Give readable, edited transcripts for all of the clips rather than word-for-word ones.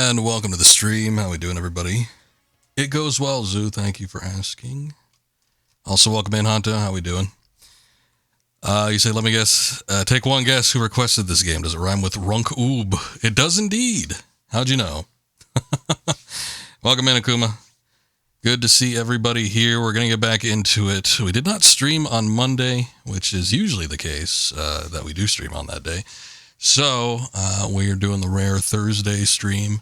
And welcome to the stream. How we doing, everybody? It goes well, Zoo. Thank you for asking. Also, welcome in, Honto. How we doing? You say, let me guess. Take one guess who requested this game. Does it rhyme with Runk Oob? It does indeed. How'd you know? Welcome in, Akuma. Good to see everybody here. We're going to get back into it. We did not stream on Monday, which is usually the case, that we do stream on that day. So, we're doing the rare Thursday stream,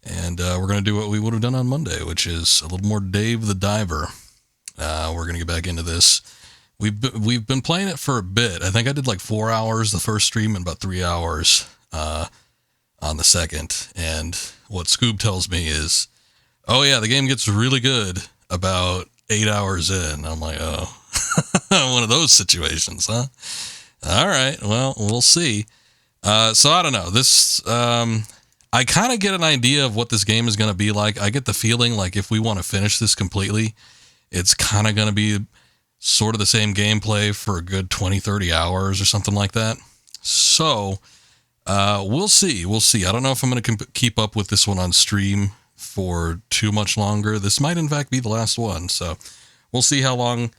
and we're going to do what we would have done on Monday, which is a little more Dave the Diver. We're going to get back into this. We've been playing it for a bit. I think I did like 4 hours the first stream and about 3 hours on the second. And what Scoob tells me is, oh yeah, the game gets really good about 8 hours in. I'm like, oh, one of those situations, huh? All right, well, we'll see. So I don't know. This, I kind of get an idea of what this game is going to be like. I get the feeling like if we want to finish this completely, it's kind of going to be sort of the same gameplay for a good 20, 30 hours or something like that. So, we'll see. We'll see. I don't know if I'm going to keep up with this one on stream for too much longer. This might in fact be the last one. So we'll see how long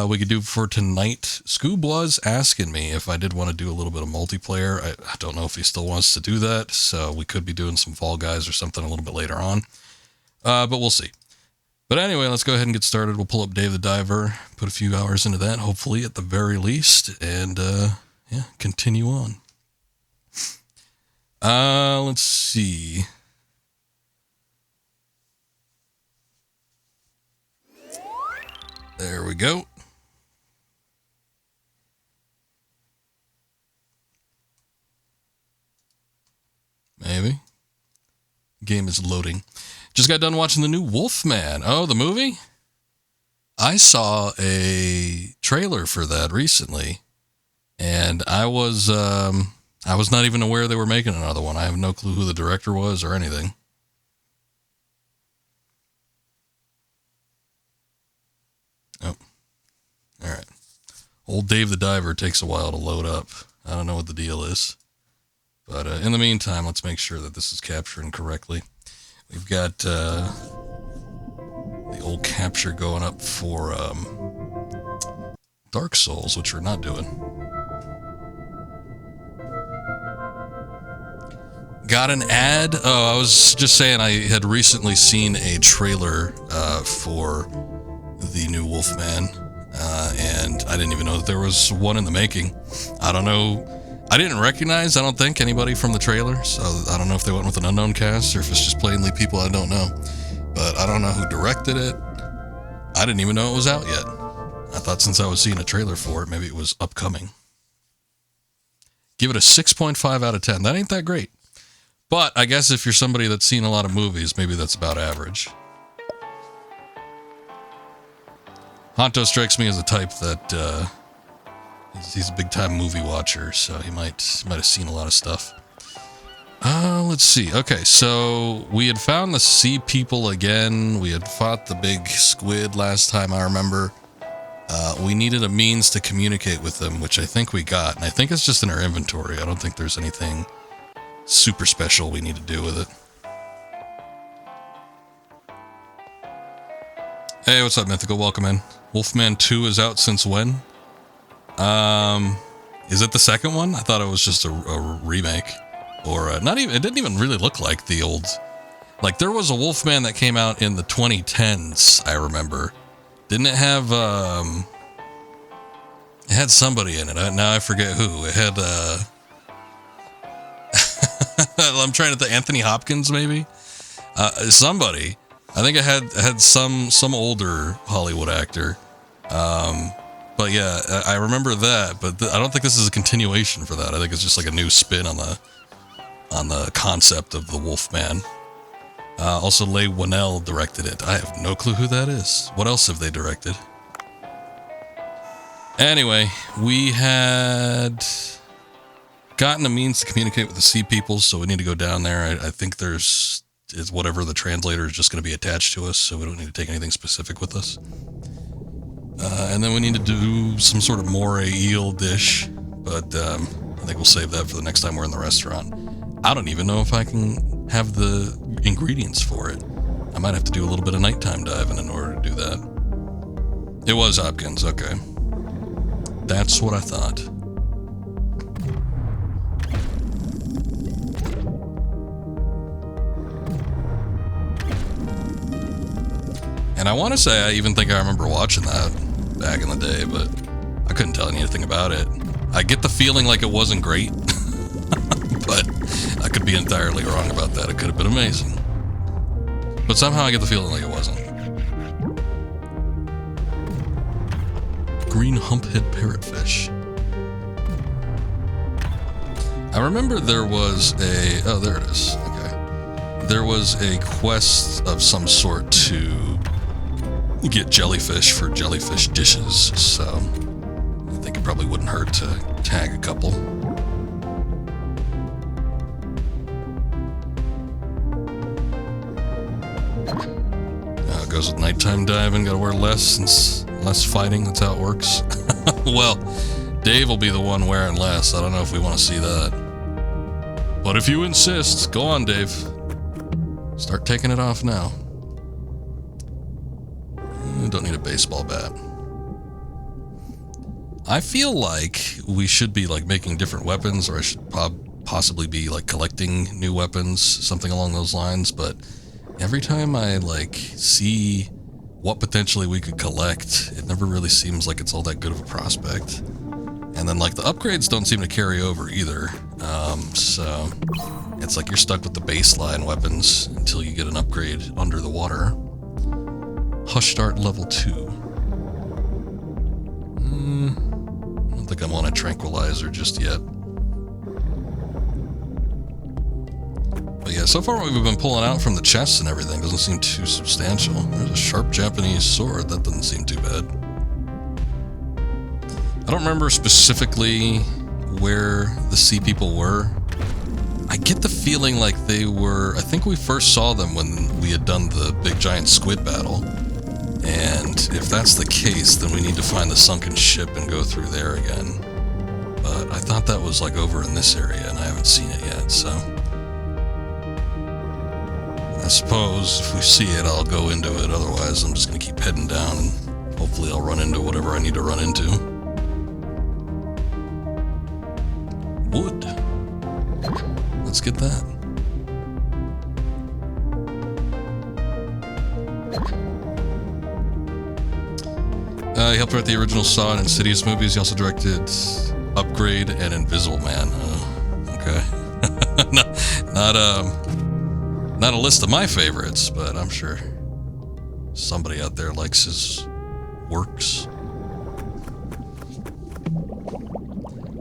we could do for tonight. Scoob was asking me if I did want to do a little bit of multiplayer. I don't know if he still wants to do that, so we could be doing some Fall Guys or something a little bit later on. But we'll see. But anyway, let's go ahead and get started. We'll pull up Dave the Diver, put a few hours into that, hopefully at the very least, and yeah, continue on. Let's see. There we go. Maybe. Game is loading. Just got done watching the new Wolfman. Oh, the movie? I saw a trailer for that recently, and I was not even aware they were making another one. I have no clue who the director was or anything. Oh. All right. Old Dave the Diver takes a while to load up. I don't know what the deal is. But in the meantime, let's make sure that this is capturing correctly. We've got the old capture going up for Dark Souls, which we're not doing. Got an ad? Oh, I was just saying I had recently seen a trailer for the new Wolfman, and I didn't even know that there was one in the making. I don't know. I didn't recognize, I don't think, anybody from the trailer, so I don't know if they went with an unknown cast or if it's just plainly people I don't know. But I don't know who directed it. I didn't even know it was out yet. I thought since I was seeing a trailer for it, maybe it was upcoming. Give it a 6.5 out of 10. That ain't that great. But I guess if you're somebody that's seen a lot of movies, maybe that's about average. Honto strikes me as a type that he's a big-time movie watcher, so he might have seen a lot of stuff. Let's see. Okay, so we had found the sea people again. We had fought the big squid last time, I remember. We needed a means to communicate with them, which I think we got. And I think it's just in our inventory. I don't think there's anything super special we need to do with it. Hey, what's up, Mythical? Welcome in. Wolfman 2 is out since when? Is it the second one? I thought it was just a remake. Or, not even, it didn't even really look like the old, like, there was a Wolfman that came out in the 2010s, I remember. Didn't it have, it had somebody in it. Now I forget who. It had, I'm trying to think, Anthony Hopkins, maybe? Somebody. I think it had some older Hollywood actor. But yeah, I remember that, but I don't think this is a continuation for that. I think it's just like a new spin on the concept of the Wolfman. Also, Leigh Whannell directed it. I have no clue who that is. What else have they directed? Anyway, we had gotten a means to communicate with the sea peoples, so we need to go down there. I think is whatever the translator is just going to be attached to us, so we don't need to take anything specific with us. And then we need to do some sort of moray eel dish, but I think we'll save that for the next time we're in the restaurant. I don't even know if I can have the ingredients for it. I might have to do a little bit of nighttime diving in order to do that. It was Hopkins, okay. That's what I thought. And I want to say I even think I remember watching that back in the day, but I couldn't tell you anything about it. I get the feeling like it wasn't great, but I could be entirely wrong about that. It could have been amazing. But somehow I get the feeling like it wasn't. Green humphead parrotfish. I remember there was a... Oh, there it is. Okay. There was a quest of some sort to get jellyfish for jellyfish dishes, so I think it probably wouldn't hurt to tag a couple. It goes with nighttime diving, gotta wear less fighting, that's how it works. Well, Dave will be the one wearing less, I don't know if we want to see that. But if you insist, go on, Dave. Start taking it off now. Don't need a baseball bat. I feel like we should be like making different weapons, or I should possibly be like collecting new weapons, something along those lines, but every time I like see what potentially we could collect, it never really seems like it's all that good of a prospect. And then like the upgrades don't seem to carry over either. So it's like you're stuck with the baseline weapons until you get an upgrade under the water. Hush Dart level 2. I don't think I'm on a tranquilizer just yet. But yeah, so far what we've been pulling out from the chests and everything doesn't seem too substantial. There's a sharp Japanese sword, that doesn't seem too bad. I don't remember specifically where the sea people were. I get the feeling like they were... I think we first saw them when we had done the big giant squid battle. And if that's the case, then we need to find the sunken ship and go through there again. But I thought that was like over in this area, and I haven't seen it yet, so... I suppose if we see it, I'll go into it. Otherwise, I'm just going to keep heading down, and hopefully I'll run into whatever I need to run into. Wood. Let's get that. He helped write the original Saw and Insidious movies. He also directed Upgrade and Invisible Man. Okay. Not a list of my favorites, but I'm sure somebody out there likes his works.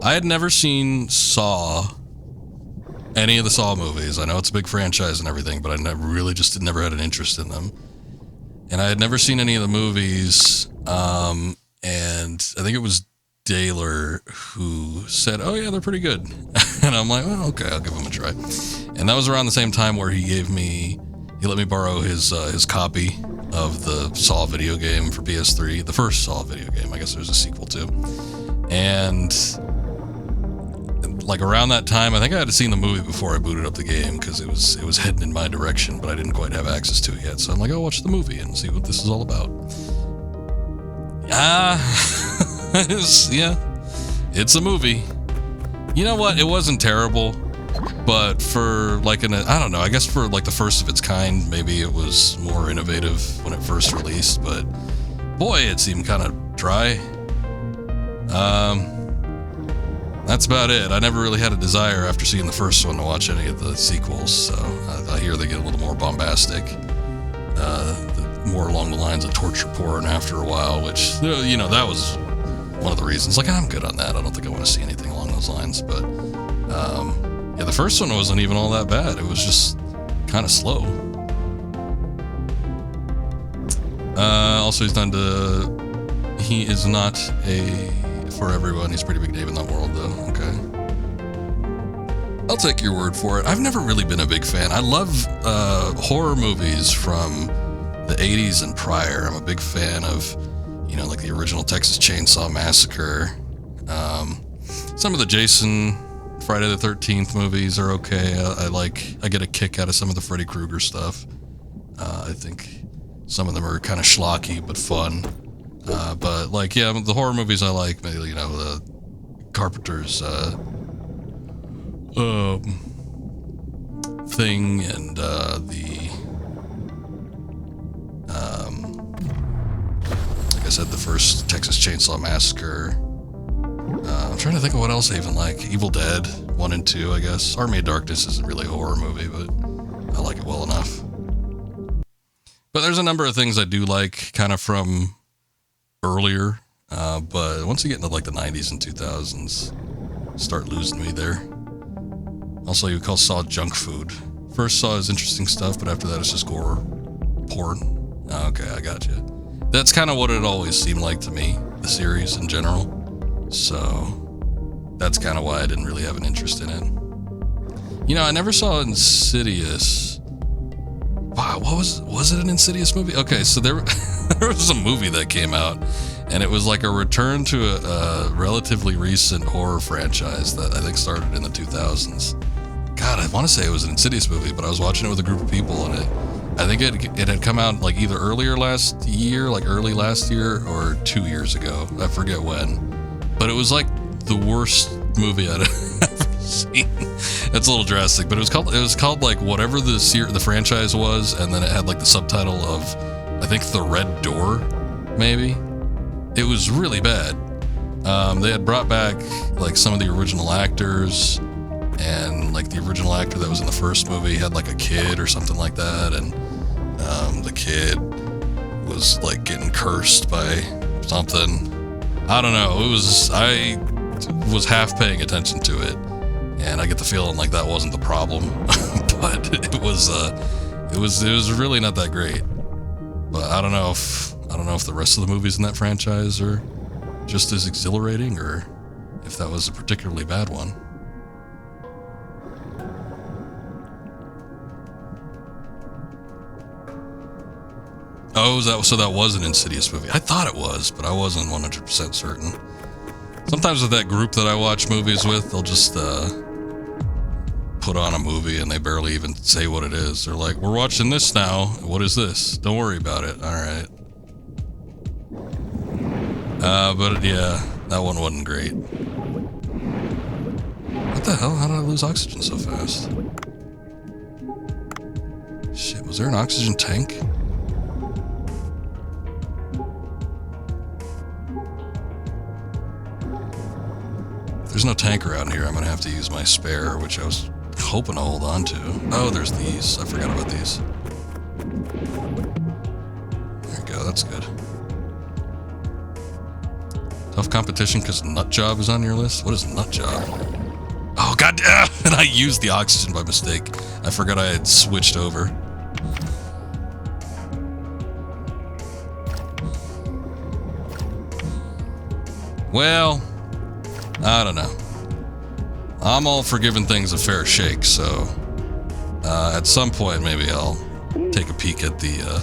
I had never seen Saw, any of the Saw movies. I know it's a big franchise and everything, but I never had an interest in them. And I had never seen any of the movies, and I think it was Daler who said, oh yeah, they're pretty good. And I'm like, well, okay, I'll give them a try. And that was around the same time where he let me borrow his copy of the Saw video game for PS3, the first Saw video game. I guess there's a sequel too. And like around that time, I think I had seen the movie before I booted up the game because it was heading in my direction, but I didn't quite have access to it yet. So I'm like, I'll watch the movie and see what this is all about. It's a movie. You know what? It wasn't terrible, but for like I don't know, I guess for like the first of its kind, maybe it was more innovative when it first released, but boy, it seemed kind of dry. That's about it. I never really had a desire after seeing the first one to watch any of the sequels, so I hear they get a little more bombastic, more along the lines of torture porn after a while, which, you know, that was one of the reasons. Like, I'm good on that. I don't think I want to see anything along those lines, but yeah, the first one wasn't even all that bad. It was just kind of slow. Also, he is not for everyone. He's a pretty big name in that world, though. Okay. I'll take your word for it. I've never really been a big fan. I love horror movies from the 80s and prior. I'm a big fan of, you know, like the original Texas Chainsaw Massacre. Some of the Jason Friday the 13th movies are okay. I get a kick out of some of the Freddy Krueger stuff. I think some of them are kind of schlocky but fun. But like, yeah, the horror movies I like, maybe, you know, the Carpenter's Thing and like I said, the first Texas Chainsaw Massacre. I'm trying to think of what else I even like. Evil Dead 1 and 2, I guess. Army of Darkness isn't really a horror movie, but I like it well enough. But there's a number of things I do like, kind of from earlier. But once you get into like the 90s and 2000s, start losing me there. Also, you call Saw junk food. First Saw is interesting stuff, but after that it's just gore porn. Okay, I got you. That's kind of what it always seemed like to me, the series in general. So that's kind of why I didn't really have an interest in it. You know, I never saw Insidious. Wow, was it an Insidious movie? Okay, so there was a movie that came out, and it was like a return to a relatively recent horror franchise that I think started in the 2000s. God, I want to say it was an Insidious movie, but I was watching it with a group of people, and I think it had come out like either early last year, or 2 years ago. I forget when. But it was like the worst movie I'd ever seen. That's a little drastic, but it was called like whatever the franchise was, and then it had like the subtitle of, I think, The Red Door, maybe. It was really bad. They had brought back like some of the original actors, and like the original actor that was in the first movie had like a kid or something like that, and the kid was like getting cursed by something. I don't know. I was half paying attention to it, and I get the feeling like that wasn't the problem, but it was really not that great. But I don't know if the rest of the movies in that franchise are just as exhilarating, or if that was a particularly bad one. Oh, so that was an Insidious movie. I thought it was, but I wasn't 100% certain. Sometimes with that group that I watch movies with, they'll just put on a movie and they barely even say what it is. They're like, we're watching this now. What is this? Don't worry about it. All right. But yeah, that one wasn't great. What the hell? How did I lose oxygen so fast? Shit, was there an oxygen tank? If there's no tank around here, I'm gonna have to use my spare, which I was hoping to hold on to. Oh, there's these. I forgot about these. There we go, that's good. Tough competition because Nut Job is on your list? What is Nut Job? Oh, god, and I used the oxygen by mistake. I forgot I had switched over. Well, I don't know. I'm all for giving things a fair shake, so at some point maybe I'll take a peek at the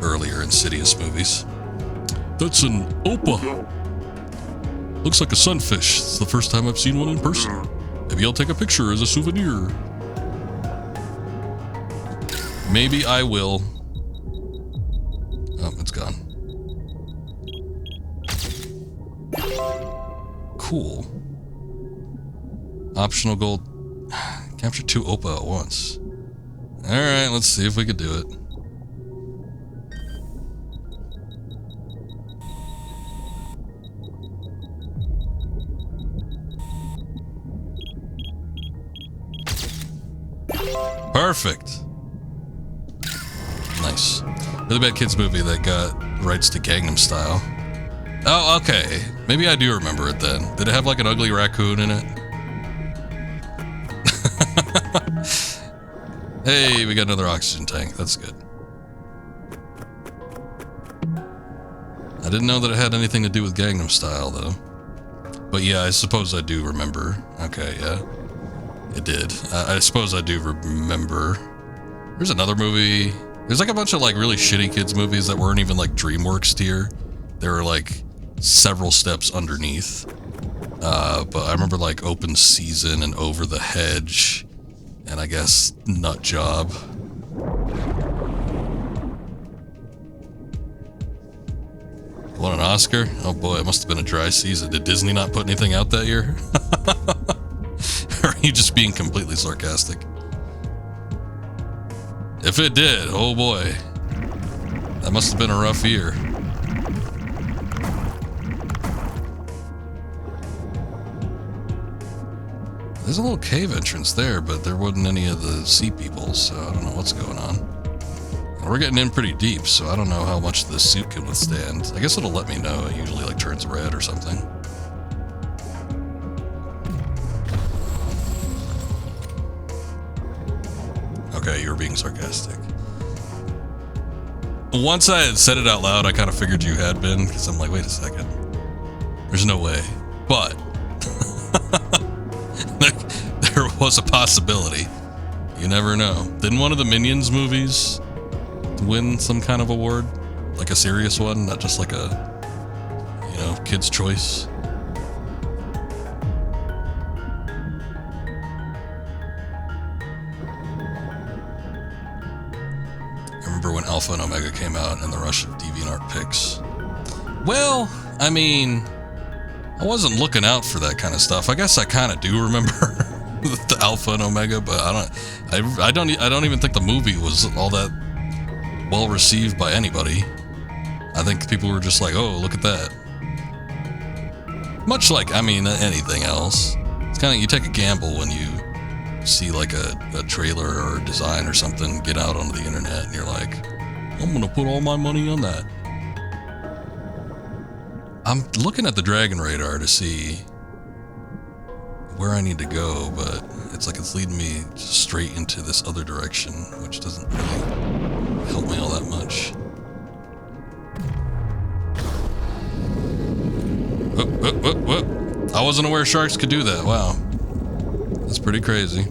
earlier Insidious movies. That's an Opa. Looks like a sunfish. It's the first time I've seen one in person. Maybe I'll take a picture as a souvenir. Maybe I will. Oh, it's gone. Cool. Optional gold. Capture 2 Opa at once. Alright, let's see if we could do it. Perfect. Nice. Really Bad Kids movie that got rights to Gangnam Style. Oh, okay. Maybe I do remember it then. Did it have like an ugly raccoon in it? Hey, we got another oxygen tank. That's good. I didn't know that it had anything to do with Gangnam Style, though. But yeah, I suppose I do remember. Okay, yeah. It did. I suppose I do remember. There's another movie. There's like a bunch of like really shitty kids movies that weren't even like DreamWorks tier. They were like several steps underneath. But I remember like Open Season and Over the Hedge, and I guess Nut Job. Won an Oscar? Oh boy, it must have been a dry season. Did Disney not put anything out that year? Or are you just being completely sarcastic? If it did, oh boy. That must have been a rough year. There's a little cave entrance there, but there wasn't any of the sea people, so I don't know what's going on. We're getting in pretty deep, so I don't know how much the suit can withstand. I guess it'll let me know. It usually like turns red or something. Okay, you were being sarcastic. Once I had said it out loud, I kind of figured you had been, because I'm like, wait a second. There's no way. But there was a possibility. You never know. Didn't one of the Minions movies win some kind of award? Like a serious one, not just like a, you know, kid's choice? I remember when Alpha and Omega came out and the rush of DeviantArt pics. Well, I mean, I wasn't looking out for that kind of stuff. I guess I kind of do remember the Alpha and Omega, but I don't even think the movie was all that well received by anybody. I think people were just like, oh, look at that. Much like, I mean, anything else. It's kind of, you take a gamble when you see like a trailer or a design or something get out onto the internet and you're like, I'm gonna put all my money on that. I'm looking at the Dragon Radar to see where I need to go, but it's like it's leading me straight into this other direction, which doesn't really help me all that much. Whoop. I wasn't aware sharks could do that. Wow. That's pretty crazy.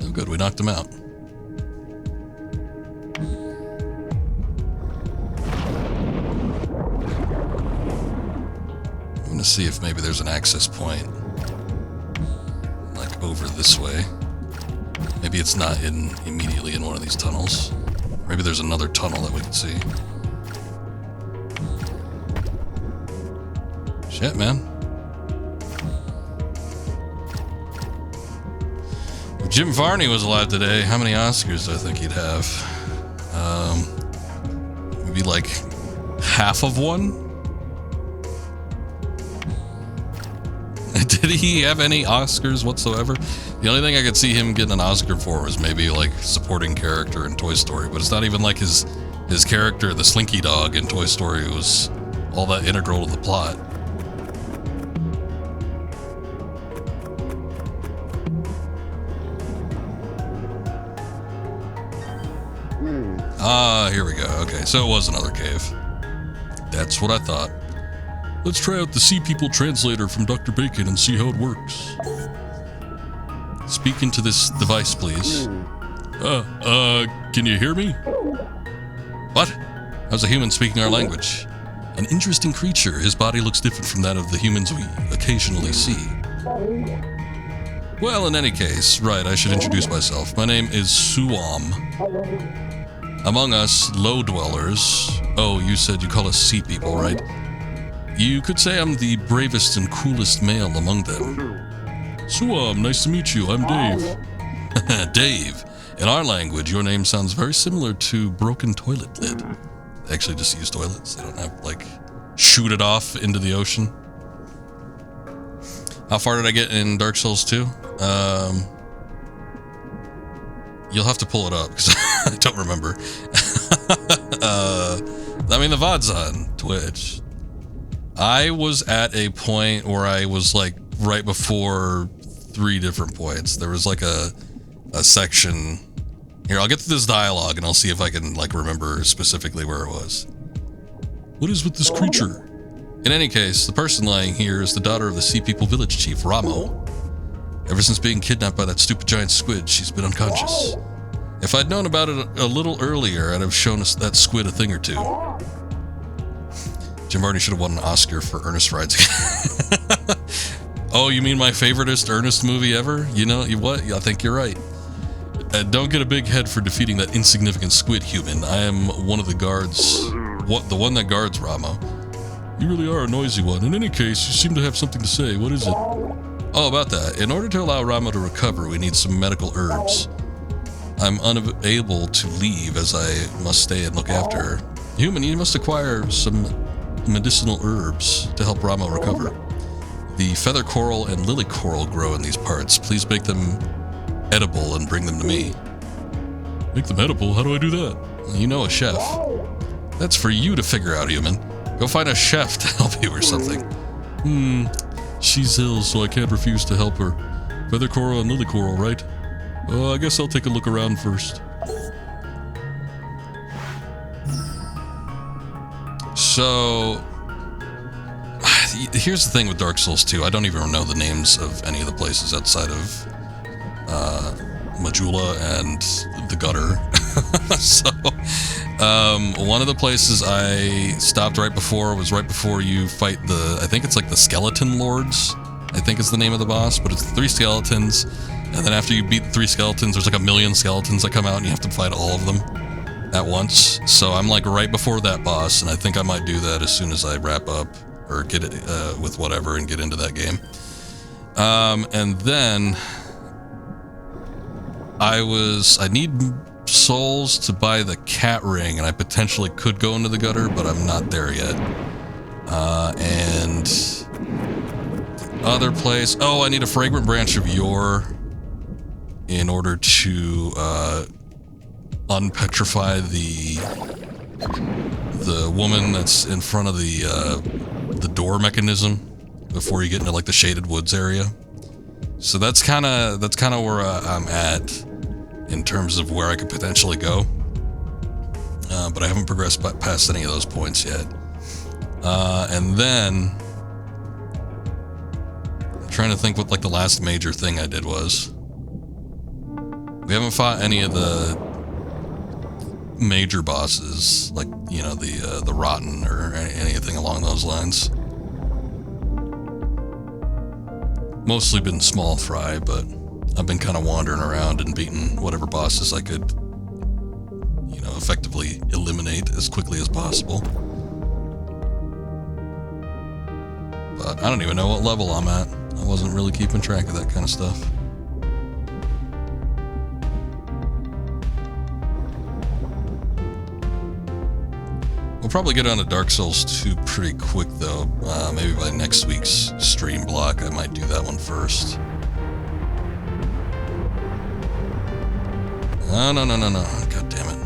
Oh, good. We knocked him out. I'm gonna see if maybe there's an access point like over this way. Maybe it's not immediately in one of these tunnels. Maybe there's another tunnel that we can see. Shit, man. If Jim Varney was alive today, how many Oscars do I think he'd have? Maybe like half of one? Did he have any Oscars whatsoever? The only thing I could see him getting an Oscar for was maybe like supporting character in Toy Story, but it's not even like his character, the Slinky Dog in Toy Story, was all that integral to the plot. Ah, here we go. Okay, so it was another cave. That's what I thought. Let's try out the Sea People translator from Dr. Bacon and see how it works. Speak into this device, please. Can you hear me? What? How's a human speaking our language? An interesting creature. His body looks different from that of the humans we occasionally see. Well, in any case, right, I should introduce myself. My name is Suam. Among us, low dwellers... Oh, you said you call us sea people, right? You could say I'm the bravest and coolest male among them. Suam, nice to meet you. I'm Dave. Dave. In our language, your name sounds very similar to broken toilet lid. They actually just use toilets. They don't have, like, shoot it off into the ocean. How far did I get in Dark Souls 2? You'll have to pull it up, because I don't remember. I mean, the VOD's on Twitch. I was at a point where I was, like, right before 3 different points. There was, like, a section... Here, I'll get to this dialogue, and I'll see if I can, like, remember specifically where it was. What is with this creature? In any case, the person lying here is the daughter of the Sea People village chief, Ramo. Ever since being kidnapped by that stupid giant squid, she's been unconscious. If I'd known about it a little earlier, I'd have shown us that squid a thing or two. Jim Varney should have won an Oscar for Ernest Rides Again. Oh, you mean my favoriteest Ernest movie ever? You know, what? I think you're right. Don't get a big head for defeating that insignificant squid human. I am one of the guards. The one that guards Ramo. You really are a noisy one. In any case, you seem to have something to say. What is it? Oh, about that. In order to allow Ramo to recover, we need some medical herbs. I'm unable to leave as I must stay and look after her. Human, you must acquire some medicinal herbs to help Ramo recover. The feather coral and lily coral grow in these parts. Please make them edible and bring them to me. Make them edible? How do I do that? You know a chef. That's for you to figure out, human. Go find a chef to help you or something. She's ill, so I can't refuse to help her. Feather coral and lily coral, right? I guess I'll take a look around first. So... here's the thing with Dark Souls 2. I don't even know the names of any of the places outside of Majula and the gutter. So, one of the places I stopped right before was right before you fight I think it's like the Skeleton Lords, I think is the name of the boss, but it's 3 skeletons, and then after you beat the 3 skeletons, there's like 1 million skeletons that come out, and you have to fight all of them at once. So I'm like right before that boss, and I think I might do that as soon as I wrap up, or get it with whatever and get into that game. And then I need souls to buy the cat ring, and I potentially could go into the gutter, but I'm not there yet. And other place, I need a fragrant branch of yore in order to unpetrify the woman that's in front of the door mechanism before you get into like the Shaded Woods area. So that's kind of where I'm at in terms of where I could potentially go. But I haven't progressed past any of those points yet. And then I'm trying to think what like the last major thing I did was. We haven't fought any of the major bosses, like, you know, the Rotten or anything along those lines. Mostly been small fry, but I've been kind of wandering around and beating whatever bosses I could, you know, effectively eliminate as quickly as possible. But I don't even know what level I'm at. I wasn't really keeping track of that kind of stuff. We'll probably get on to Dark Souls 2 pretty quick, though. Maybe by next week's stream block, I might do that one first. No. God damn it.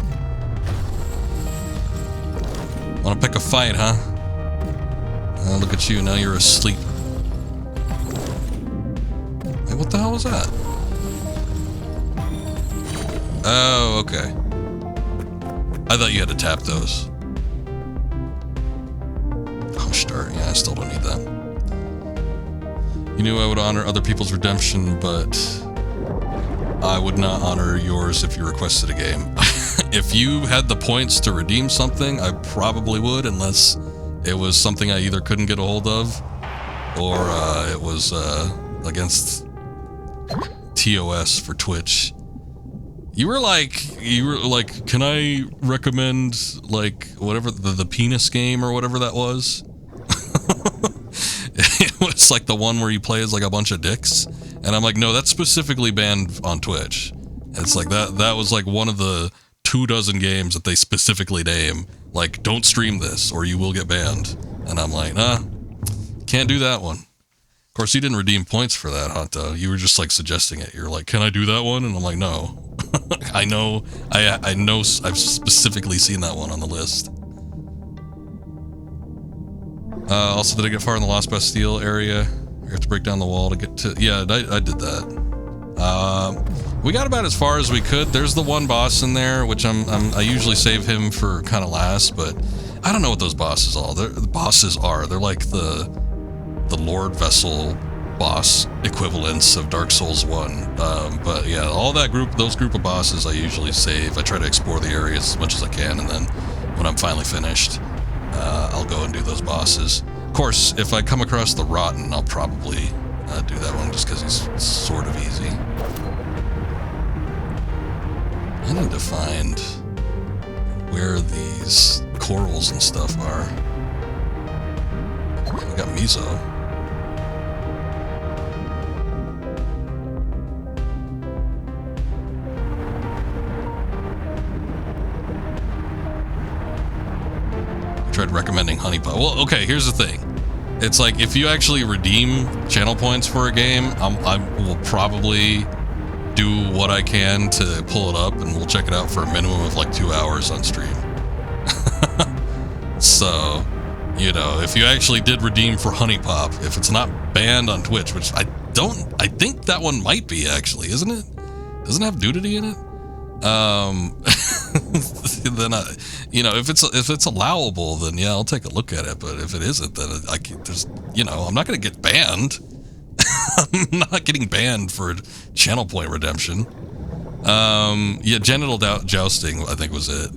Wanna pick a fight, huh? Look at you, now you're asleep. Hey, what the hell was that? Oh, okay. I thought you had to tap those. Yeah, I still don't need that. You knew I would honor other people's redemption, but I would not honor yours if you requested a game. If you had the points to redeem something, I probably would, unless it was something I either couldn't get a hold of, or it was against TOS for Twitch. You were like, can I recommend, like, whatever, the penis game or whatever that was? It was like the one where you play as like a bunch of dicks, and I'm like, no, that's specifically banned on Twitch. And it's like that was like one of the 24 games that they specifically name, like, don't stream this or you will get banned. And I'm like, nah, can't do that one. Of course, you didn't redeem points for that, Hunto. You were just like suggesting it. You're like, can I do that one? And I'm like, no. I know I've specifically seen that one on the list. Also, did I get far in the Lost Bastille area? You have to break down the wall to get to... Yeah, I did that. We got about as far as we could. There's the one boss in there, which I usually save him for kind of last, but I don't know what those bosses are. They're like the Lord Vessel boss equivalents of Dark Souls 1. But yeah, all that those group of bosses I usually save. I try to explore the areas as much as I can, and then when I'm finally finished, I'll go and do those bosses. Of course, if I come across the Rotten, I'll probably do that one just because he's sort of easy. I need to find where these corals and stuff are. We got Miso. I tried recommending Honey Pot. Well, okay, here's the thing. It's like, if you actually redeem channel points for a game, I will probably do what I can to pull it up, and we'll check it out for a minimum of like 2 hours on stream. So, you know, if you actually did redeem for Honey Pop, if it's not banned on Twitch, which I think that one might be actually, isn't it? Doesn't it have nudity in it? Then you know, if it's allowable, then yeah, I'll take a look at it. But if it isn't, then I'm not gonna get banned. I'm not getting banned for channel point redemption. Yeah, genital jousting, I think, was it.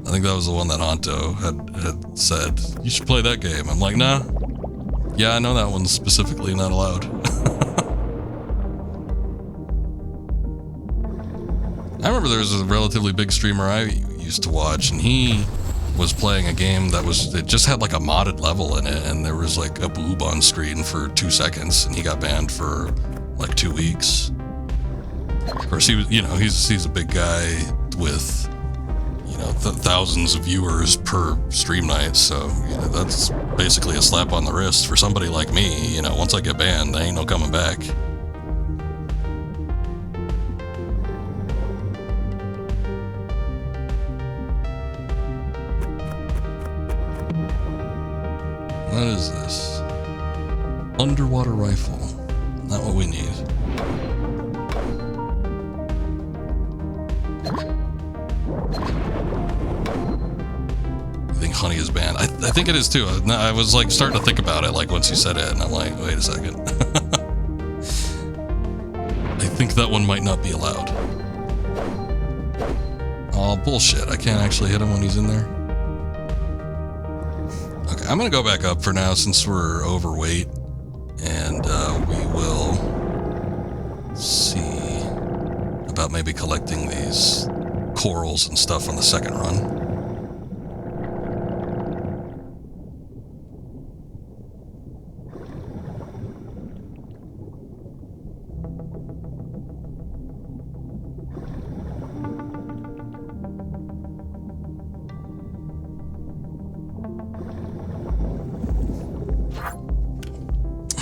I think that was the one that Honto had said, you should play that game. I'm like, nah. Yeah, I know that one's specifically not allowed. I remember there was a relatively big streamer I used to watch, and he was playing a game it just had like a modded level in it, and there was like a boob on screen for 2 seconds, and he got banned for like 2 weeks. Of course, he was, you know, he's a big guy with, you know, thousands of viewers per stream night, so you know, that's basically a slap on the wrist for somebody like me. You know, once I get banned, there ain't no coming back. What is this? Underwater rifle. Not what we need. I think honey is banned. I think it is too. I was like starting to think about it like once you said it, and I'm like, wait a second. I think that one might not be allowed. Oh, bullshit. I can't actually hit him when he's in there. Okay, I'm gonna go back up for now since we're overweight, and we will see about maybe collecting these corals and stuff on the second run.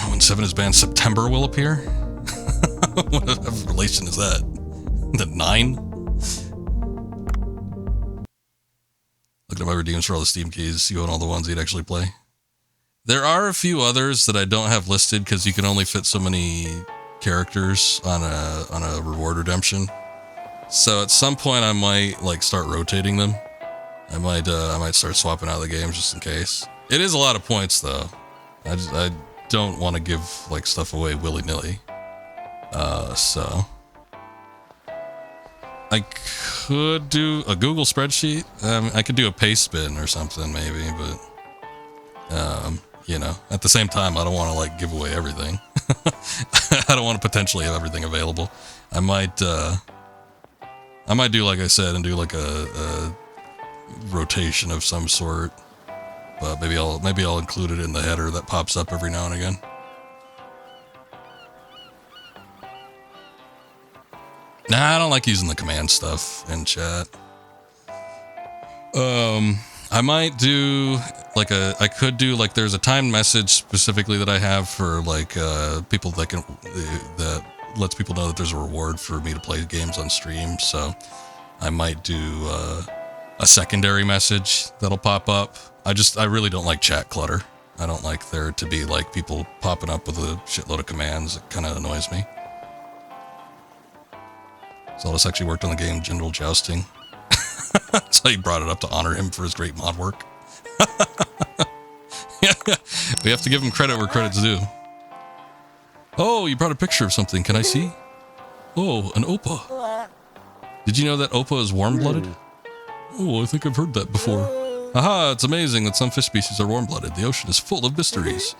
When 7 is banned, September will appear? What relation is that? The 9? Looking at my redeems for all the Steam keys, you own all the ones you'd actually play. There are a few others that I don't have listed because you can only fit so many characters on a reward redemption. So at some point I might like start rotating them. I might start swapping out the games just in case. It is a lot of points though. I don't want to give like stuff away willy-nilly. So I could do a Google spreadsheet. I could do a paste spin or something maybe, but you know, at the same time I don't want to like give away everything. I don't want to potentially have everything available. I might do like I said and do like a rotation of some sort. But maybe I'll include it in the header that pops up every now and again. Nah, I don't like using the command stuff in chat. I might do like I could do like there's a timed message specifically that I have for like people that lets people know that there's a reward for me to play games on stream. So I might do a secondary message that'll pop up. I really don't like chat clutter. I don't like there to be like people popping up with a shitload of commands. It kind of annoys me. So this actually worked on the game Genital Jousting. So he brought it up to honor him for his great mod work. We have to give him credit where credit's due. Oh, you brought a picture of something. Can I see? Oh, an Opa. Did you know that Opa is warm-blooded? Oh, I think I've heard that before. Aha, it's amazing that some fish species are warm-blooded. The ocean is full of mysteries.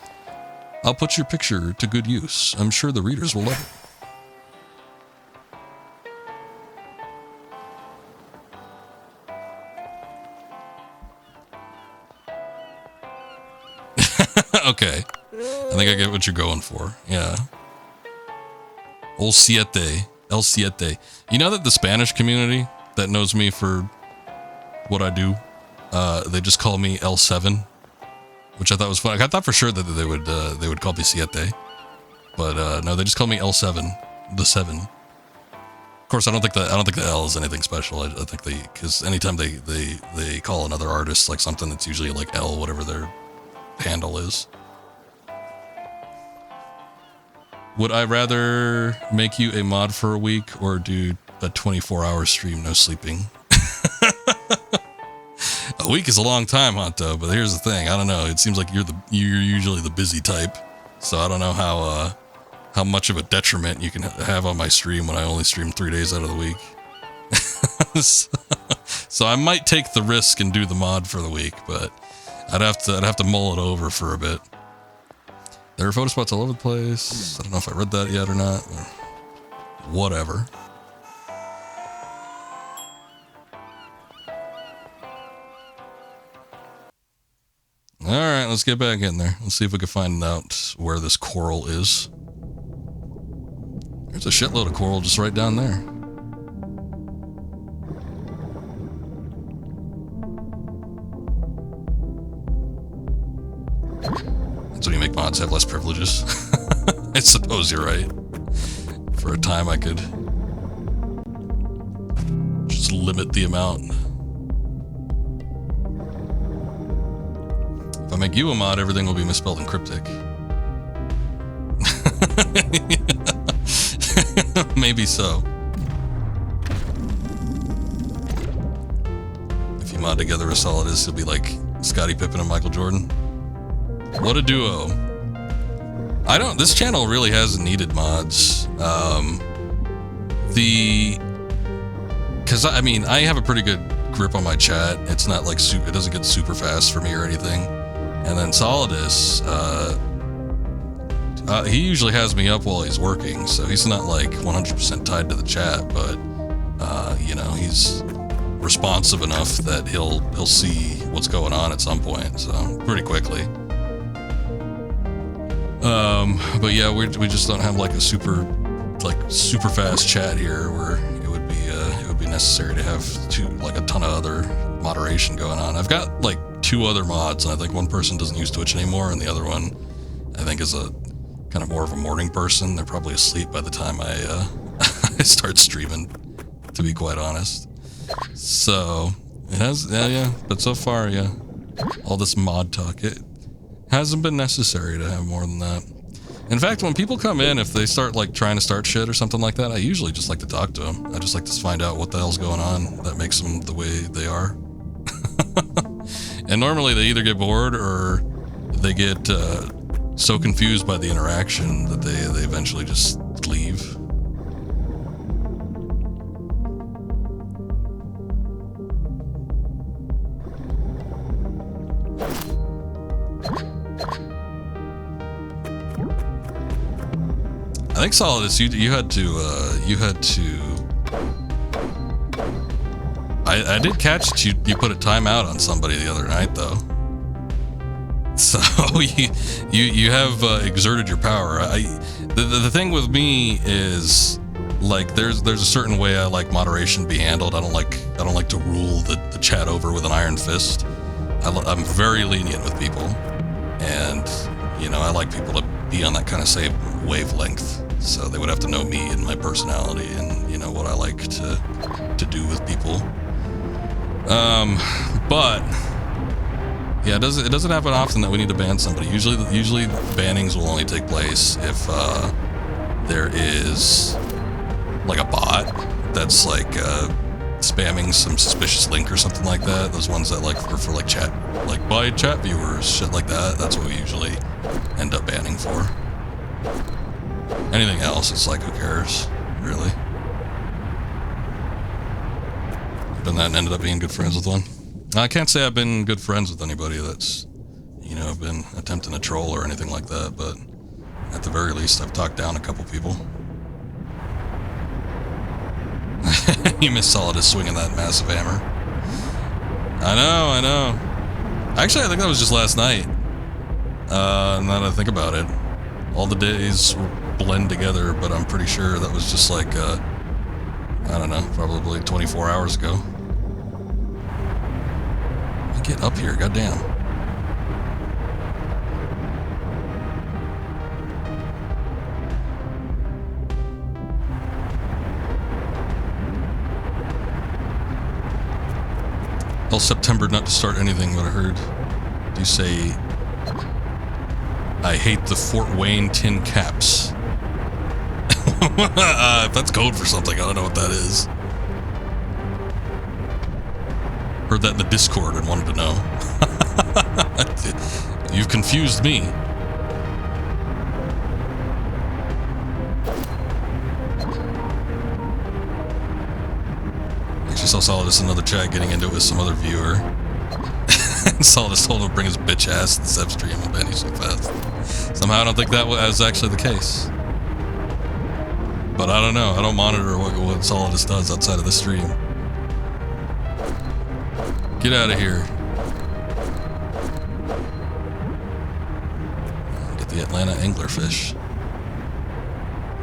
I'll put your picture to good use. I'm sure the readers will love it. Okay. I think I get what you're going for. Yeah. El Siete. El Siete. You know that the Spanish community that knows me for what I do, they just call me L7, which I thought was funny. I thought for sure that they would call me Siete, but no, they just call me L7, the 7. Of course, I don't think the L is anything special. I think because anytime they call another artist like something, it's usually like L, whatever their handle is. Would I rather make you a mod for a week or do a 24-hour stream, no sleeping? A week is a long time, Honto, but here's the thing. I don't know. It seems like you're usually the busy type, so I don't know how much of a detriment you can have on my stream when I only stream 3 days out of the week. So I might take the risk and do the mod for the week, but I'd have to mull it over for a bit. There are photo spots all over the place. I don't know if I read that yet or not. Or whatever. Alright, let's get back in there. Let's see if we can find out where this coral is. There's a shitload of coral just right down there. That's when you make mods have less privileges. I suppose you're right. For a time I could just limit the amount. If I make you a mod, everything will be misspelled and cryptic. Maybe so. If you mod together as solid as, it'll be like Scottie Pippen and Michael Jordan. What a duo. This channel really hasn't needed mods. Cause I mean, I have a pretty good grip on my chat. It's not like it doesn't get super fast for me or anything. And then Solidus, he usually has me up while he's working, so he's not like 100% tied to the chat, but you know, he's responsive enough that he'll see what's going on at some point, so pretty quickly. But yeah, we just don't have like a super fast chat here where it would be necessary to have a ton of other moderation going on. I've got like 2 other mods, and I think one person doesn't use Twitch anymore, and the other one I think is a kind of more of a morning person. They're probably asleep by the time I I start streaming, to be quite honest. So it has, yeah, but so far, yeah, all this mod talk, it hasn't been necessary to have more than that. In fact, when people come in, if they start like trying to start shit or something like that, I usually just like to talk to them. I just like to find out what the hell's going on that makes them the way they are. And normally they either get bored or they get so confused by the interaction that they eventually just leave. I think Solidus, you had to. I did catch that you put a timeout on somebody the other night though. So you have exerted your power. The thing with me is like there's a certain way I like moderation to be handled. I don't like to rule the chat over with an iron fist. I'm very lenient with people, and you know I like people to be on that kind of same wavelength. So they would have to know me and my personality, and you know what I like to do with people. But yeah, it doesn't happen often that we need to ban somebody. Usually bannings will only take place if there is like a bot that's like spamming some suspicious link or something like that. Those ones that like are for like chat, like by chat viewers, shit like that. That's what we usually end up banning for. Anything else, it's like, who cares, really? Done that and ended up being good friends with one. I can't say I've been good friends with anybody that's, you know, been attempting to troll or anything like that, but at the very least, I've talked down a couple people. You miss Solidus swinging that massive hammer. I know. Actually, I think that was just last night. Now that I think about it. All the days blend together, but I'm pretty sure that was just like, I don't know, probably 24 hours ago. Get up here, goddamn. Tell September not to start anything, what I heard. You say, I hate the Fort Wayne tin caps. If that's code for something, I don't know what that is. Heard that in the Discord and wanted to know. You've confused me. Actually saw Solidus in another chat getting into it with some other viewer. And Solidus told him to bring his bitch ass to the Zep stream and ban you so fast. Somehow I don't think that was actually the case. But I don't know. I don't monitor what Solidus does outside of the stream. Get out of here. Get the Atlanta anglerfish.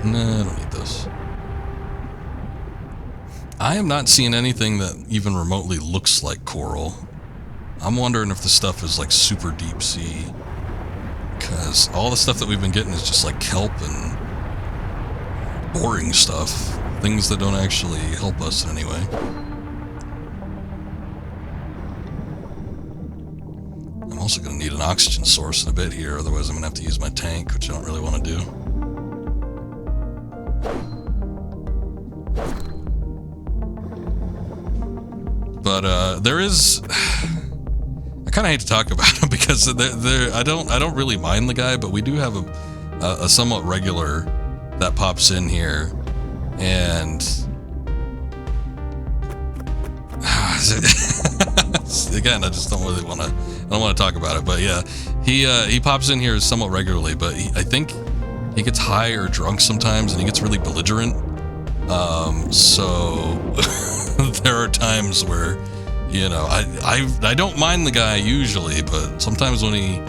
Nah, I don't need those. I am not seeing anything that even remotely looks like coral. I'm wondering if the stuff is like super deep sea. Because all the stuff that we've been getting is just like kelp and boring stuff. Things that don't actually help us in any way. I'm also going to need an oxygen source in a bit here, otherwise I'm going to have to use my tank, which I don't really want to do. But there is... I kind of hate to talk about him because I don't really mind the guy, but we do have a somewhat regular that pops in here, and again, I just don't really want to. I don't want to talk about it, but yeah, he pops in here somewhat regularly, but I think he gets high or drunk sometimes, and he gets really belligerent. So there are times where, you know, I don't mind the guy usually, but sometimes when he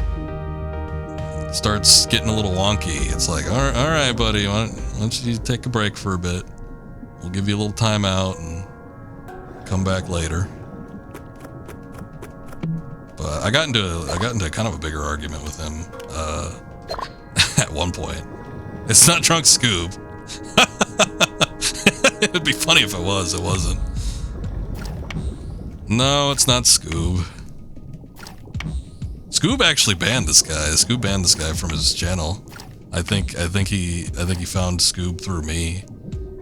starts getting a little wonky, it's like, all right, buddy, why don't you take a break for a bit? We'll give you a little time out and come back later. But I got into kind of a bigger argument with him at one point. It's not Drunk Scoob. It'd be funny if it was. It wasn't. No, it's not Scoob. Scoob actually banned this guy. Scoob banned this guy from his channel. I think he found Scoob through me,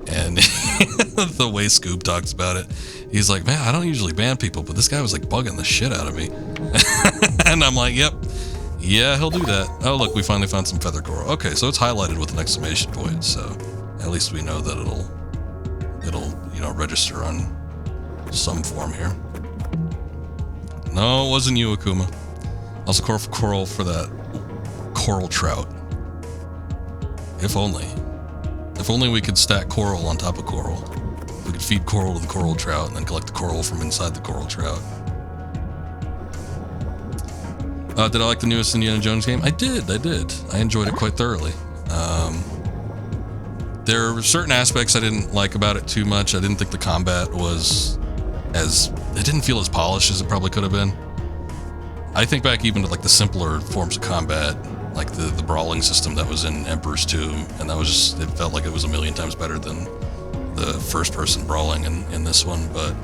and the way Scoob talks about it, he's like, man, I don't usually ban people, but this guy was like bugging the shit out of me. And I'm like, yep, yeah, he'll do that. Oh look, we finally found some feather coral. Okay, so it's highlighted with an exclamation point, so at least we know that it'll register on some form here. No, it wasn't you, Akuma. Also coral for that coral trout. If only. If only we could stack coral on top of coral. We could feed coral to the coral trout and then collect the coral from inside the coral trout. Did I like the newest Indiana Jones game? I did. I enjoyed it quite thoroughly. There were certain aspects I didn't like about it too much. I didn't think the combat was it didn't feel as polished as it probably could have been. I think back even to like the simpler forms of combat, like the brawling system that was in Emperor's Tomb, and that was just, it felt like it was a million times better than the first-person brawling in this one. But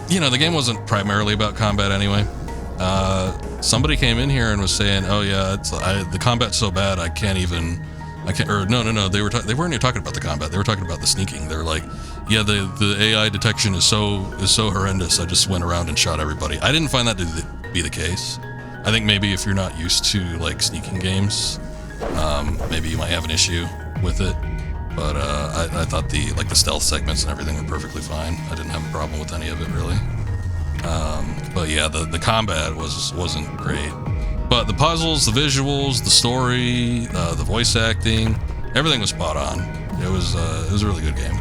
you know, the game wasn't primarily about combat anyway. Somebody came in here and was saying, "Oh yeah, the combat's so bad I can't." Or no, they weren't even talking about the combat. They were talking about the sneaking. They were like, Yeah, the AI detection is so horrendous. I just went around and shot everybody. I didn't find that to be the case. I think maybe if you're not used to like sneaking games, maybe you might have an issue with it. But I thought the stealth segments and everything were perfectly fine. I didn't have a problem with any of it really. But yeah, the combat wasn't great. But the puzzles, the visuals, the story, the voice acting, everything was spot on. It was a really good game.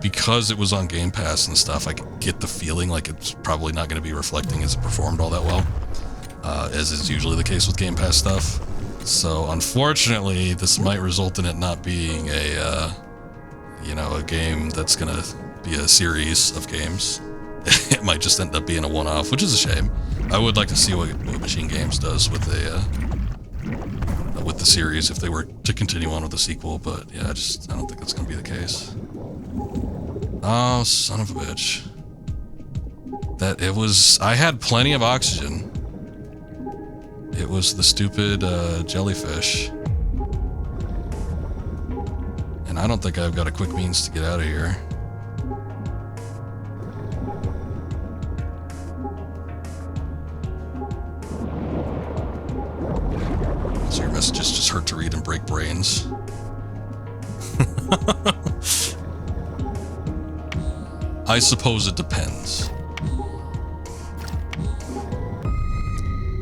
Because it was on Game Pass and stuff, I could get the feeling like it's probably not going to be reflecting as it performed all that well, as is usually the case with Game Pass stuff. So unfortunately, this might result in it not being a game that's going to be a series of games. It might just end up being a one-off, which is a shame. I would like to see what Machine Games does with the series if they were to continue on with the sequel, but yeah, I don't think that's going to be the case. Oh, son of a bitch. I had plenty of oxygen. It was the stupid jellyfish. And I don't think I've got a quick means to get out of here. So your messages just hurt to read and break brains. I suppose it depends.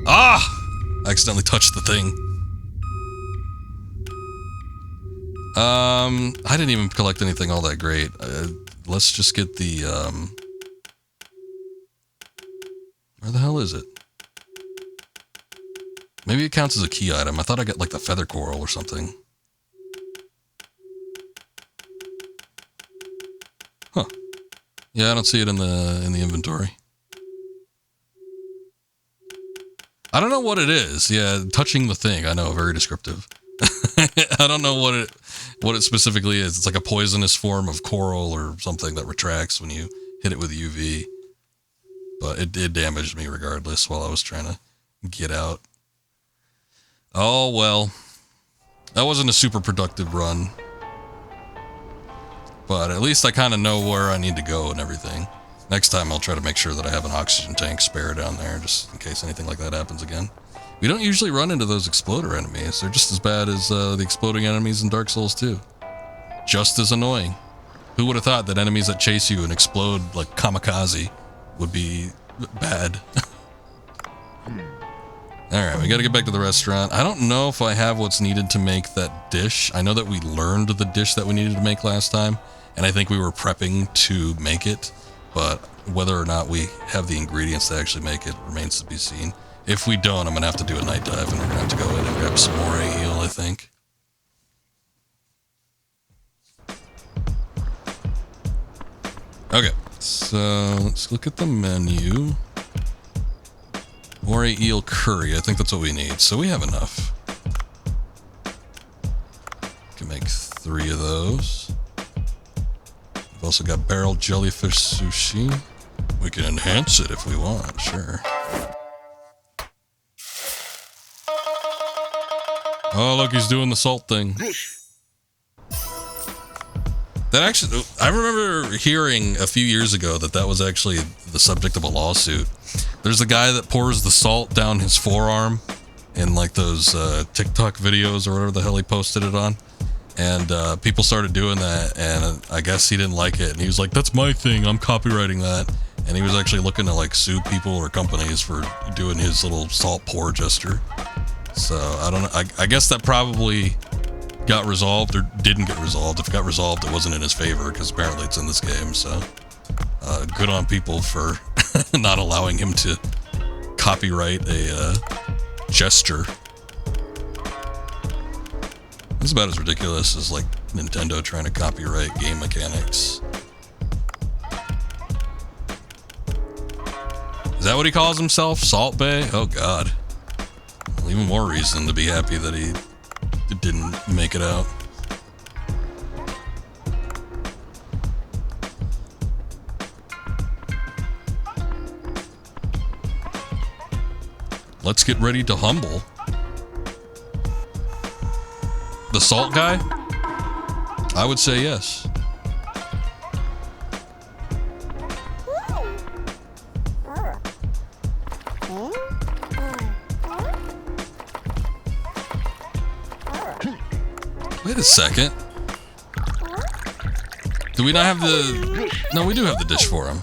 Ah! I accidentally touched the thing. I didn't even collect anything all that great. Let's just get the, where the hell is it? Maybe it counts as a key item. I thought I got like the feather coral or something. Huh. Yeah, I don't see it in the inventory. I don't know what it is. Yeah, touching the thing. I know, very descriptive. I don't know what it specifically is. It's like a poisonous form of coral or something that retracts when you hit it with UV. But it damaged me regardless while I was trying to get out. Oh well. That wasn't a super productive run. But at least I kind of know where I need to go and everything. Next time I'll try to make sure that I have an oxygen tank spare down there, just in case anything like that happens again. We don't usually run into those exploder enemies. They're just as bad as the exploding enemies in Dark Souls 2. Just as annoying. Who would have thought that enemies that chase you and explode like kamikaze would be bad? Alright, we gotta get back to the restaurant. I don't know if I have what's needed to make that dish. I know that we learned the dish that we needed to make last time, and I think we were prepping to make it, but whether or not we have the ingredients to actually make it remains to be seen. If we don't, I'm gonna have to do a night dive, and we're gonna have to go in and grab some more eel, I think. Okay, so let's look at the menu. Moray eel curry, I think that's what we need. So we have enough. Can make 3 of those. We've also got barrel jellyfish sushi. We can enhance it if we want, sure. Oh, look, he's doing the salt thing. That actually, I remember hearing a few years ago that was actually the subject of a lawsuit. There's a guy that pours the salt down his forearm in like those TikTok videos or whatever the hell he posted it on. And people started doing that, and I guess he didn't like it. And he was like, that's my thing, I'm copywriting that. And he was actually looking to like sue people or companies for doing his little salt pour gesture. So I don't know, I guess that probably got resolved or didn't get resolved. If it got resolved, it wasn't in his favor because apparently it's in this game. So good on people for not allowing him to copyright a gesture. It's about as ridiculous as like Nintendo trying to copyright game mechanics. Is that what he calls himself? Salt Bay? Oh god. Well, even more reason to be happy that he didn't make it out. Let's get ready to humble. The salt guy? I would say yes. Wait a second. Do we not have the... No, we do have the dish for him.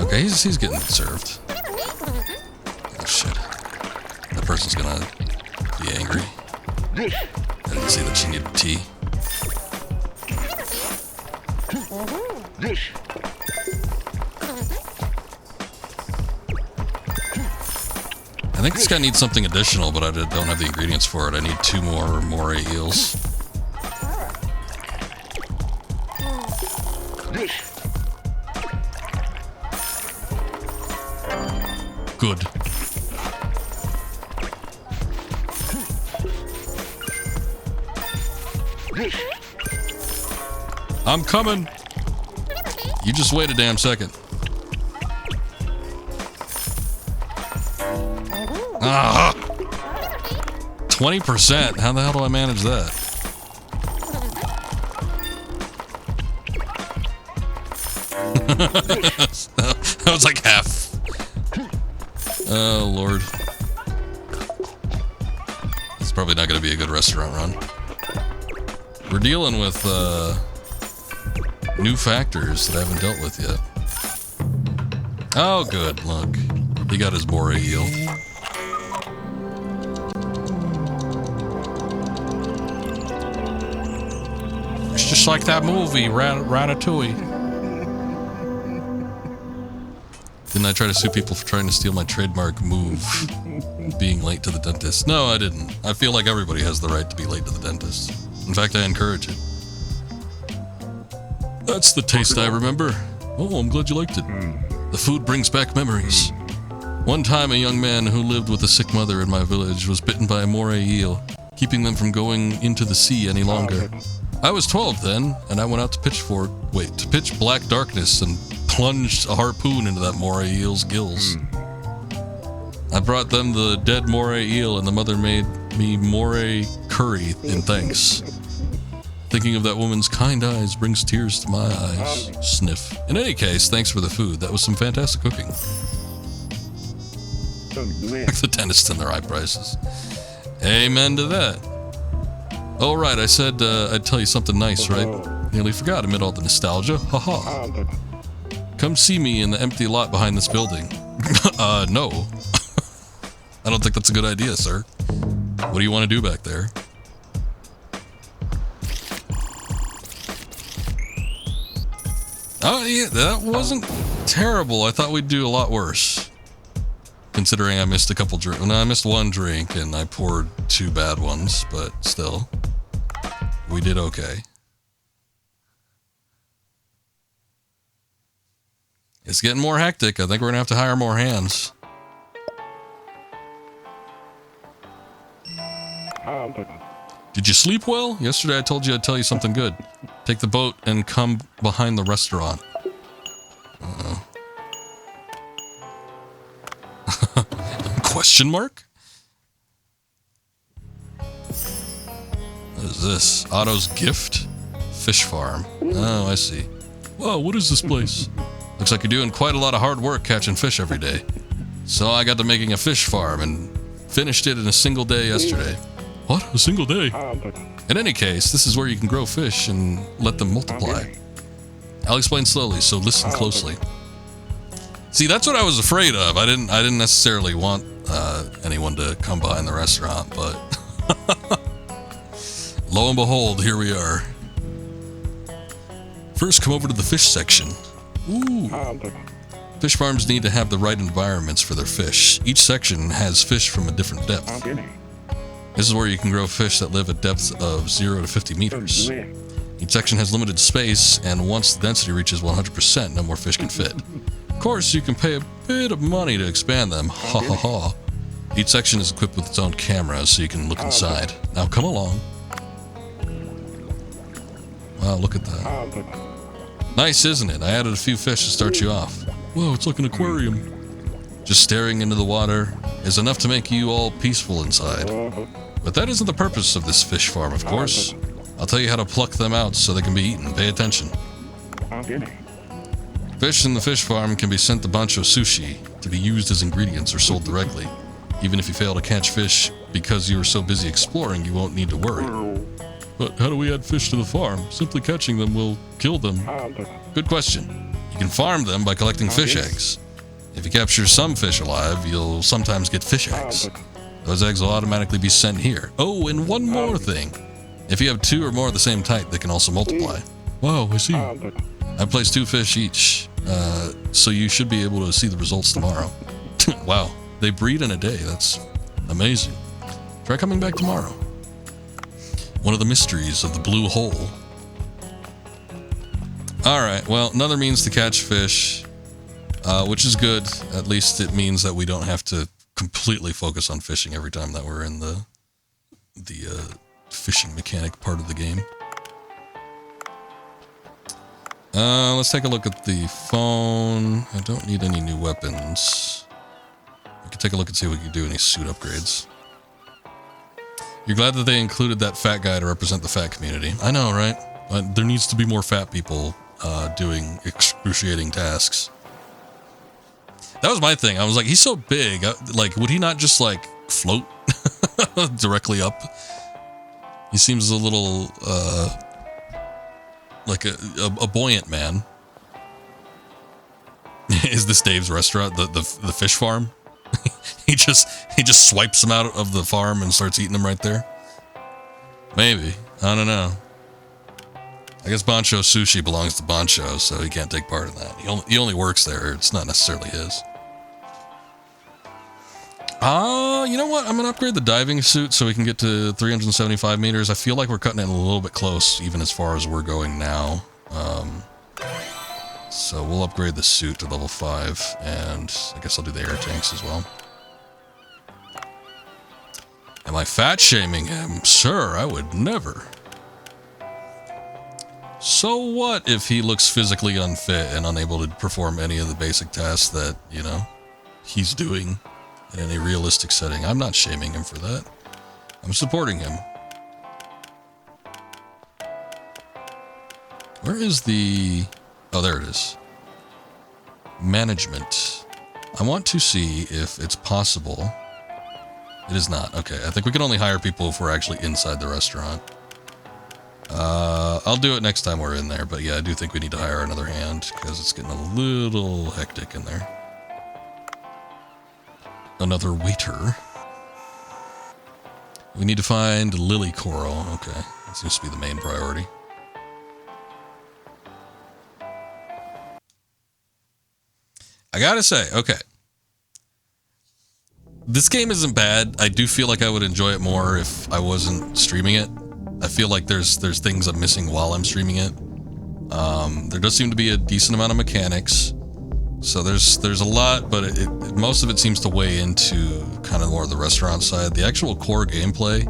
Okay, he's getting served. Oh, shit. That person's gonna be angry. I didn't see that she needed tea. I think this guy needs something additional, but I don't have the ingredients for it. I need 2 more moray eels. Good. I'm coming. You just wait a damn second. Ah, 20%. How the hell do I manage that? That was like half. Oh, Lord. It's probably not going to be a good restaurant run. We're dealing with new factors that I haven't dealt with yet. Oh, good. Look. He got his moray eel. It's just like that movie, Ratatouille. Didn't I try to sue people for trying to steal my trademark move, being late to the dentist? No, I didn't. I feel like everybody has the right to be late to the dentist. In fact, I encourage it. That's the taste I remember. Oh, I'm glad you liked it. The food brings back memories. One time, a young man who lived with a sick mother in my village was bitten by a moray eel, keeping them from going into the sea any longer. I was 12 then, and I went out to pitch black darkness and plunged a harpoon into that moray eel's gills. I brought them the dead moray eel, and the mother made me moray curry in thanks. Thinking of that woman's kind eyes brings tears to my eyes. Sniff. In any case, thanks for the food. That was some fantastic cooking. The dentists and their high prices. Amen to that. Oh, right, I said I'd tell you something nice, right? Nearly forgot amid all the nostalgia. Haha. Come see me in the empty lot behind this building. No. I don't think that's a good idea, sir. What do you want to do back there? Oh, yeah, that wasn't terrible. I thought we'd do a lot worse. Considering I missed a couple drinks. No, I missed 1 drink and I poured 2 bad ones, but still. We did okay. It's getting more hectic. I think we're gonna have to hire more hands. Did you sleep well? Yesterday I told you I'd tell you something good. Take the boat and come behind the restaurant. Uh-oh. Question mark? What is this? Otto's gift? Fish farm. Oh, I see. Whoa, what is this place? Looks like you're doing quite a lot of hard work catching fish every day. So I got to making a fish farm and finished it in a single day yesterday. What? A single day? In any case, this is where you can grow fish and let them multiply. I'll explain slowly, so listen closely. See, that's what I was afraid of. I didn't necessarily want anyone to come behind the restaurant, but lo and behold, here we are. First, come over to the fish section. Ooh. Fish farms need to have the right environments for their fish. Each section has fish from a different depth. This is where you can grow fish that live at depths of 0 to 50 meters. Each section has limited space, and once the density reaches 100%, no more fish can fit. Of course, you can pay a bit of money to expand them. Ha ha ha. Each section is equipped with its own camera, so you can look inside. Now come along. Wow, look at that. Nice, isn't it? I added a few fish to start you off. Whoa, it's like an aquarium. Just staring into the water is enough to make you all peaceful inside. But that isn't the purpose of this fish farm, of course. I'll tell you how to pluck them out so they can be eaten. Pay attention. Fish in the fish farm can be sent to Bancho Sushi to be used as ingredients or sold directly. Even if you fail to catch fish because you are so busy exploring, you won't need to worry. But how do we add fish to the farm? Simply catching them will kill them. Good question. You can farm them by collecting fish eggs. If you capture some fish alive, you'll sometimes get fish eggs. Those eggs will automatically be sent here. Oh, and one more thing. If you have 2 or more of the same type, they can also multiply. Wow, I see. I placed 2 fish each, so you should be able to see the results tomorrow. Wow, they breed in a day. That's amazing. Try coming back tomorrow. One of the mysteries of the blue hole. Alright, well, another means to catch fish, which is good. At least it means that we don't have to completely focus on fishing every time that we're in the fishing mechanic part of the game. Let's take a look at the phone. I don't need any new weapons. We can take a look and see if we can do any suit upgrades. You're glad that they included that fat guy to represent the fat community. I know, right? There needs to be more fat people doing excruciating tasks. That was my thing. I was like, he's so big. Like, would he not just, like, float directly up? He seems a little, like a buoyant man. Is this Dave's restaurant? The fish farm? He just swipes them out of the farm and starts eating them right there? Maybe. I don't know. I guess Bancho Sushi belongs to Bancho, so he can't take part in that. He only works there. It's not necessarily his. You know what? I'm going to upgrade the diving suit so we can get to 375 meters. I feel like we're cutting it a little bit close, even as far as we're going now. So we'll upgrade the suit to level 5, and I guess I'll do the air tanks as well. Am I fat shaming him? Sir, I would never. So what if he looks physically unfit and unable to perform any of the basic tasks that, you know, he's doing in any realistic setting? I'm not shaming him for that. I'm supporting him. Where is the... Oh, there it is. Management. I want to see if it's possible. It is not. Okay, I think we can only hire people if we're actually inside the restaurant. I'll do it next time we're in there, but yeah, I do think we need to hire another hand because it's getting a little hectic in there. Another waiter. We need to find lily coral. Okay, that seems to be the main priority. I gotta say, okay. This game isn't bad. I do feel like I would enjoy it more if I wasn't streaming it. I feel like there's things I'm missing while I'm streaming it. There does seem to be a decent amount of mechanics. So there's a lot, but most of it seems to weigh into kind of more of the restaurant side. The actual core gameplay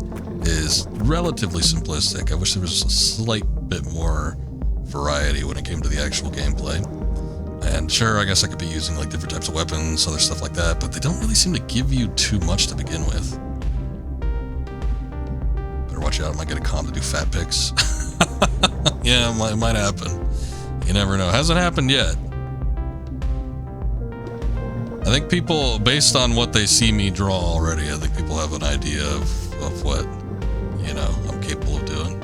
is relatively simplistic. I wish there was a slight bit more variety when it came to the actual gameplay. And sure, I guess I could be using like different types of weapons, other stuff like that, but they don't really seem to give you too much to begin with. Better watch out, I might get a comm to do fat pics. Yeah, it might happen. You never know. Hasn't happened yet. I think people, based on what they see me draw already, I think people have an idea of what, you know, I'm capable of doing.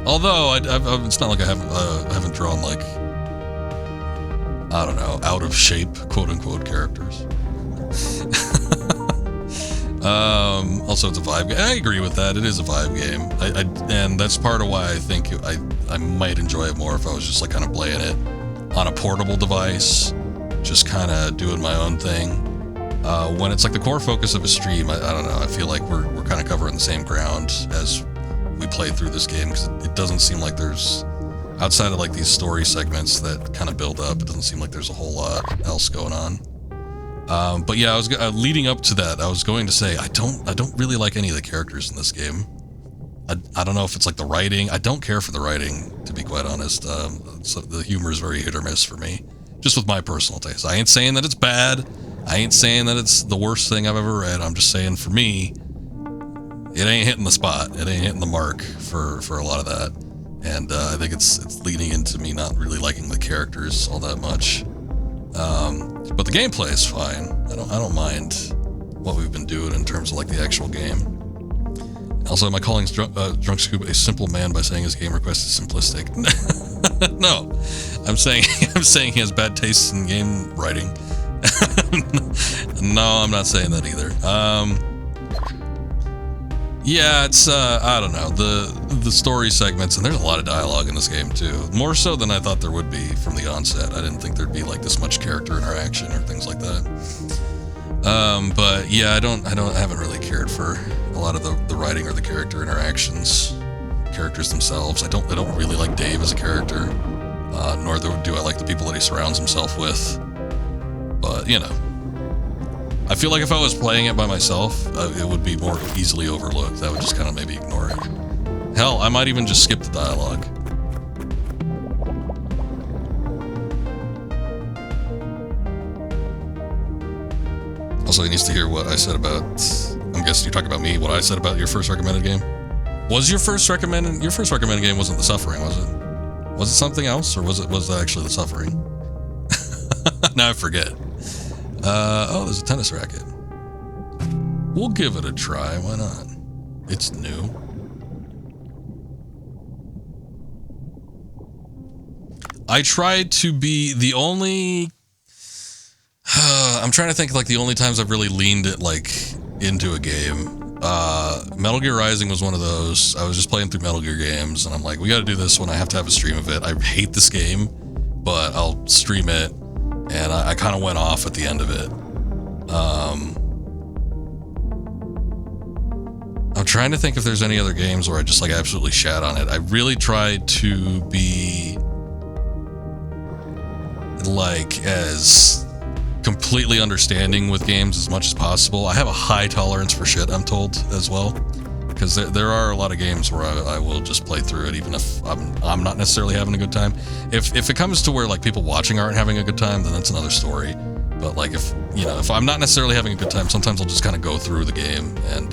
Although, it's not like I haven't drawn, like, I don't know, out of shape, quote-unquote, characters. Also, it's a vibe game. I agree with that. It is a vibe game. And that's part of why I think I might enjoy it more if I was just, like, kind of playing it on a portable device, just kind of doing my own thing. When it's, like, the core focus of a stream, I don't know, I feel like we're kind of covering the same ground as we play through this game, because it doesn't seem like there's, outside of like these story segments that kind of build up, it doesn't seem like there's a whole lot else going on. But yeah, I was leading up to that. I was going to say I don't really like any of the characters in this game. I don't know if it's like the writing. I don't care for the writing, to be quite honest. So the humor is very hit or miss for me, just with my personal taste. I ain't saying that it's bad. I ain't saying that it's the worst thing I've ever read. I'm just saying for me, it ain't hitting the spot. It ain't hitting the mark for a lot of that. And I think it's leading into me not really liking the characters all that much. But the gameplay is fine. I don't mind what we've been doing in terms of like the actual game. Also, am I calling Drunk Scoop a simple man by saying his game request is simplistic? No, I'm saying he has bad taste in game writing. No, I'm not saying that either. Yeah, it's I don't know, the story segments, and there's a lot of dialogue in this game too. More so than I thought there would be from the onset. I didn't think there'd be like this much character interaction or things like that. But yeah, I haven't really cared for a lot of the writing or the character interactions, characters themselves. I don't really like Dave as a character, nor do I like the people that he surrounds himself with. But you know, I feel like if I was playing it by myself, it would be more easily overlooked. I would just kind of maybe ignore it. Hell, I might even just skip the dialogue. Also, he needs to hear what I said about, I'm guessing you're talking about me, what I said about your first recommended game. Was your first recommended game wasn't The Suffering, was it? Was it something else, or was it actually The Suffering? Now I forget. Oh, there's a tennis racket. We'll give it a try, why not? It's new. I tried to be the only... I'm trying to think like the only times I've really leaned it like into a game. Metal Gear Rising was one of those. I was just playing through Metal Gear games, and I'm like, we got to do this one. I have to have a stream of it. I hate this game, but I'll stream it, and I kind of went off at the end of it. I'm trying to think if there's any other games where I just like absolutely shat on it. I really tried to be like as completely understanding with games as much as possible. I have a high tolerance for shit, I'm told, as well, because there are a lot of games where I will just play through it even if I'm not necessarily having a good time. If it comes to where like people watching aren't having a good time, then that's another story. But like if I'm not necessarily having a good time, sometimes I'll just kind of go through the game and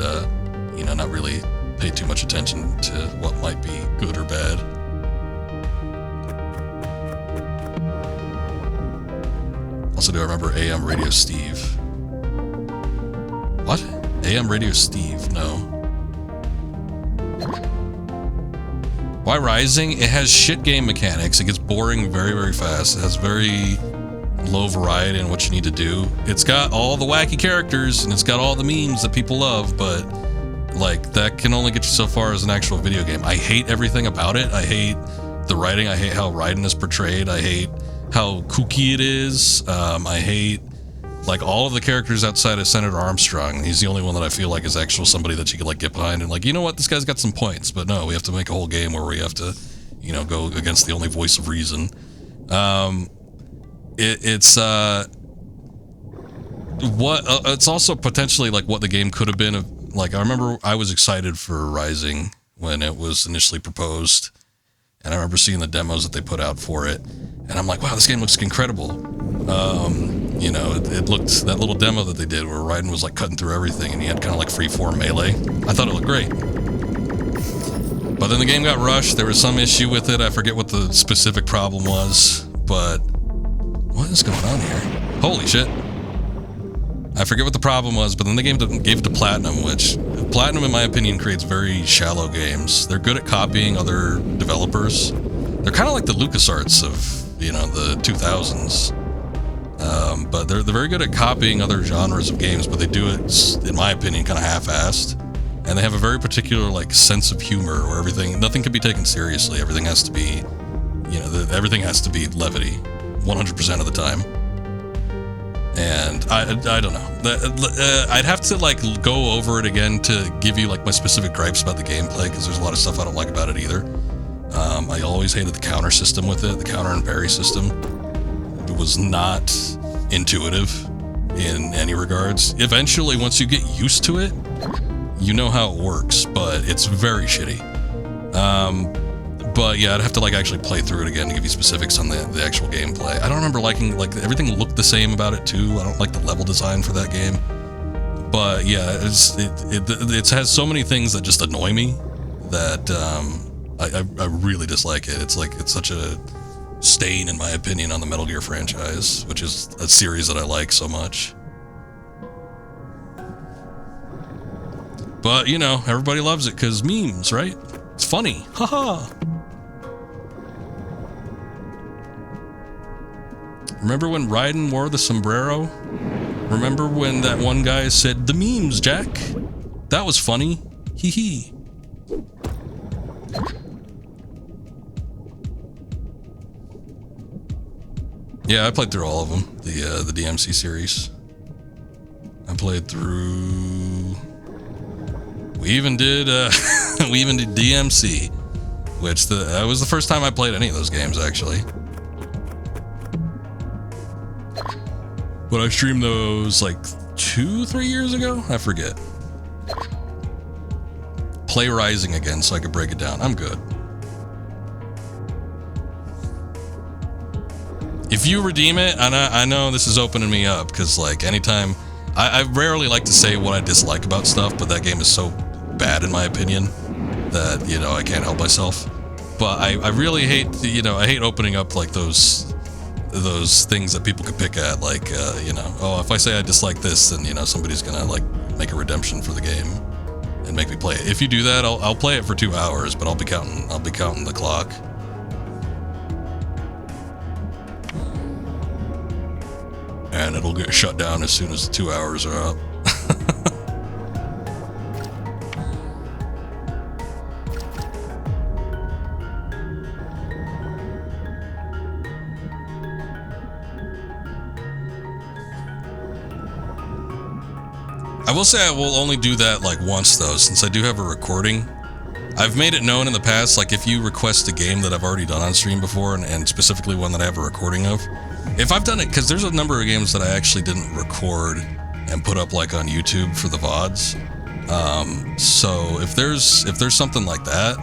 not really pay too much attention to what might be good or bad. Also, do I remember AM Radio Steve? What? AM Radio Steve? No. Why Rising? It has shit game mechanics. It gets boring very, very fast. It has very low variety in what you need to do. It's got all the wacky characters, and it's got all the memes that people love, but like that can only get you so far as an actual video game. I hate everything about it. I hate the writing. I hate how Raiden is portrayed. I hate how kooky it is. I hate like all of the characters outside of Senator Armstrong. He's the only one that I feel like is actual somebody that you could like get behind and like, you know what, this guy's got some points, but no, we have to make a whole game where we have to, go against the only voice of reason. It's also potentially like what the game could have been. Like, I remember I was excited for Rising when it was initially proposed, and I remember seeing the demos that they put out for it, and I'm like, wow, this game looks incredible. It looked, that little demo that they did where Raiden was like cutting through everything and he had kind of like freeform melee. I thought it looked great. But then the game got rushed. There was some issue with it. I forget what the specific problem was, but what is going on here? Holy shit. I forget what the problem was, but then the game gave it to Platinum, which Platinum, in my opinion, creates very shallow games. They're good at copying other developers. They're kind of like the LucasArts of, the 2000s. But they're very good at copying other genres of games, but they do it, in my opinion, kind of half-assed. And they have a very particular, like, sense of humor where nothing can be taken seriously. Everything has to be, everything has to be levity 100% of the time. And I don't know. I'd have to like go over it again to give you like my specific gripes about the gameplay, because there's a lot of stuff I don't like about it either. I always hated the counter system with it. The counter and parry system was not intuitive in any regards. Eventually, once you get used to it, you know how it works, but it's very shitty. But yeah, I'd have to like actually play through it again to give you specifics on the actual gameplay. I don't remember liking, like, everything looked the same about it too. I don't like the level design for that game. But yeah, it has so many things that just annoy me that I really dislike it. It's such a stain, in my opinion, on the Metal Gear franchise, which is a series that I like so much. But, you know, everybody loves it because memes, right? It's funny. Haha. Remember when Raiden wore the sombrero? Remember when that one guy said, "The memes, Jack"? That was funny. Hee hee. Yeah, I played through all of them. The DMC series. I played through. We even did DMC, which that was the first time I played any of those games actually. But I streamed those like 2-3 years ago? I forget. Play Rising again so I could break it down. I'm good. If you redeem it, and I know this is opening me up, because like anytime, I rarely like to say what I dislike about stuff, but that game is so bad in my opinion that, you know, I can't help myself. But I really hate, you know, I hate opening up like those things that people could pick at, like, you know, oh, if I say I dislike this, then, you know, somebody's gonna like make a redemption for the game and make me play it. If you do that, I'll play it for 2 hours, but I'll be counting the clock. And it'll get shut down as soon as the 2 hours are up. I will say I will only do that like once though, since I do have a recording. I've made it known in the past, like if you request a game that I've already done on stream before, and specifically one that I have a recording of, if I've done it, because there's a number of games that I actually didn't record and put up like on YouTube for the VODs. So if there's something like that,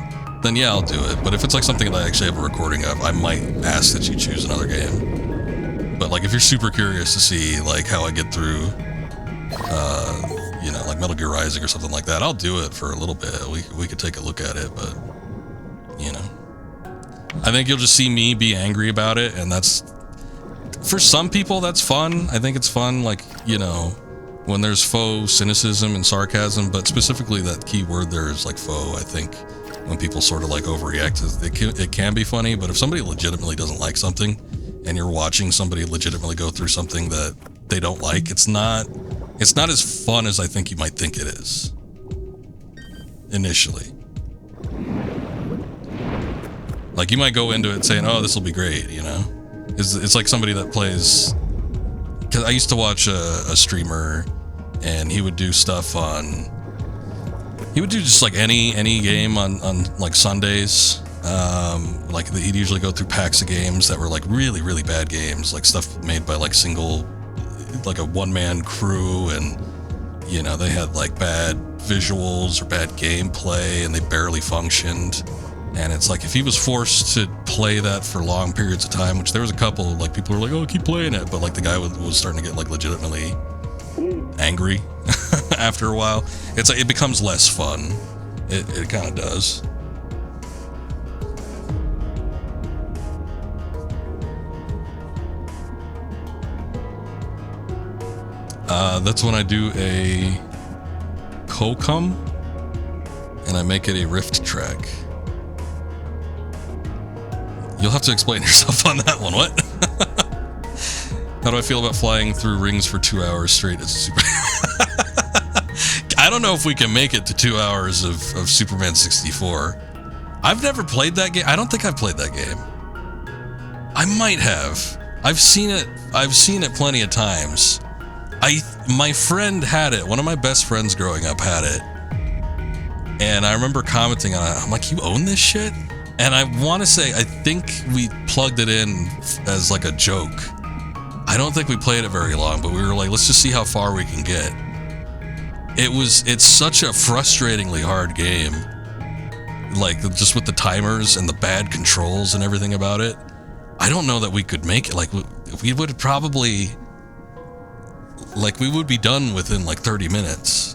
then yeah, I'll do it. But if it's like something that I actually have a recording of, I might ask that you choose another game. But like if you're super curious to see like how I get through, you know, like Metal Gear Rising or something like that, I'll do it for a little bit. We could take a look at it, but you know, I think you'll just see me be angry about it, and that's, for some people, that's fun. I think it's fun, like, you know, when there's faux cynicism and sarcasm, but specifically that key word there is like faux. I think when people sort of like overreact, it can be funny, but if somebody legitimately doesn't like something and you're watching somebody legitimately go through something that they don't like, it's not as fun as I think you might think it is initially. Like, you might go into it saying, oh, this will be great, you know? It's like somebody that plays, because I used to watch a streamer, and he would do stuff on, he would do just like any game on like Sundays. Like he'd usually go through packs of games that were like really, really bad games, like stuff made by like like a one-man crew, and you know, they had like bad visuals or bad gameplay, and they barely functioned. And it's like, if he was forced to play that for long periods of time, which there was a couple, like people were like, oh, keep playing it, but like the guy was starting to get like legitimately angry after a while. It's like, it becomes less fun. It kind of does. That's when I do a Kokum, and I make it a Rift track. You'll have to explain yourself on that one. What? How do I feel about flying through rings for 2 hours straight? It's super. I don't know if we can make it to 2 hours of Superman 64. I've never played that game. I don't think I've played that game. I might have. I've seen it plenty of times. My friend had it. One of my best friends growing up had it. And I remember commenting on it. I'm like, you own this shit? And I want to say, I think we plugged it in as like a joke. I don't think we played it very long, but we were like, let's just see how far we can get. It's such a frustratingly hard game. Like, just with the timers and the bad controls and everything about it. I don't know that we could make it. Like, we would probably, like we would be done within like 30 minutes.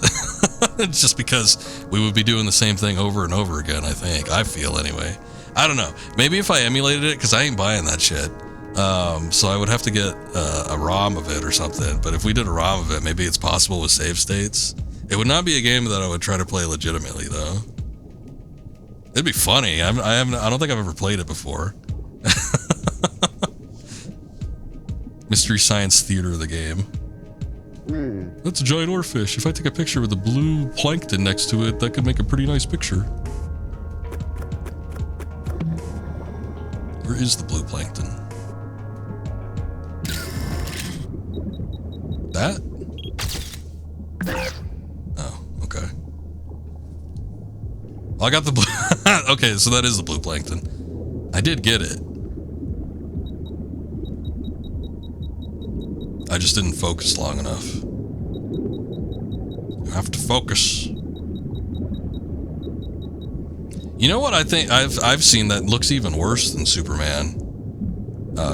It's just because we would be doing the same thing over and over again, I feel anyway. I don't know. Maybe if I emulated it, because I ain't buying that shit. So I would have to get a ROM of it or something. But if we did a ROM of it, maybe it's possible with save states. It would not be a game that I would try to play legitimately, though. It'd be funny. I don't think I've ever played it before. Mystery Science Theater, the game. That's a giant oarfish. If I take a picture with a blue plankton next to it, that could make a pretty nice picture. Where is the blue plankton? That? Oh, okay. I got the blue. Okay, so that is the blue plankton. I did get it. I just didn't focus long enough. I have to focus. You know what I think I've seen that looks even worse than Superman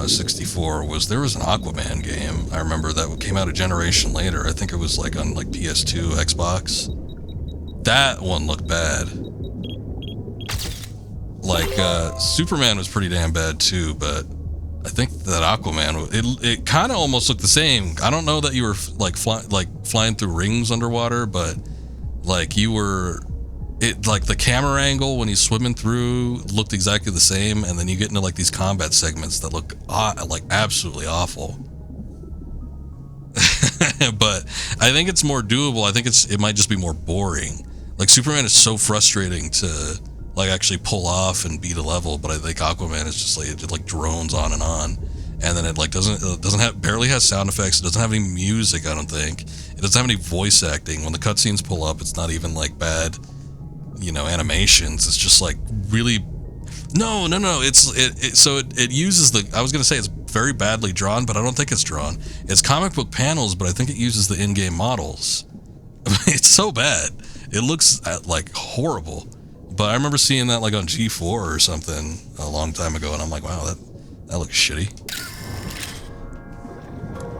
64 was there was an Aquaman game. I remember that came out a generation later. I think it was like on like PS2, Xbox. That one looked bad. Like Superman was pretty damn bad too, but I think that Aquaman, it kind of almost looked the same. I don't know that you were like flying through rings underwater, but like you were, like the camera angle when he's swimming through looked exactly the same, and then you get into like these combat segments that look like absolutely awful. But I think it's more doable. I think it might just be more boring. Like Superman is so frustrating to like actually pull off and beat a level, but I think Aquaman is just like it just like drones on, and then it like barely has sound effects. It doesn't have any music. I don't think it doesn't have any voice acting. When the cutscenes pull up, it's not even like bad, animations. It's just like really no. It uses the. I was gonna say it's very badly drawn, but I don't think it's drawn. It's comic book panels, but I think it uses the in-game models. It's so bad. It looks like horrible. But I remember seeing that like on G4 or something a long time ago, and I'm like, wow, that looks shitty.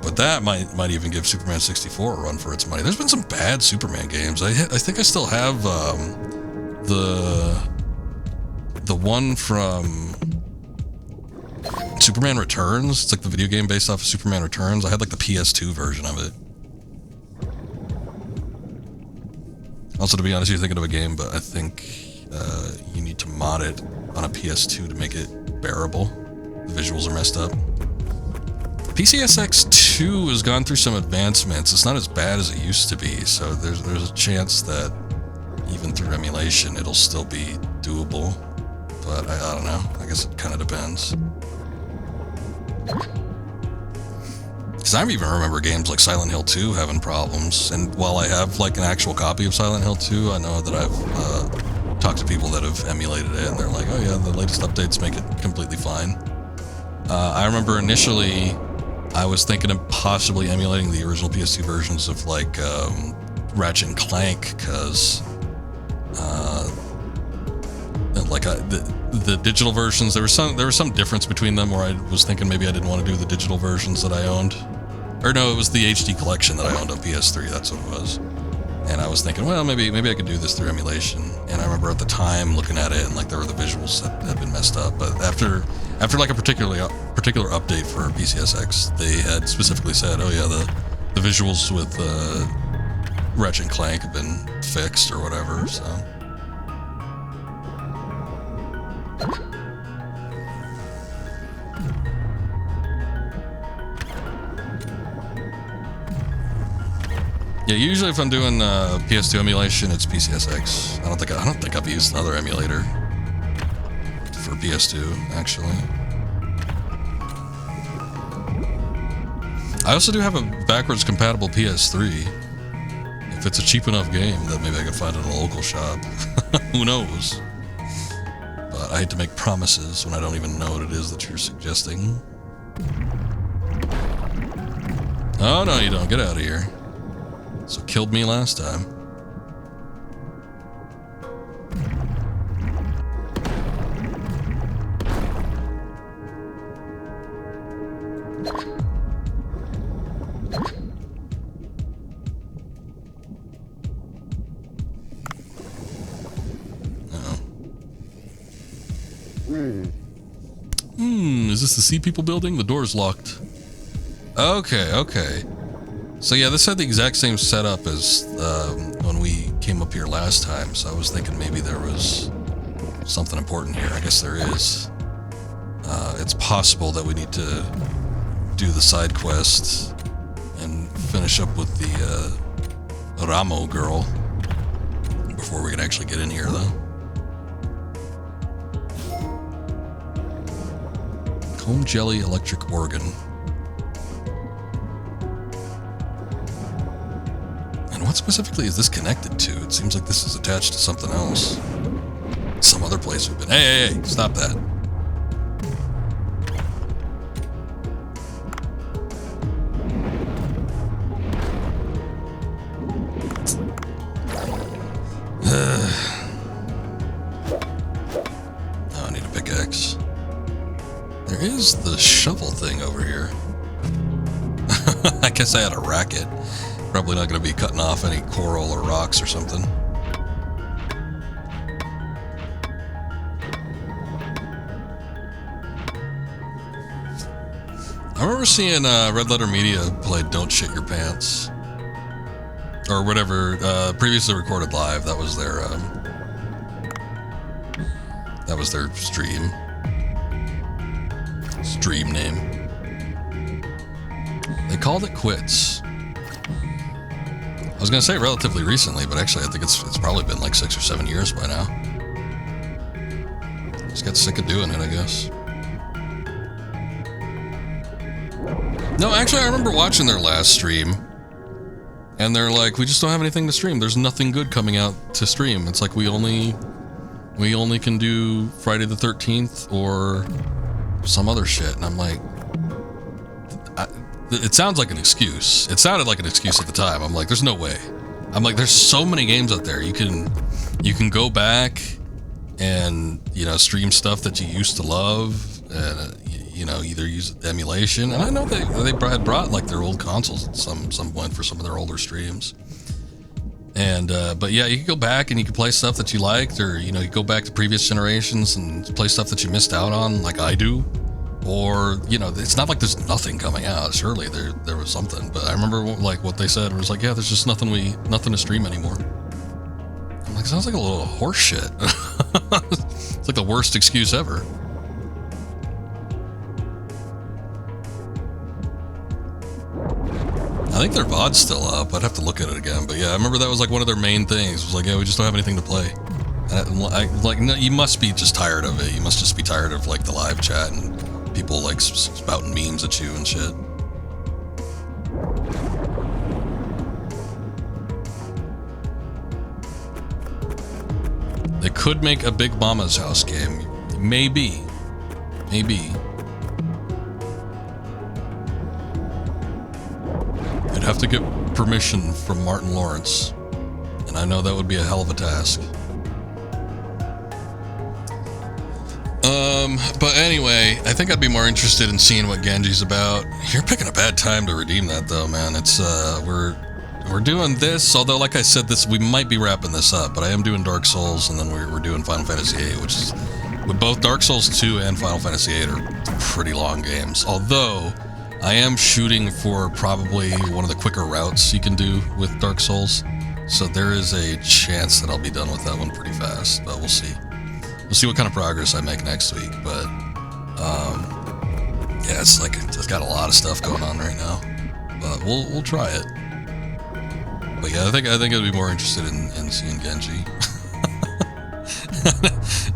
But that might even give Superman 64 a run for its money. There's been some bad Superman games. I think I still have the one from Superman Returns. It's like the video game based off of Superman Returns. I had like the PS2 version of it. Also, to be honest, you're thinking of a game, but I think you need to mod it on a PS2 to make it bearable. The visuals are messed up. PCSX 2 has gone through some advancements. It's not as bad as it used to be, so there's a chance that even through emulation it'll still be doable. But I don't know. I guess it kind of depends. Because I even remember games like Silent Hill 2 having problems, and while I have like an actual copy of Silent Hill 2, I know that I've talked to people that have emulated it, and they're like, oh yeah, the latest updates make it completely fine. I remember initially I was thinking of possibly emulating the original PS2 versions of like Ratchet and Clank, because the digital versions, there was some difference between them where I was thinking maybe I didn't want to do the digital versions that I owned. Or no, it was the HD collection that I owned on PS3, that's what it was. And I was thinking, well, maybe I could do this through emulation. And I remember at the time looking at it, and like there were the visuals that had been messed up. But after like a particular update for PCSX, they had specifically said, oh yeah, the visuals with Ratchet and Clank have been fixed or whatever. So. Yeah, usually if I'm doing PS2 emulation, it's PCSX. I don't think I've used another emulator for PS2, actually. I also do have a backwards compatible PS3. If it's a cheap enough game, then maybe I can find it in a local shop. Who knows? But I hate to make promises when I don't even know what it is that you're suggesting. Oh no, you don't. Get out of here. So killed me last time. Is this the Sea People building? The door's locked. Okay, okay. So yeah, this had the exact same setup as when we came up here last time, so I was thinking maybe there was something important here. I guess there is. It's possible that we need to do the side quest and finish up with the Ramo girl before we can actually get in here, though. Comb Jelly Electric Organ. And what specifically is this connected to? It seems like this is attached to something else. Some other place we've been. Hey, stop that. Oh, I need a pickaxe. There is the shovel thing over here. I guess I had a racket. Probably not going to be cutting off any coral or rocks or something. I remember seeing Red Letter Media play Don't Shit Your Pants. Or whatever, previously recorded live. That was their stream name. They called it quits. I was gonna say relatively recently, but actually I think it's probably been like 6 or 7 years by now. Just got sick of doing it, I guess. No, actually I remember watching their last stream. And they're like, we just don't have anything to stream. There's nothing good coming out to stream. It's like we only can do Friday the 13th or some other shit. And I'm like, it sounds like an excuse. It sounded like an excuse at the time. I'm like, there's no way. I'm like, there's so many games out there. You can go back and, you know, stream stuff that you used to love and, you know, either use emulation. And I know they had brought like their old consoles at some point for some of their older streams. And but yeah, you can go back and you can play stuff that you liked, or you know, you go back to previous generations and play stuff that you missed out on, like I do. Or you know, it's not like there's nothing coming out. Surely there was something. But I remember like what they said was like, yeah, there's just nothing to stream anymore. I'm like, sounds like a little horse shit. It's like the worst excuse ever. I think their VOD's still up. I'd have to look at it again. But yeah, I remember that was like one of their main things. It was like, yeah, we just don't have anything to play. And like, no, you must be just tired of it. You must just be tired of like the live chat and people like spouting memes at you and shit. They could make a Big Mama's House game. Maybe. You'd have to get permission from Martin Lawrence, and I know that would be a hell of a task. But anyway, I think I'd be more interested in seeing what Genji's about. You're picking a bad time to redeem that, though, man. It's we're doing this, although like I said, we might be wrapping this up, but I am doing Dark Souls, and then we're doing Final Fantasy VIII, which is, with both Dark Souls 2 and Final Fantasy VIII are pretty long games. Although I am shooting for probably one of the quicker routes you can do with Dark Souls, so there is a chance that I'll be done with that one pretty fast, but we'll see. We'll see what kind of progress I make next week, but yeah, it's got a lot of stuff going on right now, but we'll try it. But yeah, I think I'd be more interested in seeing Genji.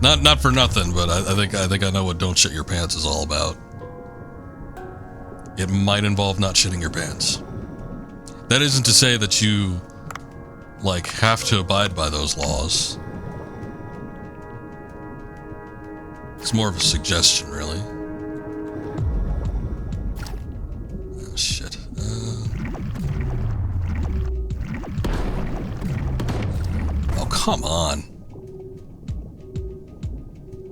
not for nothing, but I think I know what Don't Shit Your Pants is all about. It might involve not shitting your pants. That isn't to say that you like have to abide by those laws. It's more of a suggestion, really. Oh, shit. Oh, come on.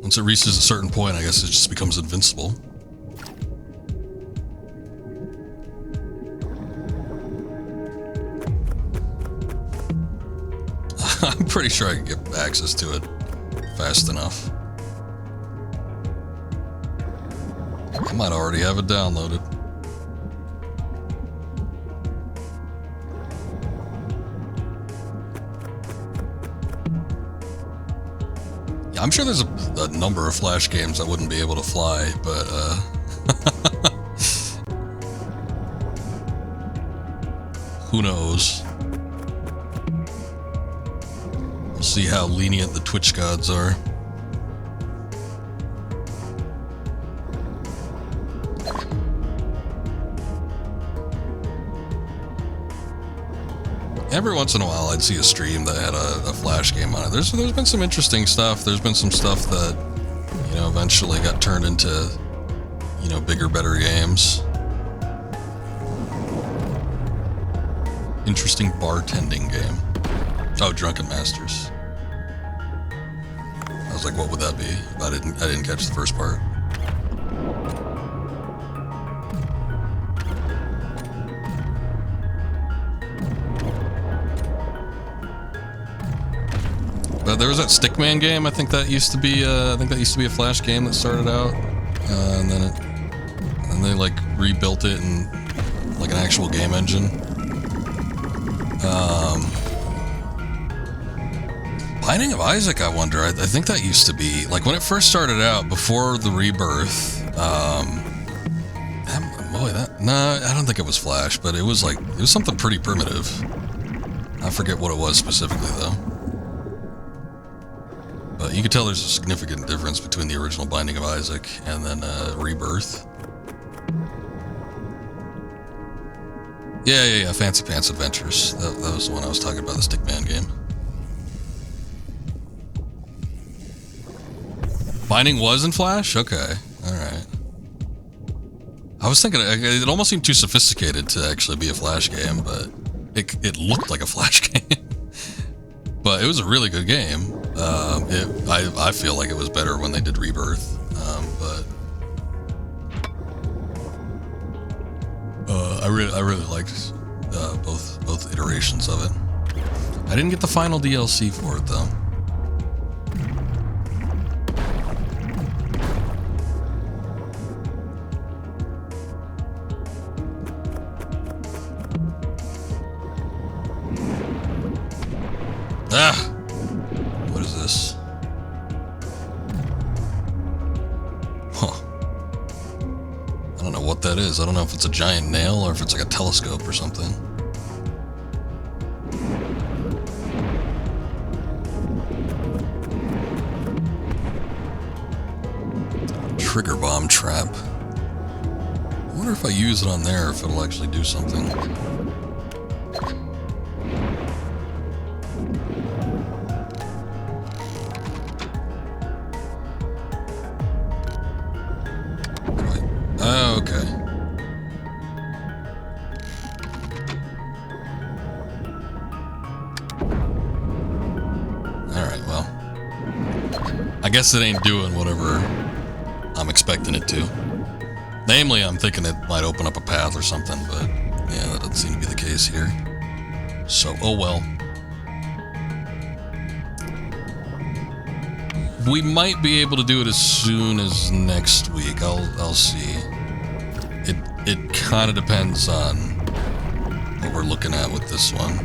Once it reaches a certain point, I guess it just becomes invincible. I'm pretty sure I can get access to it fast enough. I might already have it downloaded. Yeah, I'm sure there's a number of Flash games that wouldn't be able to fly, but who knows? We'll see how lenient the Twitch gods are. Every once in a while, I'd see a stream that had a Flash game on it. There's been some interesting stuff. There's been some stuff that, you know, eventually got turned into, you know, bigger, better games. Interesting bartending game. Oh, Drunken Masters. I was like, what would that be? I didn't catch the first part. There was that Stickman game. I think that used to be. I think that used to be a Flash game that started out, and then they like rebuilt it in like an actual game engine. Binding of Isaac. I wonder. I think that used to be like when it first started out before the rebirth. I don't think it was Flash, but it was something pretty primitive. I forget what it was specifically though. But you can tell there's a significant difference between the original Binding of Isaac and then Rebirth. Yeah. Fancy Pants Adventures. That was the one I was talking about, the Stickman game. Binding was in Flash? Okay. Alright. I was thinking, it almost seemed too sophisticated to actually be a Flash game, but it looked like a Flash game. But it was a really good game. I feel like it was better when they did Rebirth, but I really liked both iterations of it. I didn't get the final DLC for it though. What is this? Huh. I don't know what that is. I don't know if it's a giant nail or if it's like a telescope or something. Trigger bomb trap. I wonder if I use it on there if it'll actually do something. Oh, okay. Alright, well. I guess it ain't doing whatever I'm expecting it to. Namely, I'm thinking it might open up a path or something, but yeah, that doesn't seem to be the case here. So, oh well. We might be able to do it as soon as next week. I'll see. It kind of depends on what we're looking at with this one.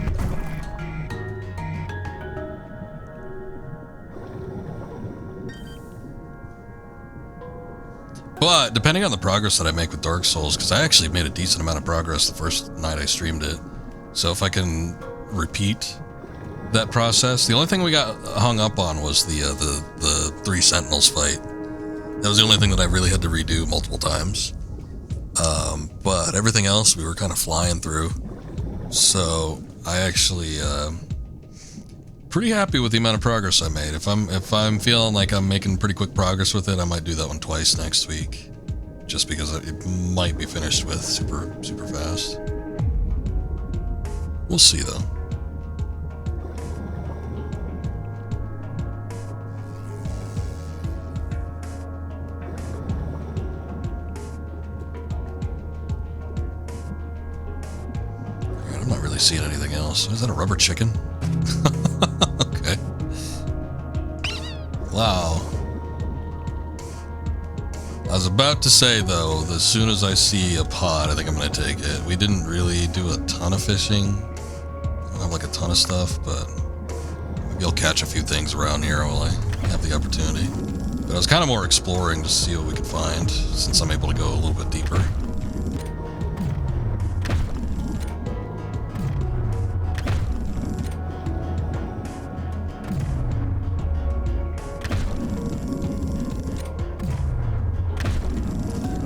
But depending on the progress that I make with Dark Souls, because I actually made a decent amount of progress the first night I streamed it. So if I can repeat that process, the only thing we got hung up on was the 3 Sentinels fight. That was the only thing that I really had to redo multiple times. But everything else we were kind of flying through. So I actually pretty happy with the amount of progress I made. If I'm feeling like I'm making pretty quick progress with it, I might do that one twice next week, just because it might be finished with super fast. We'll see though. I'm not really seeing anything else. Is that a rubber chicken? Okay. Wow. I was about to say, though, as soon as I see a pod, I think I'm going to take it. We didn't really do a ton of fishing. I don't have like a ton of stuff, but maybe I'll catch a few things around here while I have the opportunity. But I was kind of more exploring to see what we could find, since I'm able to go a little bit deeper.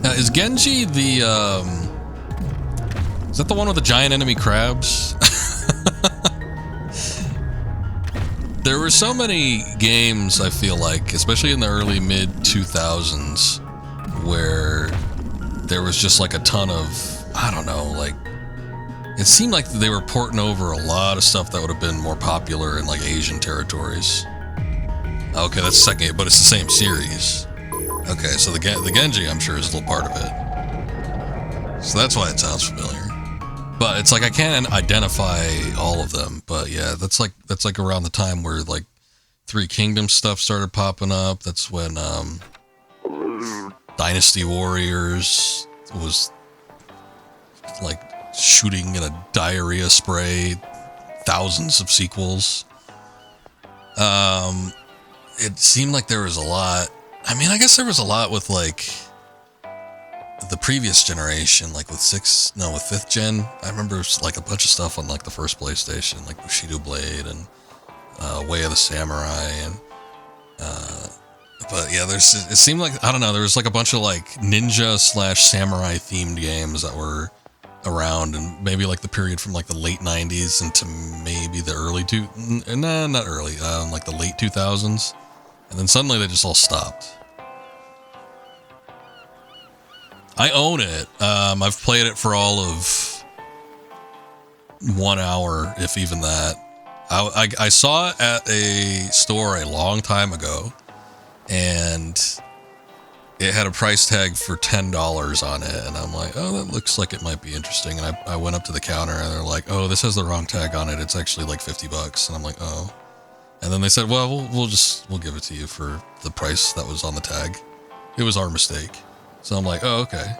Is Genji the, is that the one with the giant enemy crabs? There were so many games, I feel like, especially in the early mid-2000s, where there was just like a ton of, I don't know, like, it seemed like they were porting over a lot of stuff that would have been more popular in like Asian territories. Okay, that's the second game, but it's the same series. Okay, so the Genji, I'm sure, is a little part of it. So that's why it sounds familiar. But it's like I can't identify all of them. But yeah, that's like around the time where like Three Kingdoms stuff started popping up. That's when Dynasty Warriors was like shooting in a diarrhea spray, thousands of sequels. It seemed like there was a lot. I mean, I guess there was a lot with like the previous generation, like with 5th gen. I remember like a bunch of stuff on like the first PlayStation, like Bushido Blade and Way of the Samurai, and but yeah, it seemed like, I don't know, there was like a bunch of like ninja / samurai themed games that were around, and maybe like the period from like the late 90s into maybe the early like the late 2000s. And then suddenly they just all stopped. I own it. I've played it for all of 1 hour, if even that. I saw it at a store a long time ago, and it had a price tag for $10 on it. And I'm like, oh, that looks like it might be interesting. And I went up to the counter, and they're like, oh, this has the wrong tag on it. It's actually like $50. And I'm like, oh. And then they said, well, we'll give it to you for the price that was on the tag. It was our mistake. So I'm like, oh, okay.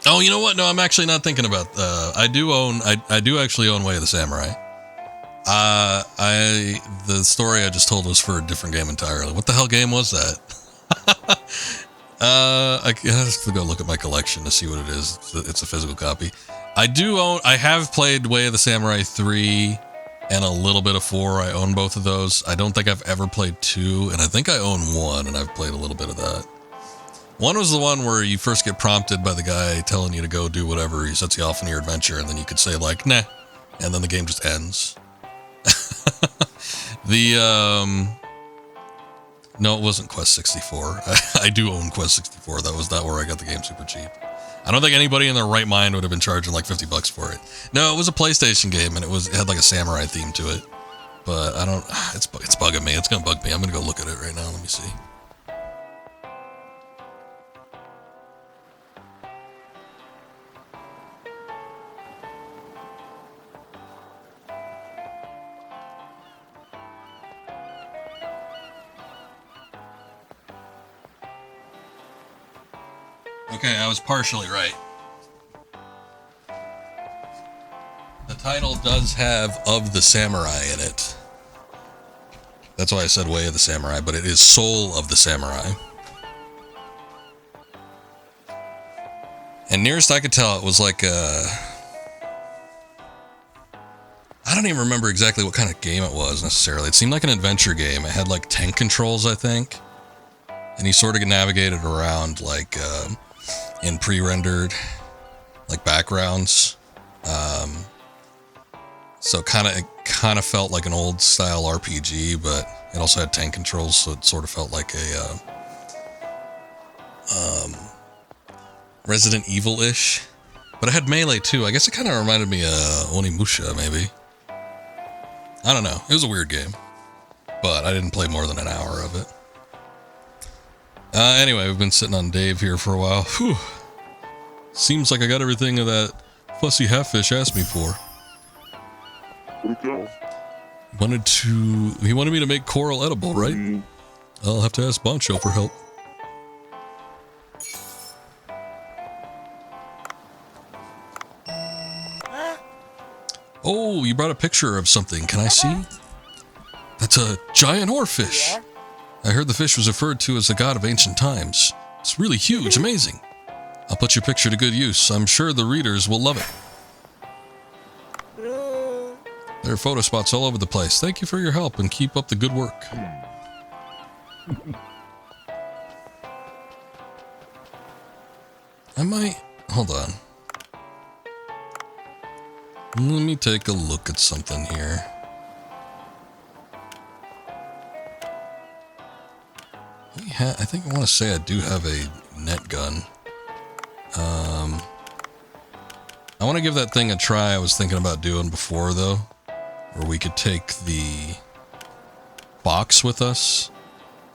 Oh, you know what? No, I'm actually not thinking about, I do actually own Way of the Samurai. The story I just told was for a different game entirely. What the hell game was that? I have to go look at my collection to see what it is. It's a physical copy. I have played Way of the Samurai 3 and a little bit of 4. I own both of those. I don't think I've ever played 2, and I think I own 1, and I've played a little bit of that. 1 was the one where you first get prompted by the guy telling you to go do whatever. He sets you off on your adventure, and then you could say like, nah, and then the game just ends. No, it wasn't Quest 64. I do own Quest 64. That was not where I got the game super cheap. I don't think anybody in their right mind would have been charging like $50 for it. No, it was a PlayStation game, and it had like a samurai theme to it. But I don't. It's bugging me. It's gonna bug me. I'm gonna go look at it right now. Let me see. Okay, I was partially right. The title does have Of the Samurai in it. That's why I said Way of the Samurai, but it is Soul of the Samurai. And nearest I could tell, it was like a... I don't even remember exactly what kind of game it was necessarily. It seemed like an adventure game. It had like tank controls, I think. And you sort of navigated around like... in pre-rendered like backgrounds, so kind of felt like an old style RPG, but it also had tank controls, so it sort of felt like a Resident Evil-ish, but it had melee too. I guess it kind of reminded me of Onimusha, maybe. I don't know. It was a weird game, but I didn't play more than an hour of it. Anyway, we've been sitting on Dave here for a while. Whew. Seems like I got everything that Fussy Halffish asked me for. He wanted me to make coral edible, right? I'll have to ask Boncho for help. Oh, you brought a picture of something. Can I see? That's a giant oarfish. I heard the fish was referred to as the god of ancient times. It's really huge, amazing. I'll put your picture to good use. I'm sure the readers will love it. There are photo spots all over the place. Thank you for your help and keep up the good work. I might... Hold on. Let me take a look at something here. I think I want to say I do have a net gun. I want to give that thing a try I was thinking about doing before, though. Where we could take the box with us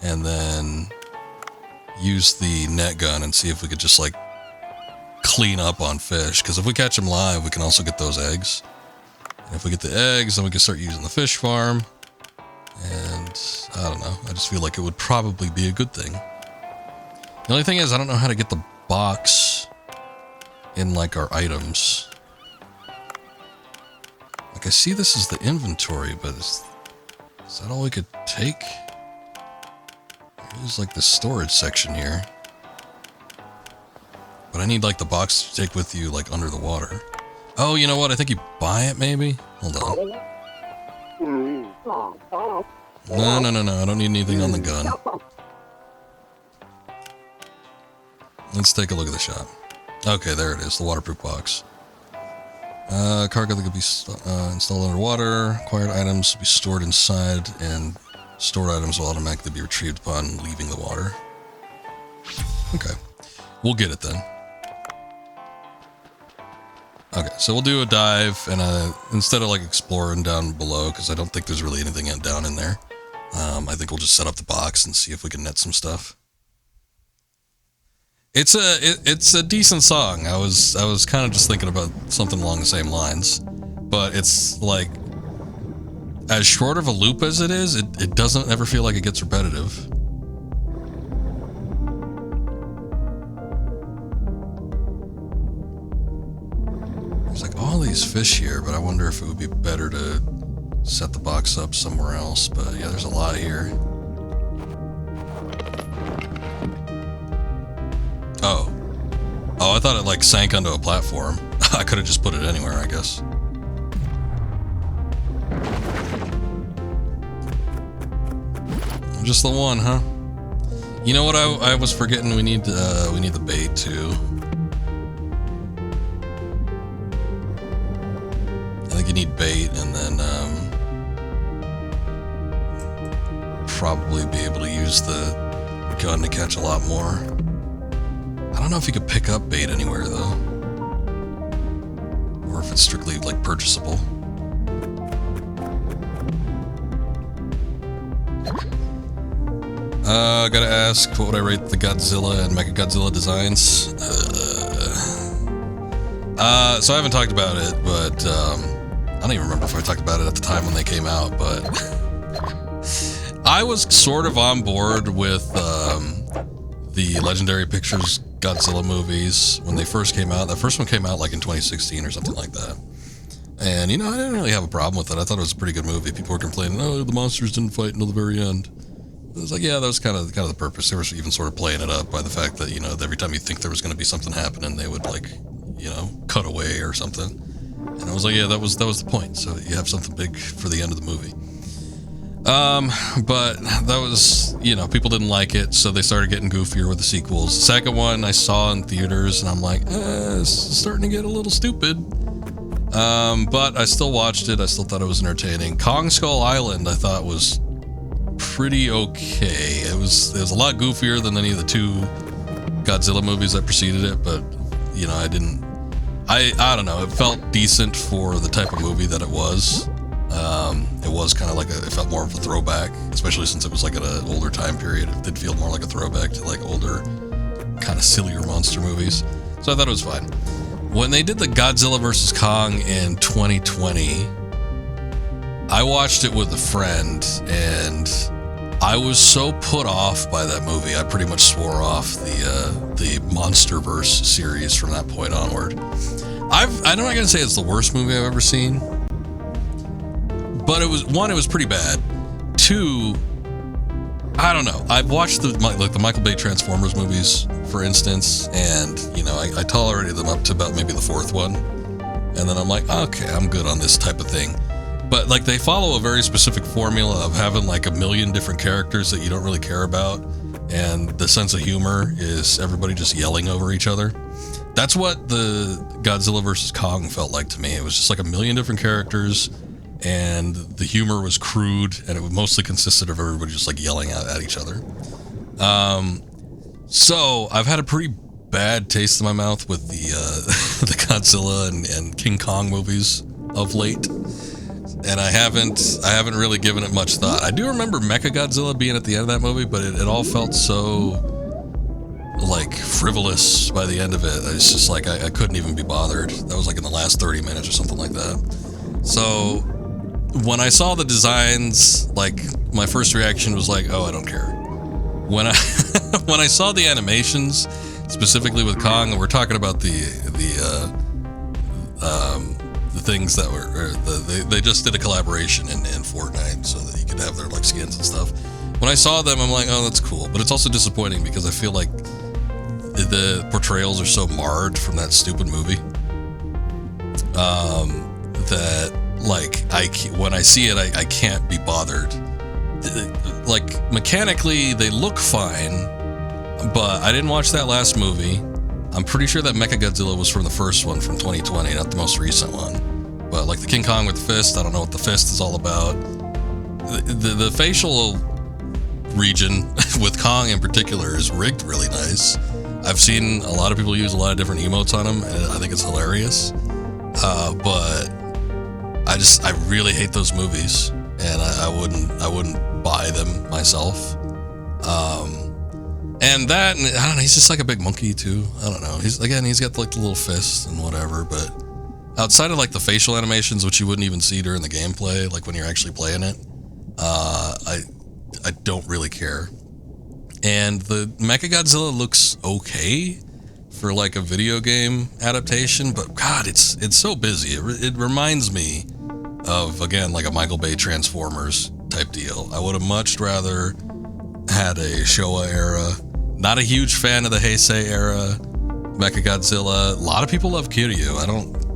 and then use the net gun and see if we could just, like, clean up on fish. Because if we catch them live, we can also get those eggs. And if we get the eggs, then we can start using the fish farm. And I don't know. I just feel like it would probably be a good thing. The only thing is, I don't know how to get the box in, like, our items. Like, I see this is the inventory, but is that all we could take? There's, like, the storage section here. But I need, like, the box to take with you, like, under the water. Oh, you know what? I think you buy it, maybe? Hold on. No. I don't need anything on the gun. Let's take a look at the shop. Okay, there it is, the waterproof box. Cargo that could be installed underwater. Acquired items will be stored inside, and stored items will automatically be retrieved upon leaving the water. Okay, we'll get it then. Okay, so we'll do a dive, and instead of like exploring down below, because I don't think there's really anything down in there, I think we'll just set up the box and see if we can net some stuff. It's a decent song. I was kind of just thinking about something along the same lines, but it's like as short of a loop as it is, it doesn't ever feel like it gets repetitive. There's like all these fish here, but I wonder if it would be better to set the box up somewhere else. But yeah, there's a lot here. Oh, I thought it like sank onto a platform. I could have just put it anywhere, I guess. Just the one, huh? You know what I was forgetting? We need the bait too. I think you need bait, and then probably be able to use the gun to catch a lot more. I don't know if you could pick up bait anywhere though, or if it's strictly like purchasable. Gotta ask, what would I rate the Godzilla and Mechagodzilla designs? So I haven't talked about it, but I don't even remember if I talked about it at the time when they came out, but I was sort of on board with the Legendary Pictures Godzilla movies when they first came out. The first one came out like in 2016 or something like that. And, you know, I didn't really have a problem with it. I thought it was a pretty good movie. People were complaining, oh, the monsters didn't fight until the very end. It was like, yeah, that was kind of the purpose. They were even sort of playing it up by the fact that, you know, every time you think there was going to be something happening, they would, like, you know, cut away or something. And I was like, yeah, that was the point. So you have something big for the end of the movie. But that was, you know, people didn't like it, so they started getting goofier with the sequels. The second one I saw in theaters, and I'm like, it's starting to get a little stupid. But I still watched it. I still thought it was entertaining. Kong Skull Island, I thought was pretty okay. It was a lot goofier than any of the two Godzilla movies that preceded it, but, you know, I don't know. It felt decent for the type of movie that it was. It was kind of like it felt more of a throwback, especially since it was like at an older time period. It did feel more like a throwback to like older, kind of sillier monster movies. So I thought it was fine. When they did the Godzilla vs. Kong in 2020, I watched it with a friend, and I was so put off by that movie, I pretty much swore off the MonsterVerse series from that point onward. I'm not gonna say it's the worst movie I've ever seen, but it was pretty bad. Two, I don't know. I've watched the Michael Bay Transformers movies, for instance, and I tolerated them up to about maybe the fourth one, and then I'm like, okay, I'm good on this type of thing. But like they follow a very specific formula of having like a million different characters that you don't really care about, and the sense of humor is everybody just yelling over each other. That's what the Godzilla vs. Kong felt like to me. It was just like a million different characters, and the humor was crude, and it mostly consisted of everybody just like yelling at each other. So I've had a pretty bad taste in my mouth with the the Godzilla and King Kong movies of late. And I haven't really given it much thought. I do remember Mechagodzilla being at the end of that movie, but it all felt so like frivolous by the end of it. It's just like I couldn't even be bothered. That was like in the last 30 minutes or something like that. So when I saw the designs, like my first reaction was like, oh, I don't care. When I when I saw the animations, specifically with Kong, and we're talking about the things that were they just did a collaboration in Fortnite so that you could have their like skins and stuff. When I saw them, I'm like, oh, that's cool, but it's also disappointing because I feel like the portrayals are so marred from that stupid movie that like when I see it, I can't be bothered. Like mechanically they look fine, but I didn't watch that last movie. I'm pretty sure that Mechagodzilla was from the first one from 2020, not the most recent one. But like the King Kong with the fist, I don't know what the fist is all about. The facial region with Kong in particular is rigged really nice. I've seen a lot of people use a lot of different emotes on him, and I think it's hilarious. But I really hate those movies, and I wouldn't buy them myself. And that, I don't know, he's just like a big monkey too. I don't know. He's got like the little fists and whatever, but outside of like the facial animations, which you wouldn't even see during the gameplay, like when you're actually playing it, I don't really care. And the Mechagodzilla looks okay for like a video game adaptation, but God, it's so busy. It reminds me of, again, like a Michael Bay Transformers type deal. I would have much rather had a Showa era. Not a huge fan of the Heisei era Mechagodzilla. A lot of people love Kiryu.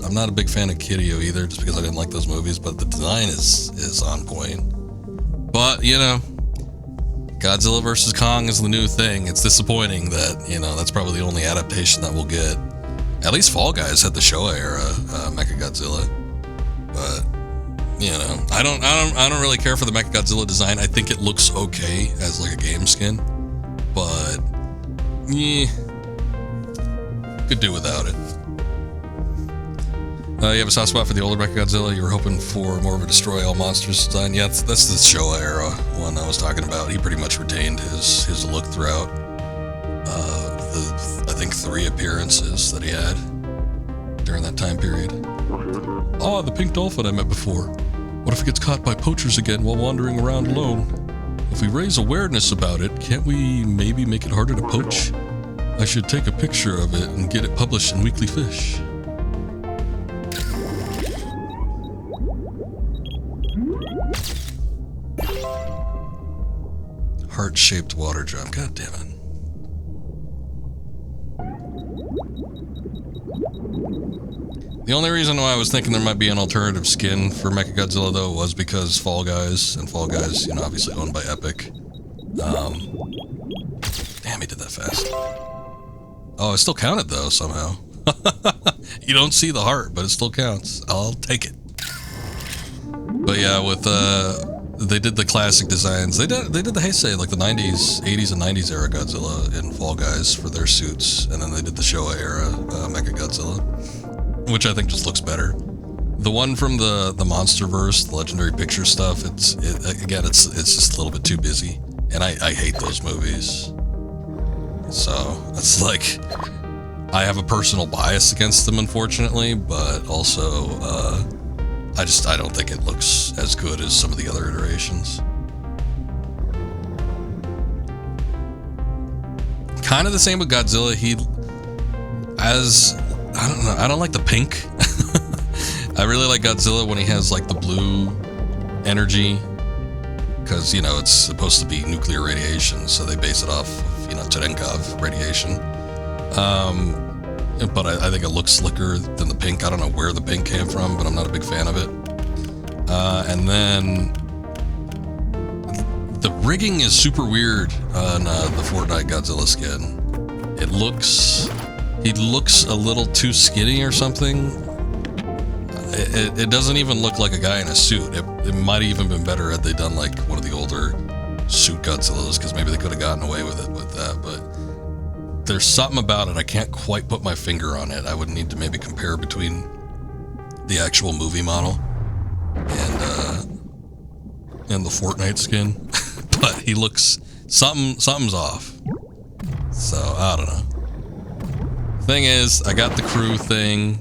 I'm not a big fan of Kiryu either, just because I didn't like those movies, but the design is on point. But, Godzilla vs. Kong is the new thing. It's disappointing that, that's probably the only adaptation that we'll get. At least Fall Guys had the Showa era Mechagodzilla. But, I don't really care for the Mechagodzilla design. I think it looks okay as like a game skin, but could do without it. You have a soft spot for the older Mechagodzilla. You were hoping for more of a destroy all monsters design. Yeah, that's the Showa era one I was talking about. He pretty much retained his look throughout I think 3 appearances that he had during that time period. Oh, the pink dolphin I met before. What if it gets caught by poachers again while wandering around alone? If we raise awareness about it, can't we maybe make it harder to poach? I should take a picture of it and get it published in Weekly Fish. Heart-shaped water drum. God damn it. The only reason why I was thinking there might be an alternative skin for Mechagodzilla, though, was because Fall Guys, and Fall Guys, obviously owned by Epic. Damn, he did that fast. Oh, it still counted, though, somehow. You don't see the heart, but it still counts. I'll take it. But yeah, with, they did the classic designs. They did the Heisei, like the 90s, 80s and 90s era Godzilla in Fall Guys for their suits, and then they did the Showa era Mechagodzilla, which I think just looks better. The one from the MonsterVerse, the Legendary Pictures stuff, it's just a little bit too busy, and I hate those movies. So it's like I have a personal bias against them, unfortunately, but also I don't think it looks as good as some of the other iterations. Kind of the same with Godzilla. I don't know, I don't like the pink. I really like Godzilla when he has like the blue energy, because, you know, it's supposed to be nuclear radiation, so they base it off of, you know, Cherenkov radiation. But I think it looks slicker than the pink. I don't know where the pink came from, but I'm not a big fan of it. And then the rigging is super weird on the Fortnite Godzilla skin. He looks a little too skinny or something. It doesn't even look like a guy in a suit. It might have even been better had they done like one of the older suit Godzillas, because maybe they could have gotten away with it with that. But there's something about it. I can't quite put my finger on it. I would need to maybe compare between the actual movie model and the Fortnite skin. But he looks something's off. So I don't know. Thing is, I got the crew thing.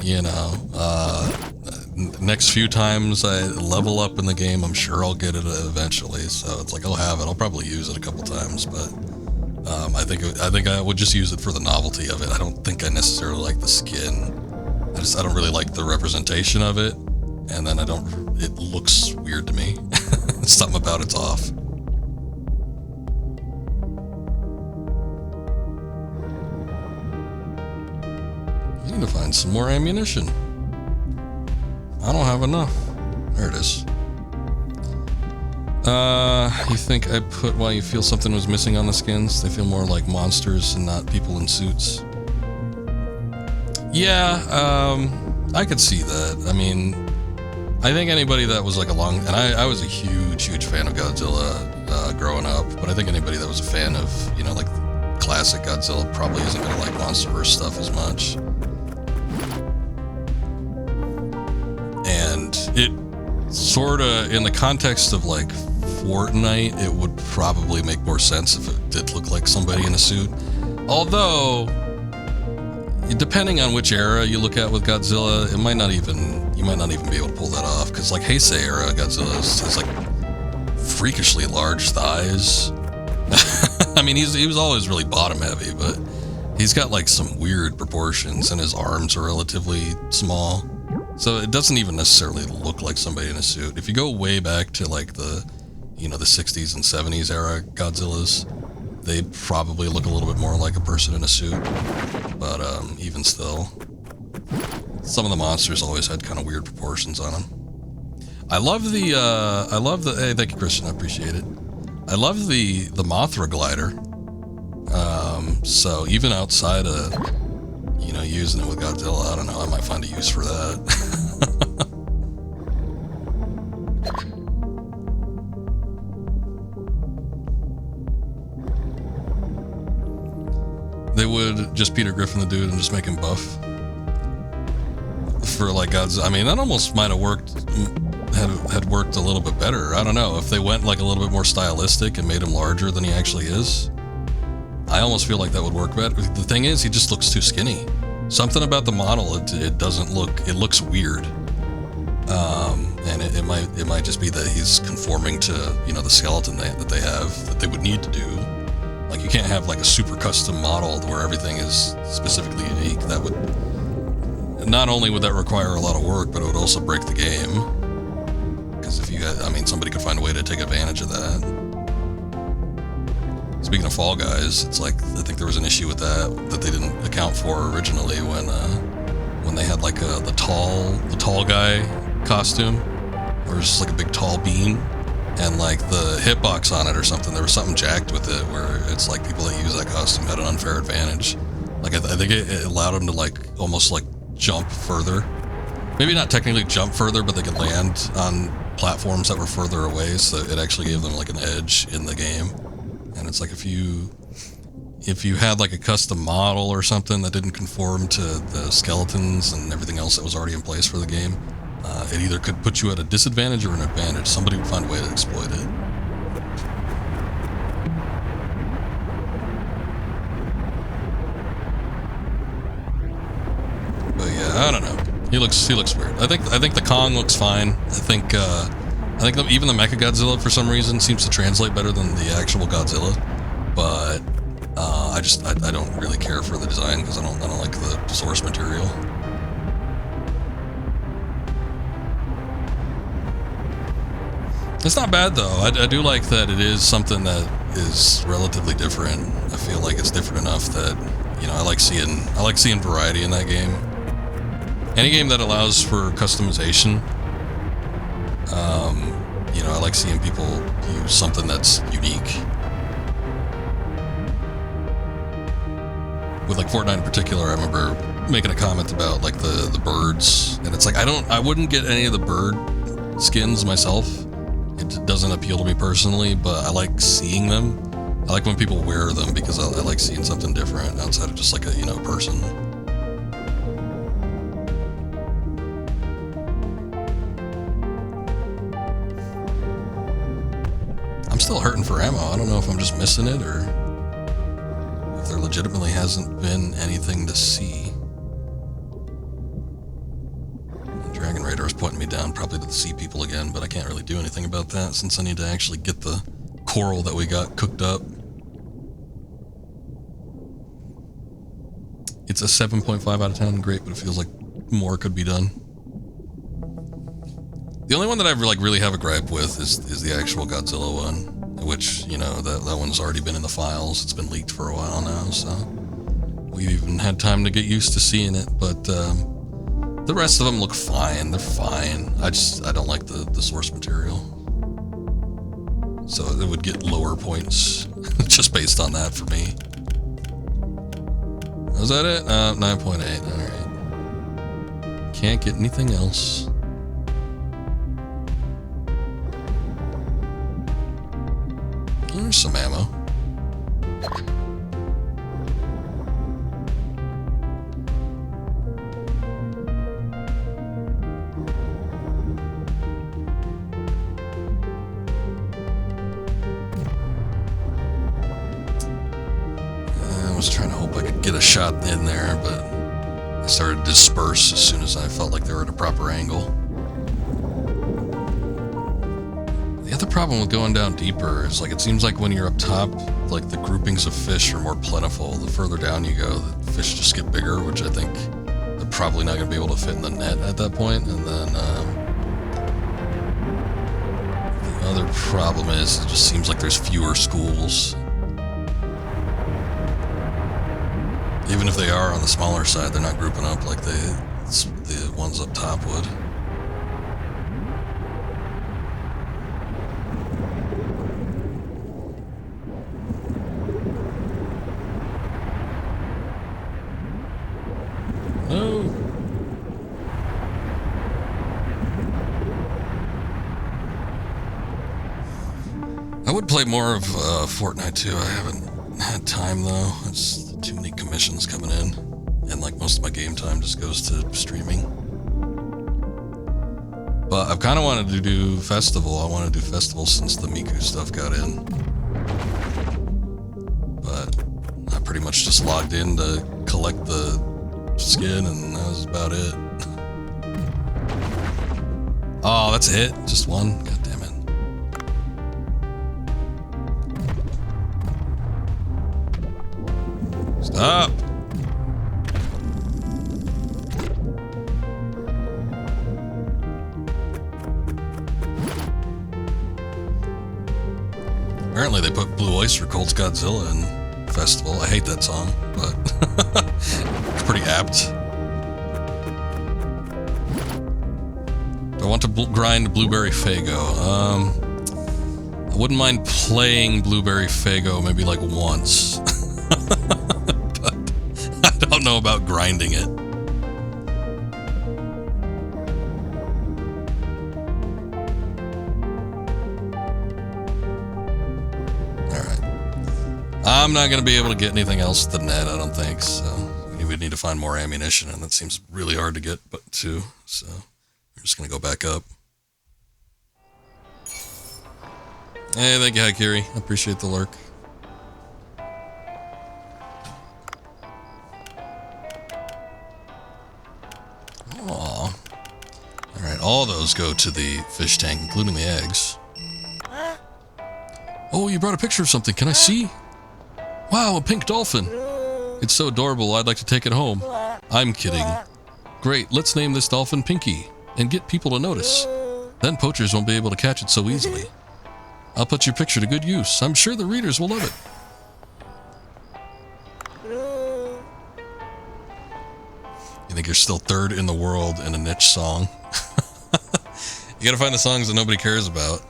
You know, next few times I level up in the game, I'm sure I'll get it eventually. So it's like I'll have it. I'll probably use it a couple times, but I think I would just use it for the novelty of it. I don't think I necessarily like the skin. I don't really like the representation of it, and then it looks weird to me. Something about it's off. I need to find some more ammunition. I don't have enough. There it is. You think I put why you feel something was missing on the skins? They feel more like monsters and not people in suits. Yeah, I could see that. I mean, I think anybody that was like and I was a huge fan of Godzilla growing up, but I think anybody that was a fan of, you know, like classic Godzilla probably isn't gonna like Monsterverse stuff as much. And it sorta, in the context of like Fortnite, it would probably make more sense if it did look like somebody in a suit. Although, depending on which era you look at with Godzilla, you might not even be able to pull that off, because like Heisei era Godzilla has like freakishly large thighs. I mean, he was always really bottom heavy, but he's got like some weird proportions, and his arms are relatively small. So it doesn't even necessarily look like somebody in a suit. If you go way back to like the 60s and 70s era Godzillas, they probably look a little bit more like a person in a suit. But even still, some of the monsters always had kind of weird proportions on them. I love the hey, thank you, Christian, I appreciate it. I love the Mothra glider. So even outside of, you know, using it with Godzilla, I don't know, I might find a use for that. They would just Peter Griffin the dude and just make him buff for like Godzilla. I mean, that almost might have had worked a little bit better. I don't know, if they went like a little bit more stylistic and made him larger than he actually is. I almost feel like that would work better. The thing is, he just looks too skinny. Something about the model, it looks weird. And it might just be that he's conforming to, you know, the skeleton that they have, that they would need to do. Like, you can't have like a super custom model where everything is specifically unique. That would, not only would that require a lot of work, but it would also break the game. Because if you had, I mean, somebody could find a way to take advantage of that. Speaking of Fall Guys, it's like, I think there was an issue with that they didn't account for originally when they had like the tall guy costume, where it's just like a big tall beam, and like the hitbox on it or something, there was something jacked with it where it's like people that use that costume had an unfair advantage. Like I think it allowed them to like almost like jump further. Maybe not technically jump further, but they could land on platforms that were further away, so it actually gave them like an edge in the game. And it's like if you had like a custom model or something that didn't conform to the skeletons and everything else that was already in place for the game, it either could put you at a disadvantage or an advantage. Somebody would find a way to exploit it. But yeah, I don't know. He looks weird. I think the Kong looks fine. I think even the Mechagodzilla for some reason seems to translate better than the actual Godzilla. But I don't really care for the design because I don't like the source material. It's not bad though. I do like that it is something that is relatively different. I feel like it's different enough that, you know, I like seeing variety in that game. Any game that allows for customization, you know, I like seeing people use something that's unique. With like Fortnite in particular, I remember making a comment about like the birds, and it's like I wouldn't get any of the bird skins myself. It doesn't appeal to me personally, but I like seeing them. I like when people wear them because I like seeing something different outside of just like a, you know, person. I'm still hurting for ammo. I don't know if I'm just missing it or if there legitimately hasn't been anything to see. Dragon Raider is pointing me down probably to the sea people again, but I can't really do anything about that since I need to actually get the coral that we got cooked up. It's a 7.5 out of 10. Great, but it feels like more could be done. The only one that I really have a gripe with is the actual Godzilla one, which, you know, that one's already been in the files. It's been leaked for a while now, so we've even had time to get used to seeing it, but the rest of them look fine. They're fine. I don't like the source material. So it would get lower points just based on that for me. Was that it? 9.8. Alright. Can't get anything else. There's some ammo. I was trying to hope I could get a shot in there, but I started to disperse as soon as I felt like they were at a proper angle. The other problem with going down deeper is, like, it seems like when you're up top, like, the groupings of fish are more plentiful. The further down you go, the fish just get bigger, which I think they're probably not going to be able to fit in the net at that point. And then the other problem is it just seems like there's fewer schools. Even if they are on the smaller side, they're not grouping up like the ones up top would. No. I would play more of Fortnite too. I haven't had time though. It's too many commissions coming in, and like most of my game time just goes to streaming. But I've kind of wanted to do festival. I want to do festival since the Miku stuff got in. But I pretty much just logged in to collect the skin, and that was about it. Oh, that's it? Just one? God damn it. Stop! Apparently they put Blue Oyster Cult's Godzilla in Festival. I hate that song, but it's pretty apt. Do I want to grind Blueberry Faygo? I wouldn't mind playing Blueberry Faygo maybe like once. But I don't know about grinding it. I'm not going to be able to get anything else at the net, I don't think, so we would need to find more ammunition, and that seems really hard to get to, so we're just going to go back up. Hey, thank you, Haikiri. I appreciate the lurk. Aww. all those go to the fish tank, including the eggs. Oh, you brought a picture of something. Can I see? Wow, a pink dolphin. It's so adorable, I'd like to take it home. I'm kidding. Great, let's name this dolphin Pinky and get people to notice. Then poachers won't be able to catch it so easily. I'll put your picture to good use. I'm sure the readers will love it. You think you're still third in the world in a niche song? You gotta find the songs that nobody cares about.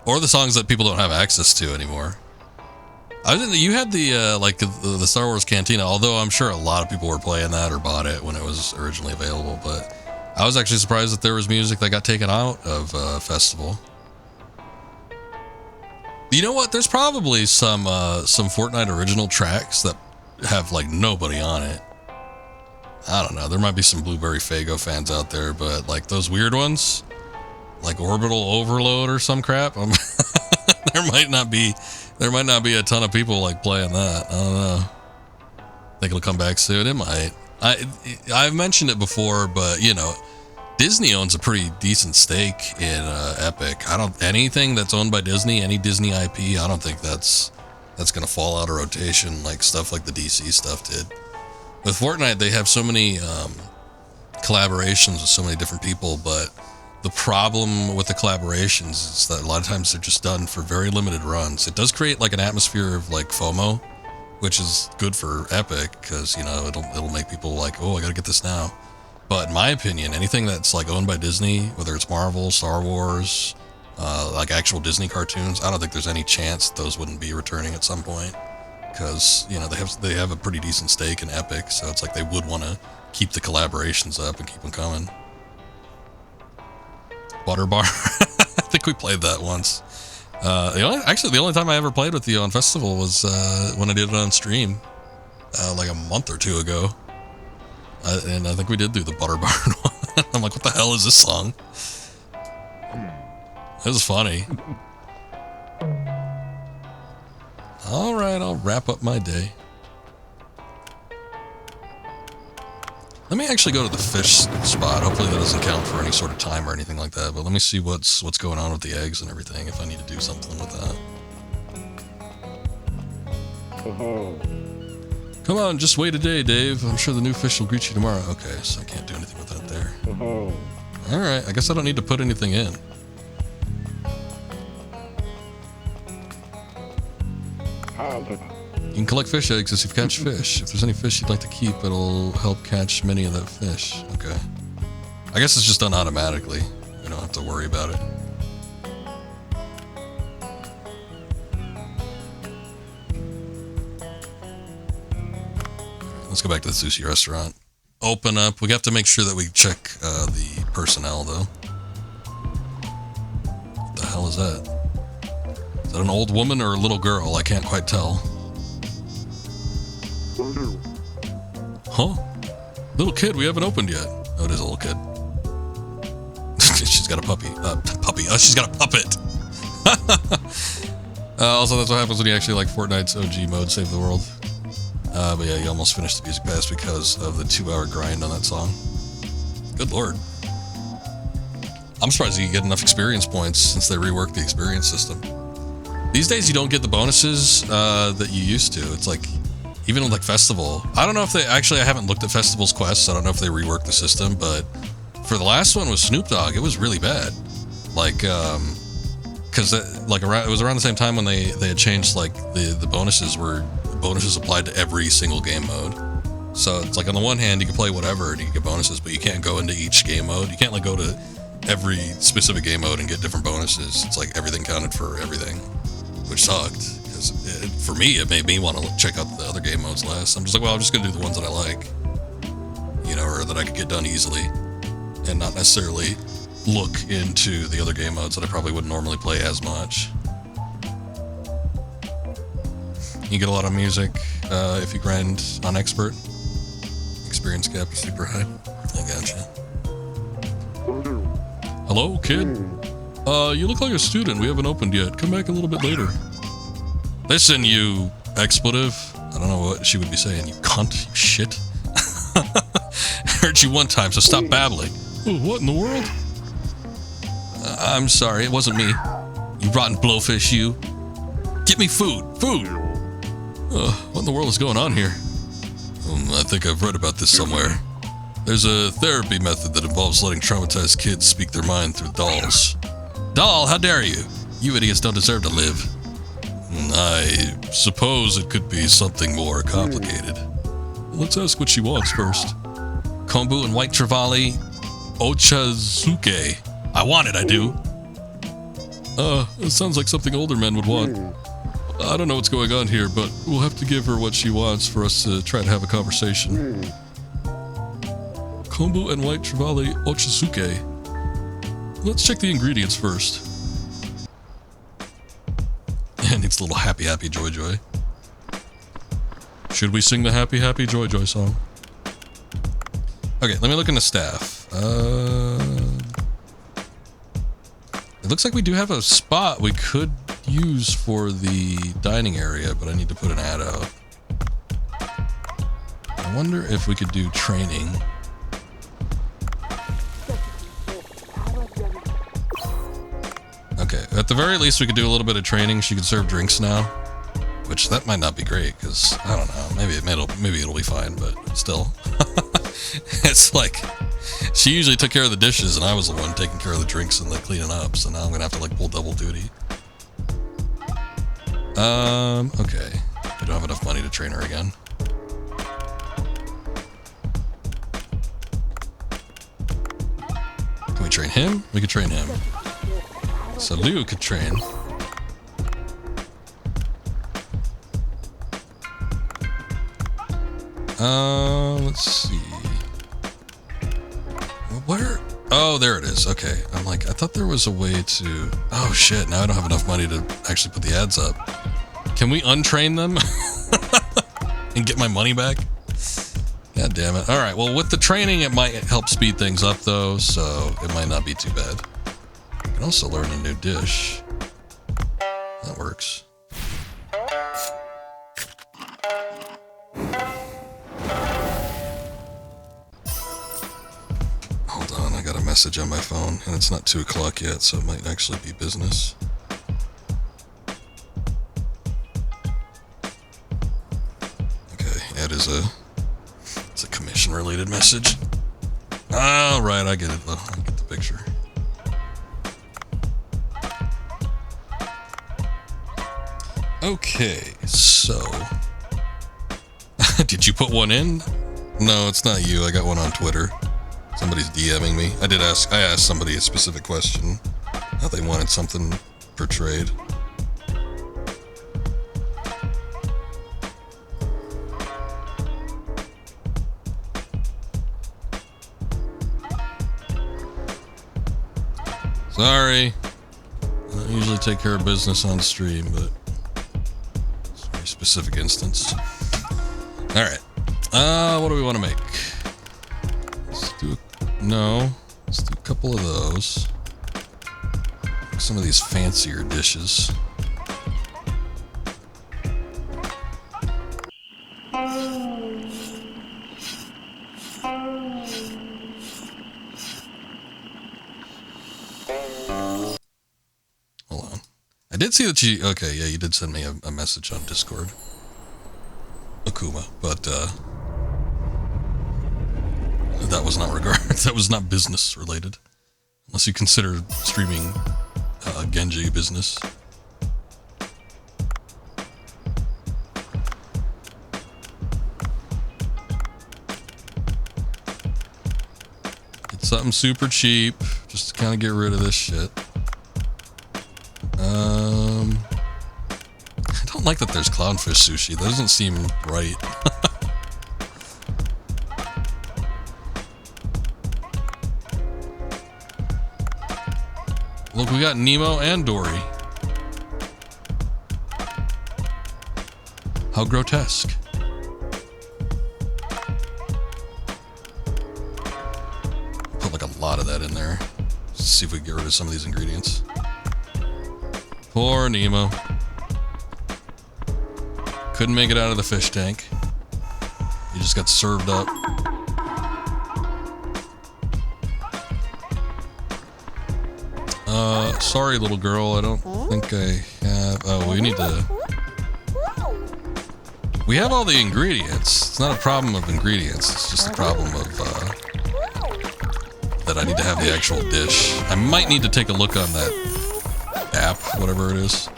Or the songs that people don't have access to anymore. You had the Star Wars Cantina, although I'm sure a lot of people were playing that or bought it when it was originally available, but I was actually surprised that there was music that got taken out of Festival. You know what? There's probably some Fortnite original tracks that have like nobody on it. I don't know. There might be some Blueberry Faygo fans out there, but like those weird ones, like Orbital Overload or some crap, there might not be a ton of people like playing that. I don't know. Think it'll come back soon. It might. I've mentioned it before, but you know, Disney owns a pretty decent stake in Epic. Anything that's owned by Disney, any Disney IP, I don't think that's gonna fall out of rotation like stuff like the DC stuff did. With Fortnite, they have so many collaborations with so many different people, but the problem with the collaborations is that a lot of times they're just done for very limited runs. It does create like an atmosphere of like FOMO, which is good for Epic because, you know, it'll make people like, oh, I gotta get this now. But in my opinion, anything that's like owned by Disney, whether it's Marvel, Star Wars, like actual Disney cartoons, I don't think there's any chance those wouldn't be returning at some point. Because, you know, they have a pretty decent stake in Epic, so it's like they would want to keep the collaborations up and keep them coming. Butter Bar. I think we played that once. The only time I ever played with you on Festival was when I did it on stream, like a month or two ago. And I think we did do the Butter Bar one. I'm like, what the hell is this song? It was funny. Alright, I'll wrap up my day. Let me actually go to the fish spot. Hopefully that doesn't count for any sort of time or anything like that, but let me see what's going on with the eggs and everything, if I need to do something with that. Come on, just wait a day, Dave. I'm sure the new fish will greet you tomorrow. Okay, so I can't do anything with that there. Alright, I guess I don't need to put anything in. You can collect fish eggs as you catch fish. If there's any fish you'd like to keep, it'll help catch many of that fish. Okay. I guess it's just done automatically. We don't have to worry about it. Let's go back to the sushi restaurant. Open up. We have to make sure that we check the personnel, though. What the hell is that? Is that an old woman or a little girl? I can't quite tell. Huh? Little kid, we haven't opened yet. Oh, it is a little kid. She's got a puppy. Oh, she's got a puppet. Also, that's what happens when you actually like Fortnite's OG mode, Save the World. But yeah, you almost finished the music pass because of the 2-hour grind on that song. Good lord. I'm surprised you get enough experience points since they reworked the experience system. These days, you don't get the bonuses that you used to. It's like, even with like Festival, I don't know if they, actually I haven't looked at Festival's quests, I don't know if they reworked the system, but for the last one with Snoop Dogg, it was really bad. Like, because it was around the same time when they had changed like the bonuses applied to every single game mode. So it's like on the one hand, you can play whatever and you get bonuses, but you can't go into each game mode. You can't like go to every specific game mode and get different bonuses. It's like everything counted for everything, which sucked. For me, it made me want to check out the other game modes less. I'm just like, well, I'm just going to do the ones that I like, you know, or that I could get done easily, and not necessarily look into the other game modes that I probably wouldn't normally play as much. You get a lot of music if you grind on Expert. Experience cap is super high. I gotcha. Hello, kid? You look like a student. We haven't opened yet. Come back a little bit later. Listen, you expletive. I don't know what she would be saying. You cunt. You shit. I heard you one time, so stop babbling. Oh, what in the world? I'm sorry, it wasn't me. You rotten blowfish, you. Get me food! Food! What in the world is going on here? I think I've read about this somewhere. There's a therapy method that involves letting traumatized kids speak their mind through dolls. Doll, how dare you? You idiots don't deserve to live. I suppose it could be something more complicated. Let's ask what she wants first. Kombu and White Trevally Ochazuke. I want it, I do. It sounds like something older men would want. I don't know what's going on here, but we'll have to give her what she wants for us to try to have a conversation. Kombu and White Trevally Ochazuke. Let's check the ingredients first. And it's a little happy happy joy joy. Should we sing the happy happy joy joy song? Okay, let me look in the staff. It looks like we do have a spot we could use for the dining area, but I need to put an ad out. I wonder if we could do training. Okay, at the very least we could do a little bit of training. She could serve drinks now, which that might not be great because I don't know. Maybe it'll be fine, but still, it's like she usually took care of the dishes and I was the one taking care of the drinks and the cleaning up. So now I'm gonna have to like pull double duty. Okay, we don't have enough money to train her again. Can we train him? We could train him. So Liu could train. Let's see. Where? Oh, there it is. Okay. I'm like, I thought there was a way to... Oh, shit. Now I don't have enough money to actually put the ads up. Can we untrain them? And get my money back? God damn it. All right. Well, with the training, it might help speed things up, though, so it might not be too bad. I can also learn a new dish. That works. Hold on, I got a message on my phone, and it's not 2 o'clock yet, so it might actually be business. Okay, it is it's a commission-related message. All right, I get it. I get the picture. Okay, so did you put one in? No, it's not you. I got one on Twitter. Somebody's DMing me. I asked somebody a specific question. How they wanted something portrayed. Sorry. I don't usually take care of business on stream, but it's a very specific instance. Alright. What do we want to make? Let's do a couple of those. Some of these fancier dishes. Hold on. I did see that okay, yeah, you did send me a message on Discord. Akuma, but, that was not that was not business related. Unless you consider streaming, Genji business. Get something super cheap, just to kind of get rid of this shit. I don't like that there's clownfish sushi. That doesn't seem right. Look, we got Nemo and Dory. How grotesque. Put like a lot of that in there. Let's see if we can get rid of some of these ingredients. Poor Nemo. Couldn't make it out of the fish tank. He just got served up. Sorry, little girl, I don't think I have... Oh, we need to... We have all the ingredients. It's not a problem of ingredients. It's just a problem of, that I need to have the actual dish. I might need to take a look on that app, whatever it is.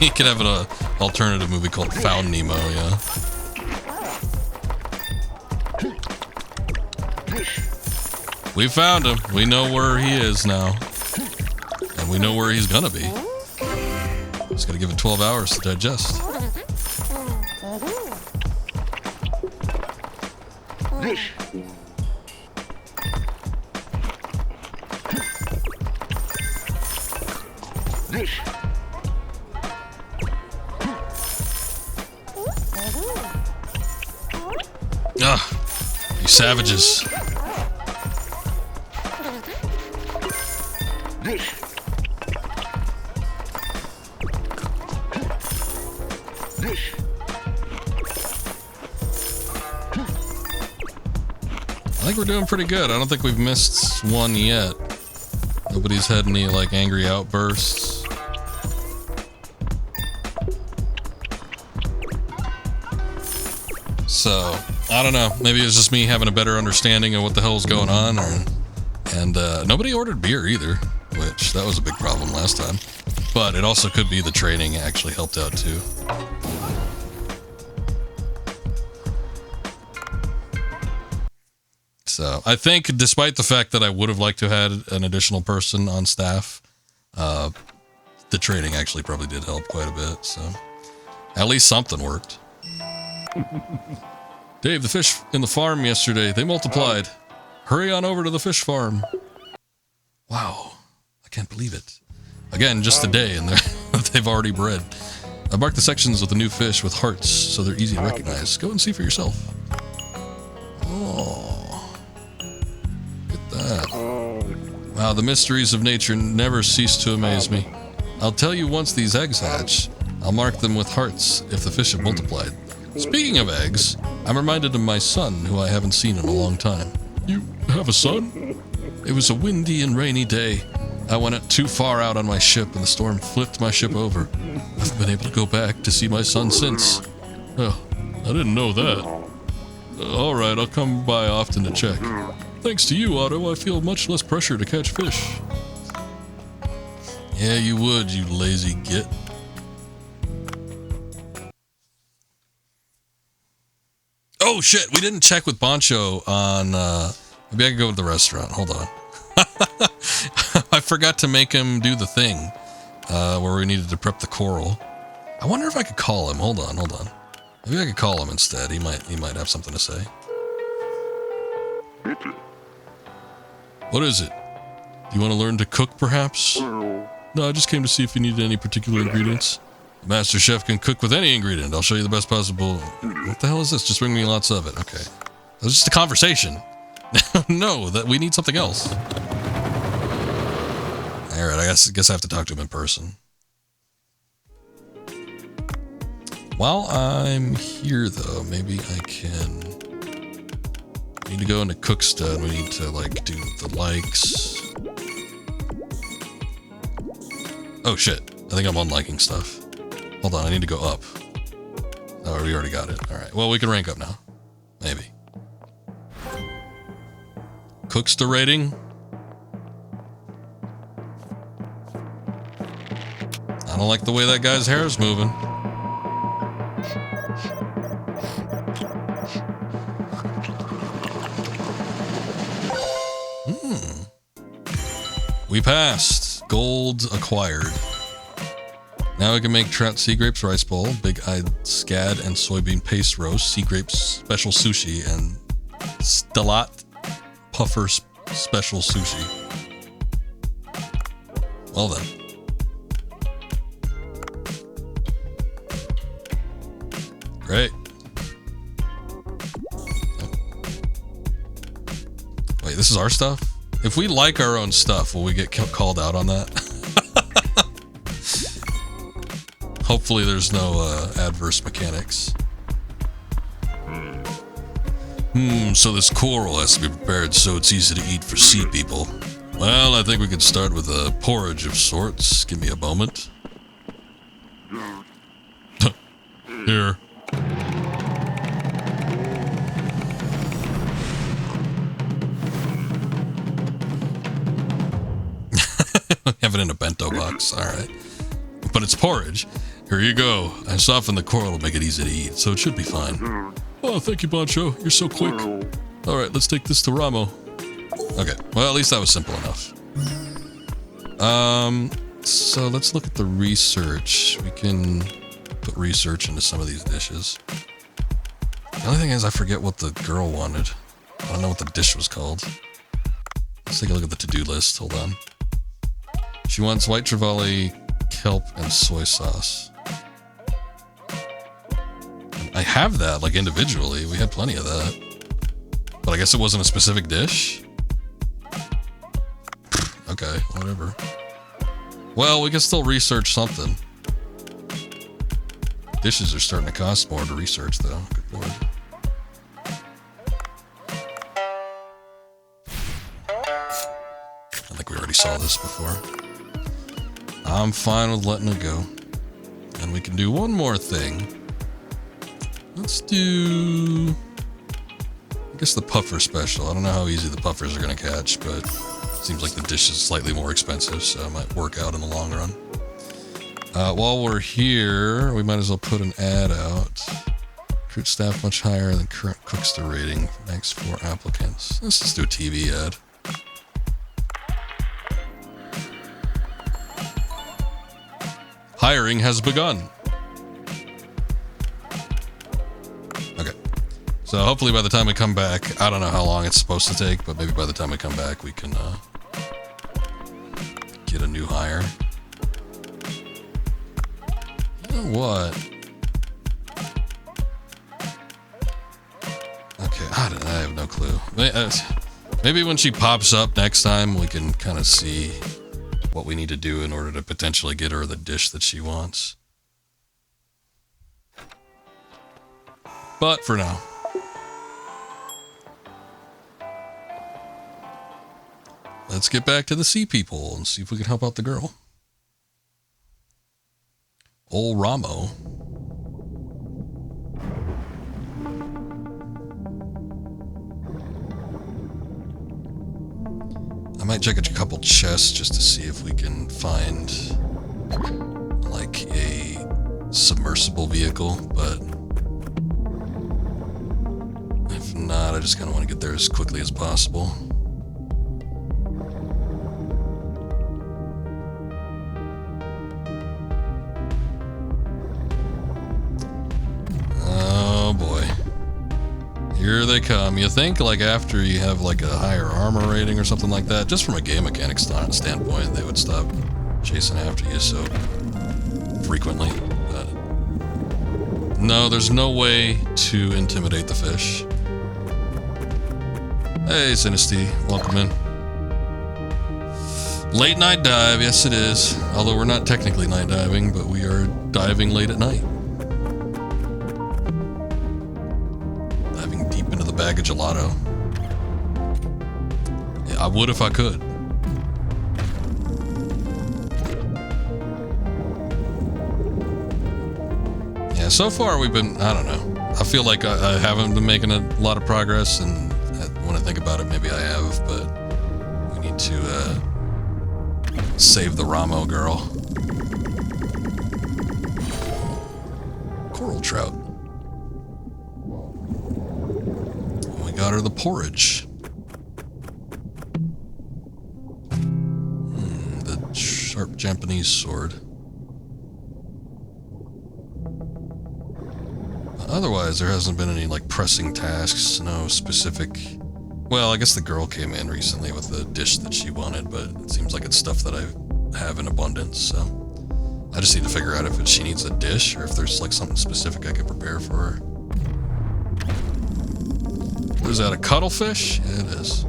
You could have an alternative movie called Found Nemo, yeah. We found him. We know where he is now. And we know where he's gonna be. Just gotta give it 12 hours to digest. Ah, you savages. I think we're doing pretty good. I don't think we've missed one yet. Nobody's had any, like, angry outbursts. So, I don't know. Maybe it's just me having a better understanding of what the hell's going on. And nobody ordered beer either, which that was a big problem last time. But it also could be the training actually helped out too. So I think despite the fact that I would have liked to have had an additional person on staff, the training actually probably did help quite a bit. So at least something worked. Dave, the fish in the farm yesterday, they multiplied. Hurry on over to the fish farm. Wow, I can't believe it. Again, just a day and they've already bred. I marked the sections with the new fish with hearts so they're easy to recognize. Go and see for yourself. Oh, look at that. Wow, the mysteries of nature never cease to amaze me. I'll tell you once these eggs hatch, I'll mark them with hearts if the fish have multiplied. Speaking of eggs, I'm reminded of my son, who I haven't seen in a long time. You have a son? It was a windy and rainy day. I went too far out on my ship and the storm flipped my ship over. I haven't been able to go back to see my son since. Oh, I didn't know that. Alright, I'll come by often to check. Thanks to you, Otto, I feel much less pressure to catch fish. Yeah, you would, you lazy git. Oh shit, we didn't check with Boncho on, maybe I could go to the restaurant, hold on. I forgot to make him do the thing, where we needed to prep the coral. I wonder if I could call him, hold on. Maybe I could call him instead, he might have something to say. What is it? Do you want to learn to cook, perhaps? No, I just came to see if you needed any particular ingredients. The master chef can cook with any ingredient. I'll show you the best possible... What the hell is this? Just bring me lots of it. Okay. It was just a conversation. No, that we need something else. Alright, I guess I have to talk to him in person. While I'm here, though, maybe I can... We need to go into Cooksta, and we need to, like, do the likes. Oh, shit. I think I'm unliking stuff. Hold on, I need to go up. Oh, we already got it. Alright, well, we can rank up now. Maybe. Cooksta rating. I don't like the way that guy's hair is moving. We passed. Gold acquired. Now we can make trout sea grapes rice bowl, big-eyed scad and soybean paste roast, sea grapes special sushi, and Stellat puffer special sushi. Well then. Great. Wait, this is our stuff? If we like our own stuff, will we get called out on that? Hopefully there's no adverse mechanics. So this coral has to be prepared so it's easy to eat for sea people. Well, I think we could start with a porridge of sorts. Give me a moment. Here. Have it in a bento box, alright. But it's porridge. Here you go. I softened the coral to make it easy to eat, so it should be fine. Oh, thank you, Bancho. You're so quick. Alright, let's take this to Ramo. Okay, well, at least that was simple enough. So let's look at the research. We can put research into some of these dishes. The only thing is I forget what the girl wanted. I don't know what the dish was called. Let's take a look at the to-do list. Hold on. She wants white trevally, kelp, and soy sauce. I have that, like, individually. We had plenty of that. But I guess it wasn't a specific dish? Okay, whatever. Well, we can still research something. Dishes are starting to cost more to research, though. Good lord. I think we already saw this before. I'm fine with letting it go. And we can do one more thing. Let's do... I guess the puffer special. I don't know how easy the puffers are going to catch, but it seems like the dish is slightly more expensive, so it might work out in the long run. While we're here, we might as well put an ad out. Recruit staff much higher than current Cookster rating. Next 4 applicants. Let's just do a TV ad. Hiring has begun. Okay. So hopefully by the time we come back, I don't know how long it's supposed to take, but maybe by the time we come back, we can get a new hire. You know what? Okay, I have no clue. Maybe when she pops up next time, we can kind of see what we need to do in order to potentially get her the dish that she wants. But for now, let's get back to the sea people and see if we can help out the girl. Old Ramo. I might check a couple chests just to see if we can find like a submersible vehicle, but if not, I just kind of want to get there as quickly as possible. Oh boy. Here they come. You think, like, after you have, like, a higher armor rating or something like that, just from a game mechanics standpoint, they would stop chasing after you so frequently. But no, there's no way to intimidate the fish. Hey, Sinisty. Welcome in. Late night dive. Yes, it is. Although we're not technically night diving, but we are diving late at night. Bag of gelato. Yeah, I would if I could. Yeah, so far we've been, I don't know. I feel like I haven't been making a lot of progress, and when I think about it, maybe I have, but we need to save the Ramo girl. Coral trout. Got her the porridge. The sharp Japanese sword. Otherwise, there hasn't been any, like, pressing tasks, no specific... Well, I guess the girl came in recently with the dish that she wanted, but it seems like it's stuff that I have in abundance, so... I just need to figure out if she needs a dish, or if there's, like, something specific I can prepare for her. What is that, a cuttlefish? Yeah, it is.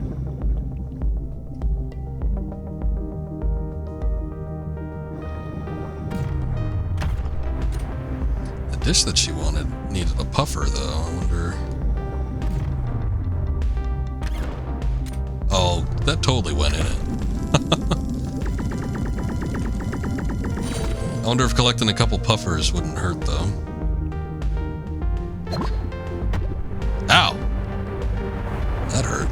The dish that she wanted needed a puffer, though. I wonder... that totally went in it. I wonder if collecting a couple puffers wouldn't hurt, though. Ow! That hurt.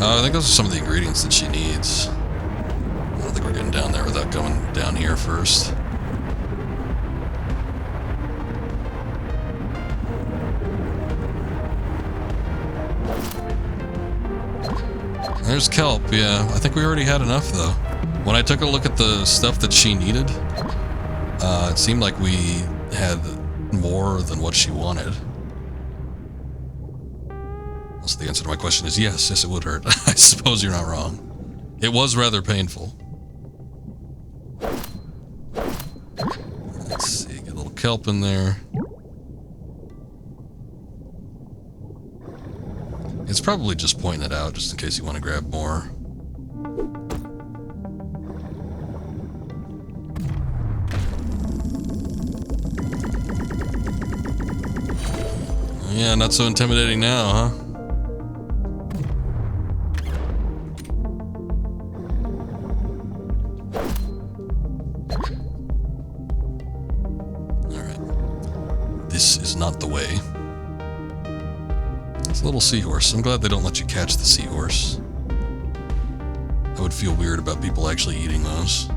I think those are some of the ingredients that she needs. I don't think we're getting down there without going down here first. There's kelp, yeah. I think we already had enough, though. When I took a look at the stuff that she needed, it seemed like we had more than what she wanted. So the answer to my question is yes, it would hurt. I suppose you're not wrong. It was rather painful. Let's see, get a little kelp in there. It's probably just pointing it out, just in case you want to grab more. Yeah, not so intimidating now, huh? Alright. This is not the way. It's a little seahorse. I'm glad they don't let you catch the seahorse. I would feel weird about people actually eating those.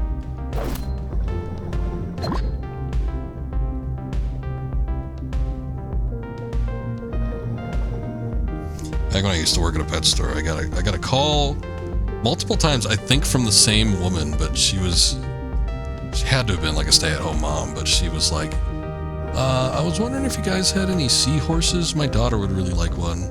Back when I used to work at a pet store, I got a call multiple times, I think from the same woman, but she had to have been like a stay-at-home mom, but she was like, I was wondering if you guys had any seahorses. My daughter would really like one.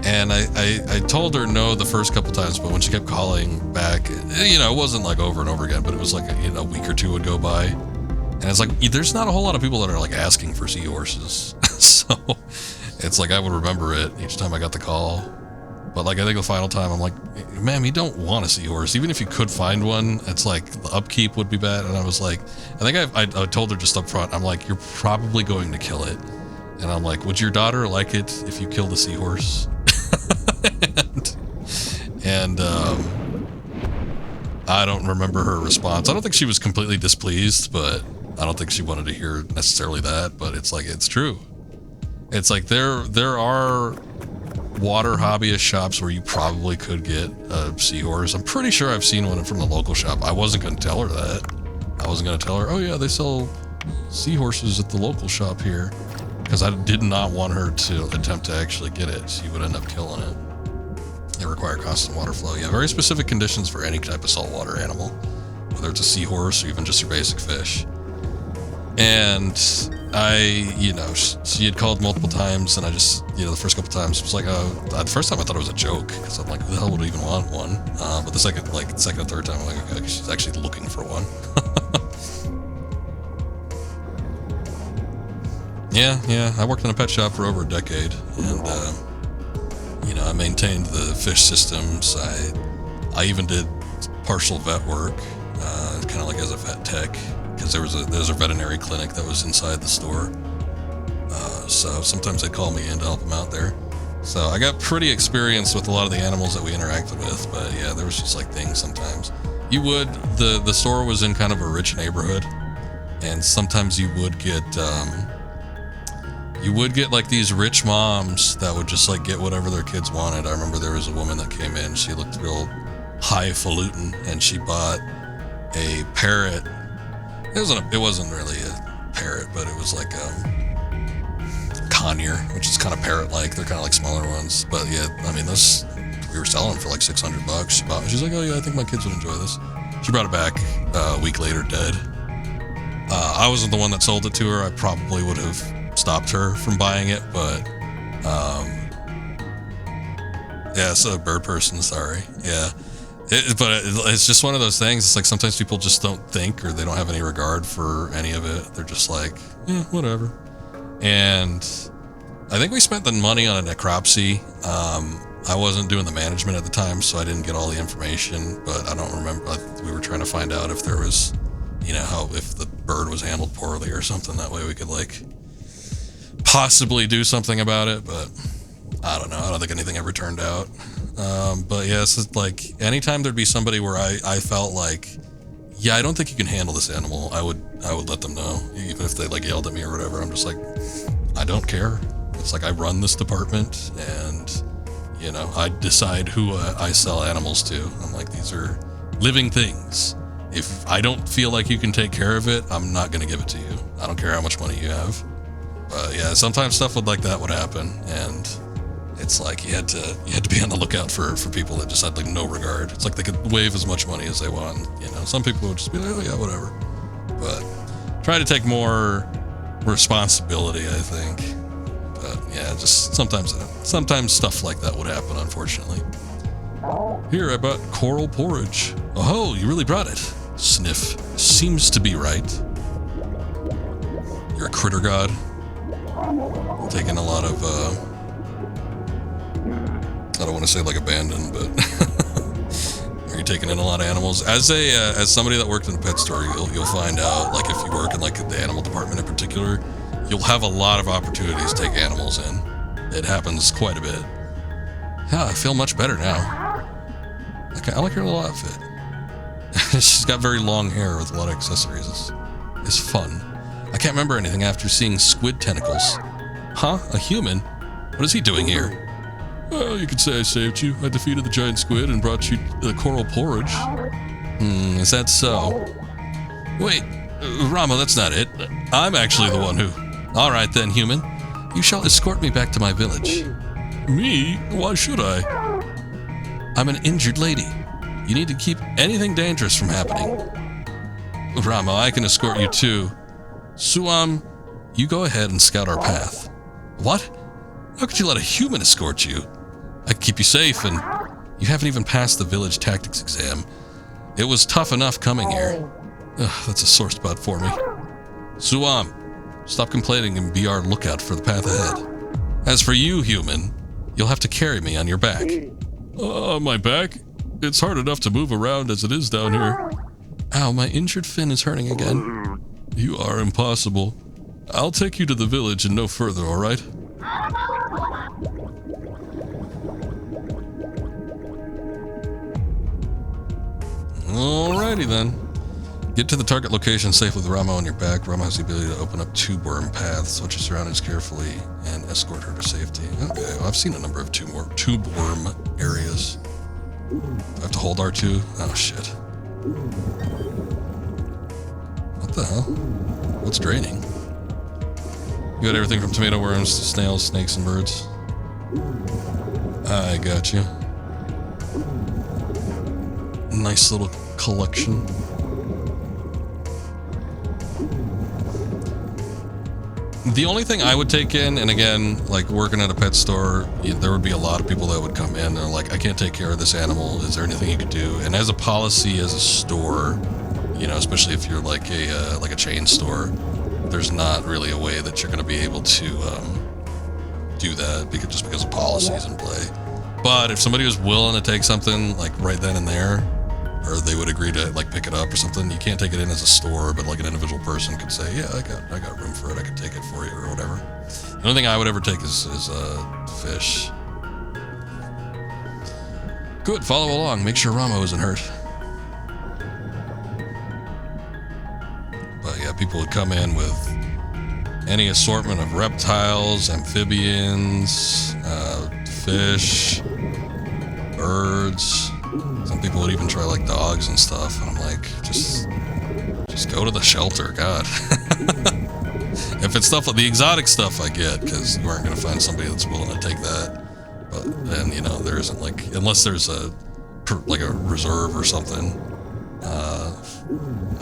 And I told her no the first couple times, but when she kept calling back, you know, it wasn't like over and over again, but it was like a week or two would go by. And it's like, there's not a whole lot of people that are like asking for seahorses. So it's like I would remember it each time I got the call. But like I think the final time I'm like, ma'am, you don't want a seahorse. Even if you could find one, it's like the upkeep would be bad. And I was like, I think I told her just up front, I'm like, you're probably going to kill it. And I'm like, would your daughter like it if you killed a seahorse? and I don't remember her response. I don't think she was completely displeased, but I don't think she wanted to hear necessarily that. But it's like, it's true. It's like there are water hobbyist shops where you probably could get a seahorse. I'm pretty sure I've seen one from the local shop. I wasn't going to tell her that. I wasn't going to tell her, oh yeah, they sell seahorses at the local shop here. Because I did not want her to attempt to actually get it. She would end up killing it. They require constant water flow. Yeah, very specific conditions for any type of saltwater animal. Whether it's a seahorse or even just your basic fish. And she had called multiple times, and I just, the first couple times, it was like, the first time I thought it was a joke, because I'm like, who the hell would even want one? But the second and third time, I'm like, okay, she's actually looking for one. Yeah, I worked in a pet shop for over a decade, and, I maintained the fish systems. I even did partial vet work, kind of like as a vet tech. Because there's a veterinary clinic that was inside the store. So sometimes they'd call me in to help them out there. So I got pretty experienced with a lot of the animals that we interacted with. But yeah, there was just like things sometimes. The store was in kind of a rich neighborhood. And sometimes you would get like these rich moms that would just like get whatever their kids wanted. I remember there was a woman that came in. She looked real highfalutin, and she bought a parrot. It wasn't really a parrot, but it was like conure, which is kind of parrot-like. They're kind of like smaller ones. But yeah, I mean, we were selling for like $600. She's like, oh yeah, I think my kids would enjoy this. She brought it back a week later, dead. I wasn't the one that sold it to her. I probably would have stopped her from buying it, but yeah, so bird person, sorry. Yeah. But it's just one of those things. It's like sometimes people just don't think, or they don't have any regard for any of it. They're just like, yeah, whatever. And I think we spent the money on a necropsy. I wasn't doing the management at the time, so I didn't get all the information, but I don't remember. We were trying to find out if there was you know, how if the bird was handled poorly or something, that way we could like possibly do something about it, but I don't know. I don't think anything ever turned out. But yeah, it's just like anytime there'd be somebody where I felt like, yeah, I don't think you can handle this animal, I would let them know, even if they like yelled at me or whatever. I'm just like, I don't care. It's like I run this department, and you know, I decide who I sell animals to. I'm like, these are living things. If I don't feel like you can take care of it, I'm not gonna give it to you. I don't care how much money you have. But yeah, sometimes stuff like that would happen, and it's like you had to be on the lookout for people that just had like no regard. It's like they could wave as much money as they want. You know, some people would just be like, oh yeah, whatever. But try to take more responsibility, I think. But yeah, just sometimes stuff like that would happen, unfortunately. Here, I bought coral porridge. Oh, you really brought it. Sniff. Seems to be right. You're a critter god. I'm taking a lot of, I don't want to say like abandoned, but are you taking in a lot of animals? As somebody that worked in a pet store, you'll find out, like if you work in like the animal department in particular, you'll have a lot of opportunities to take animals in. It happens quite a bit. Yeah, I feel much better now. I like her little outfit. She's got very long hair with a lot of accessories. It's fun. I can't remember anything after seeing squid tentacles. Huh? A human? What is he doing here? Well, you could say I saved you. I defeated the giant squid and brought you the coral porridge. Is that so? Wait, Rama, that's not it. I'm actually the one who... Alright then, human. You shall escort me back to my village. Me? Why should I? I'm an injured lady. You need to keep anything dangerous from happening. Rama, I can escort you too. Suam, you go ahead and scout our path. What? How could you let a human escort you? I can keep you safe, and you haven't even passed the village tactics exam. It was tough enough coming here. Ugh, that's a sore spot for me. Suam, stop complaining and be our lookout for the path ahead. As for you, human, you'll have to carry me on your back. My back? It's hard enough to move around as it is down here. Ow, my injured fin is hurting again. You are impossible. I'll take you to the village and no further, alright? Alrighty then. Get to the target location safely with Rama on your back. Rama has the ability to open up tube worm paths. Watch your surroundings carefully and escort her to safety. Okay, well, I've seen a number of tube worm areas. Do I have to hold R2? Oh shit. What the hell? What's draining? You got everything from tomato worms to snails, snakes, and birds. I got you. Nice little collection. The only thing I would take in, and again, like working at a pet store, there would be a lot of people that would come in and are like, I can't take care of this animal. Is there anything you could do? And as a policy, as a store, you know, especially if you're like a chain store, there's not really a way that you're going to be able to do that just because of policies in play. But if somebody was willing to take something like right then and there, or they would agree to like pick it up or something, you can't take it in as a store, but like an individual person could say, yeah, I got room for it, I could take it for you or whatever. The only thing I would ever take is fish. Good, follow along, make sure Ramo isn't hurt. But yeah, people would come in with any assortment of reptiles, amphibians, fish, birds. Some people would even try like dogs and stuff, and I'm like, just go to the shelter, God. If it's stuff like the exotic stuff, I get, because you aren't going to find somebody that's willing to take that. But then, you know, there isn't like, unless there's a reserve or something.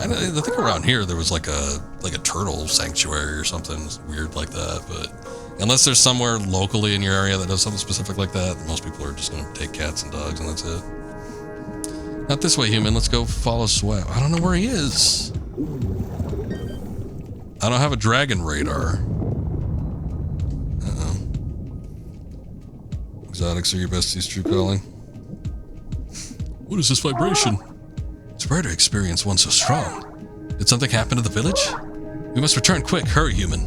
I think around here there was like a turtle sanctuary or something weird like that, but unless there's somewhere locally in your area that does something specific like that, most people are just going to take cats and dogs and that's it. Not this way, human. Let's go follow Swag. I don't know where he is. I don't have a dragon radar. Uh-oh. Exotics are your besties, true calling. What is this vibration? It's rare to experience one so strong. Did something happen to the village? We must return quick. Hurry, human.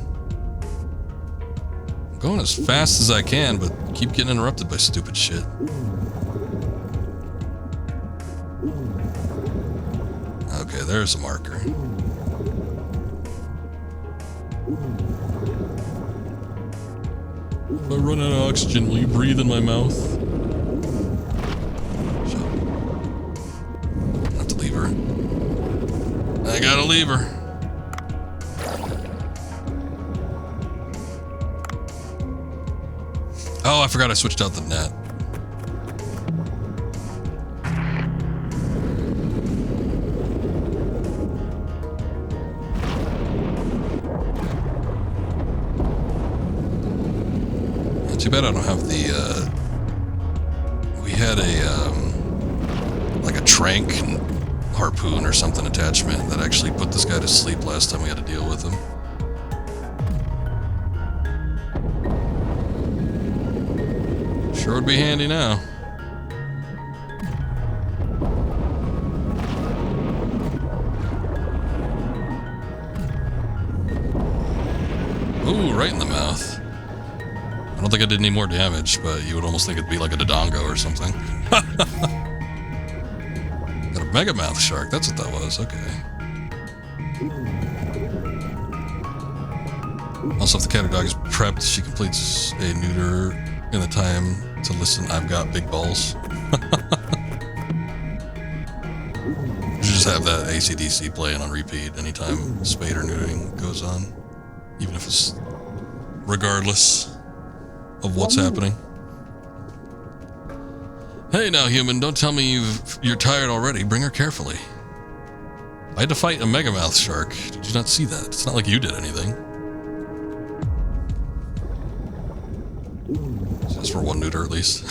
I'm going as fast as I can, but keep getting interrupted by stupid shit. Okay, there's a marker. If I run out of oxygen, will you breathe in my mouth? Shut up. I have to leave her. I gotta leave her. Oh, I forgot I switched out the net. Too bad I don't have the, we had a, like a trank harpoon or something attachment that actually put this guy to sleep last time we had to deal with him. Sure would be handy now. Ooh, right in the mouth. I don't think I did any more damage, but you would almost think it'd be like a Dodongo or something. Got a mega mouth shark, that's what that was, okay. Also, if the cat or dog is prepped, she completes a neuter in the time to listen. I've got big balls. You should just have that AC/DC playing on repeat anytime spade or neutering goes on, even if it's regardless of what's happening. Hey now, human, don't tell me you're tired already. Bring her carefully. I had to fight a megamouth shark. Did you not see that? It's not like you did anything. Just for one neuter at least.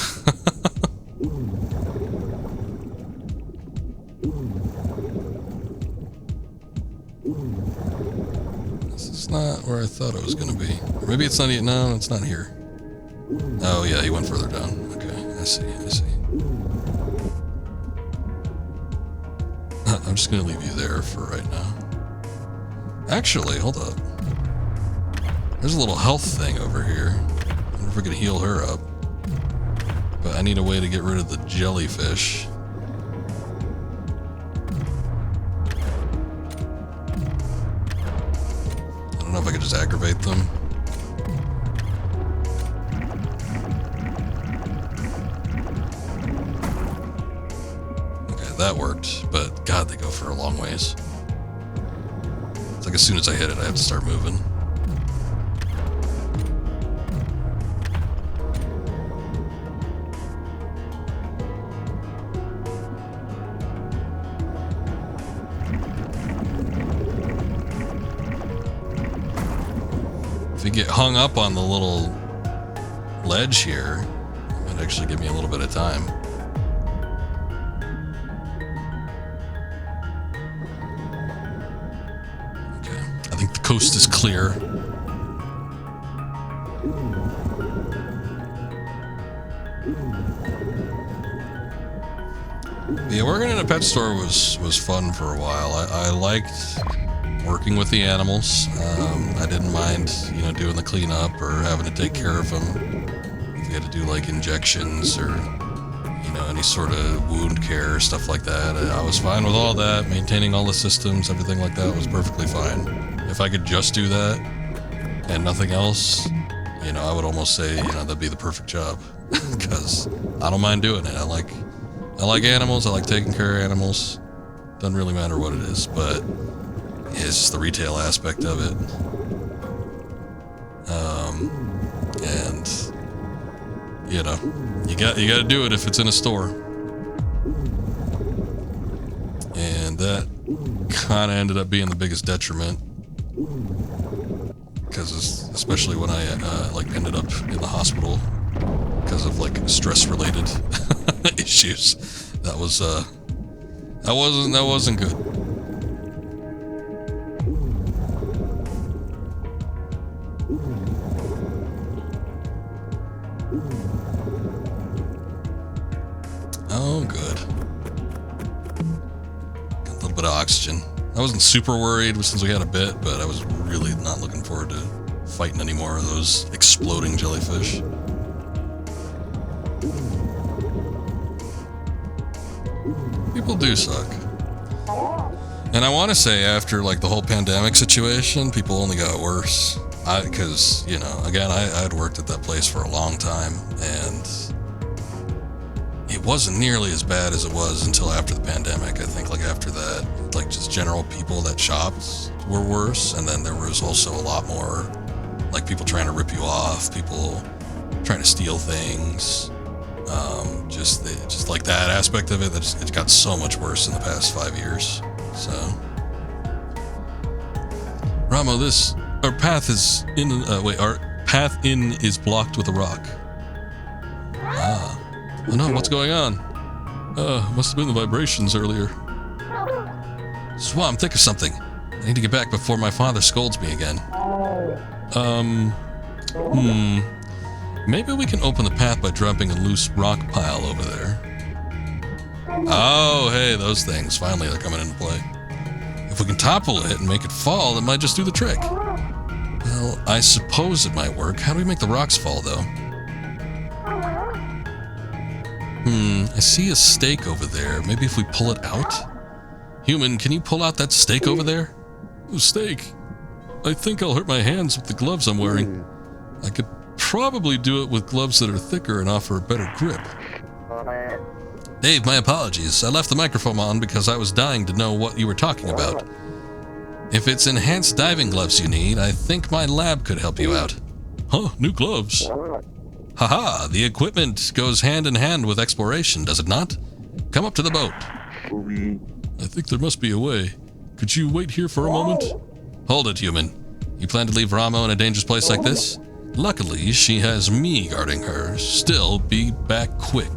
This is not where I thought it was going to be. Or maybe it's not. No, it's not here. Oh yeah, he went further down. Okay, I see. I'm just gonna leave you there for right now. Actually, hold up. There's a little health thing over here. I wonder if we can heal her up. But I need a way to get rid of the jellyfish. I don't know if I could just aggravate them. That worked, but God, they go for a long ways. It's like as soon as I hit it, I have to start moving. If you get hung up on the little ledge here, it might actually give me a little bit of time. Coast is clear. Yeah, working in a pet store was fun for a while. I liked working with the animals. I didn't mind, doing the cleanup or having to take care of them. If we had to do like injections or any sort of wound care, stuff like that. I was fine with all that. Maintaining all the systems, everything like that was perfectly fine. If I could just do that and nothing else, I would almost say, that'd be the perfect job. Because I don't mind doing it. I like animals. I like taking care of animals. Doesn't really matter what it is, but it's just the retail aspect of it. And you got to do it if it's in a store. And that kind of ended up being the biggest detriment. Because especially when I ended up in the hospital because of stress related issues, that wasn't good. Oh, good. Got a little bit of oxygen. I wasn't super worried since we had a bit, but I was really not looking forward to fighting any more of those exploding jellyfish. People do suck. And I want to say after like the whole pandemic situation, people only got worse. Because, you know, again, I had worked at that place for a long time, and it wasn't nearly as bad as it was until after the pandemic. I think like after that, like just general people that shopped were worse, and then there was also a lot more like people trying to rip you off, people trying to steal things. Just like that aspect of it, it got so much worse in the past 5 years. So, Ramo, our path is in. Our path in is blocked with a rock. Ah, oh no, what's going on? Must have been the vibrations earlier. Swamp, think of something. I need to get back before my father scolds me again. Maybe we can open the path by dropping a loose rock pile over there. Oh, hey, those things. Finally, they're coming into play. If we can topple it and make it fall, it might just do the trick. Well, I suppose it might work. How do we make the rocks fall, though? I see a stake over there. Maybe if we pull it out? Human, can you pull out that stake over there? Oh, stake? I think I'll hurt my hands with the gloves I'm wearing. I could probably do it with gloves that are thicker and offer a better grip. Dave, my apologies. I left the microphone on because I was dying to know what you were talking about. If it's enhanced diving gloves you need, I think my lab could help you out. Huh, new gloves. Haha, the equipment goes hand in hand with exploration, does it not? Come up to the boat. I think there must be a way. Could you wait here for a moment? Hold it, human. You plan to leave Ramo in a dangerous place like this? Luckily, she has me guarding her. Still, be back quick.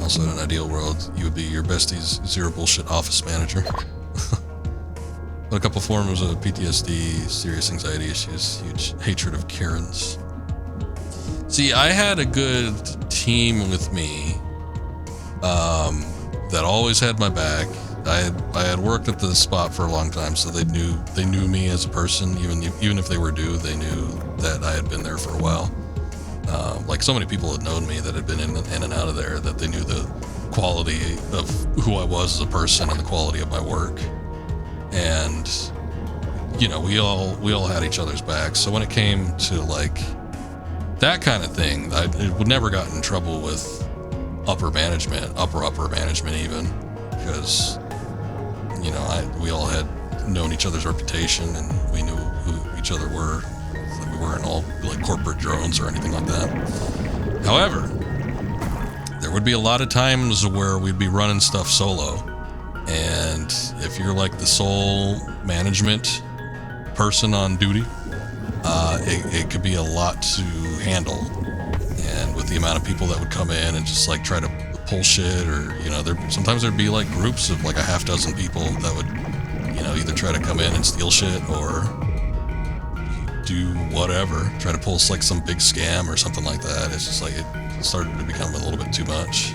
Also, in an ideal world, you would be your bestie's zero bullshit office manager. But a couple forms of PTSD, serious anxiety issues, huge hatred of Karens. See, I had a good team with me that always had my back. I had worked at the spot for a long time, so they knew me as a person. Even if they were new, they knew that I had been there for a while. Like so many people had known me that had been in and out of there, that they knew the quality of who I was as a person and the quality of my work. And you know, we all had each other's backs. So when it came to like that kind of thing, I would never got in trouble with upper management even, because you know, we all had known each other's reputation and we knew who each other were. So we weren't all like corporate drones or anything like that. However, there would be a lot of times where we'd be running stuff solo, and if you're like the sole management person on duty, it could be a lot to handle. And with the amount of people that would come in and just like try to pull shit, or you know, sometimes there'd be like groups of like a half dozen people that would, you know, either try to come in and steal shit or do whatever, try to pull like some big scam or something like that. It's just like it started to become a little bit too much,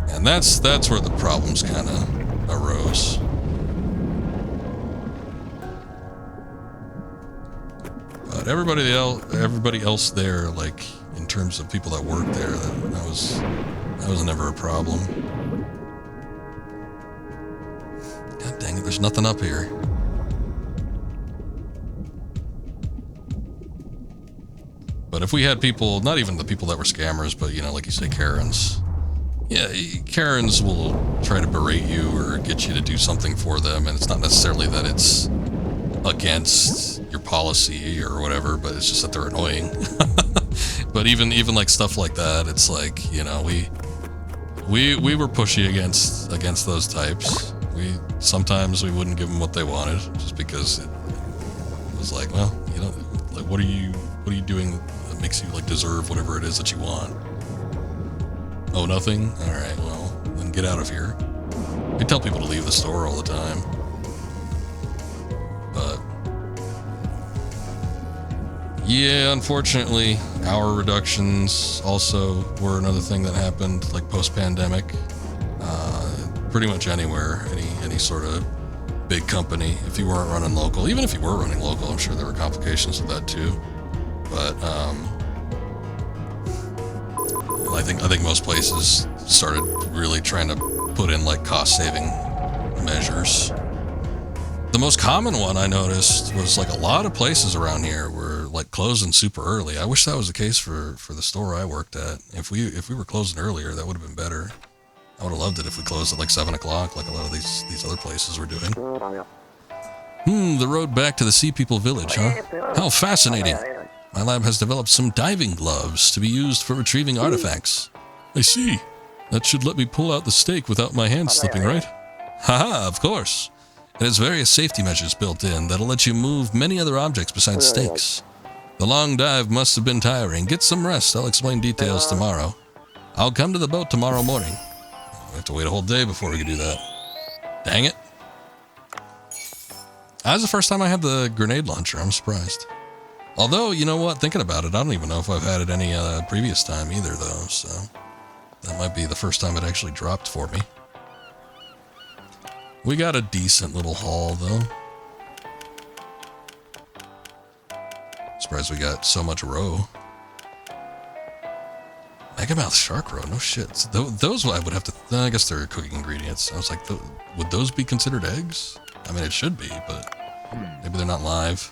and that's where the problems kind of arose. But everybody else there, like in terms of people that worked there, that was never a problem. God dang it, there's nothing up here. But if we had people, not even the people that were scammers, but you know, like you say, Karens. Yeah, Karens will try to berate you or get you to do something for them, and it's not necessarily that it's against your policy or whatever, but it's just that they're annoying. But even like stuff like that, it's like, you know, we were pushy against those types. Sometimes we wouldn't give them what they wanted just because it was like, well, you know, like what are you doing that makes you like deserve whatever it is that you want? Oh, nothing? All right, well, then get out of here. I tell people to leave the store all the time. But Yeah, unfortunately, hour reductions also were another thing that happened, like post-pandemic. Pretty much anywhere, any sort of big company, if you weren't running local, even if you were running local, I'm sure there were complications with that too. But I think most places started really trying to put in like cost-saving measures. The most common one I noticed was like a lot of places around here were like closing super early. I wish that was the case for the store I worked at. If we were closing earlier, that would have been better. I would have loved it if we closed at like 7 o'clock, like a lot of these other places were doing. The road back to the Sea People Village, huh? How fascinating. My lab has developed some diving gloves to be used for retrieving artifacts. I see. That should let me pull out the stake without my hand slipping, right? Haha, of course. It has various safety measures built in that'll let you move many other objects besides stakes. The long dive must have been tiring. Get some rest. I'll explain details tomorrow. I'll come to the boat tomorrow morning. We have to wait a whole day before we can do that. Dang it. That was the first time I had the grenade launcher. I'm surprised. Although, you know what? Thinking about it, I don't even know if I've had it any previous time either, though. So that might be the first time it actually dropped for me. We got a decent little haul, though. Surprised we got so much roe. Megamouth shark roe, no shit. Those I would have to... I guess they're cooking ingredients. I was like, would those be considered eggs? I mean, it should be, but maybe they're not live.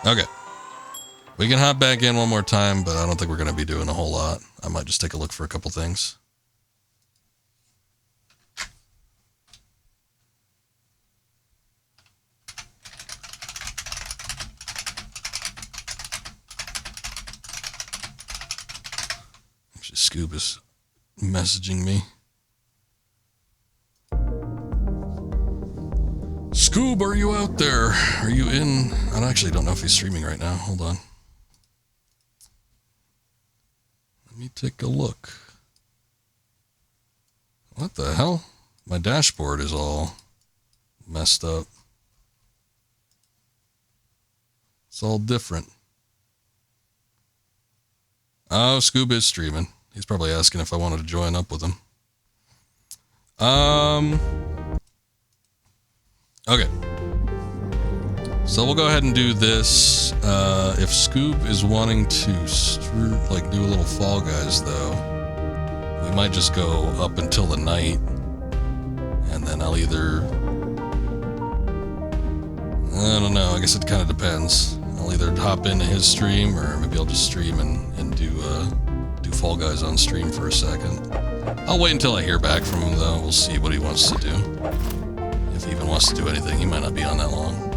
Okay. We can hop back in one more time, but I don't think we're going to be doing a whole lot. I might just take a look for a couple things. Scoob is messaging me. Scoob, are you out there? Are you in? I actually don't know if he's streaming right now. Hold on. Let me take a look. What the hell? My dashboard is all messed up. It's all different. Oh, Scoob is streaming. He's probably asking if I wanted to join up with him. Okay. So we'll go ahead and do this. If Scoob is wanting to do a little Fall Guys, though, we might just go up until the night, and then I'll either... I don't know. I guess it kind of depends. I'll either hop into his stream, or maybe I'll just stream and do Fall Guys on stream for a second. I'll wait until I hear back from him, though. We'll see what he wants to do. If he even wants to do anything, he might not be on that long.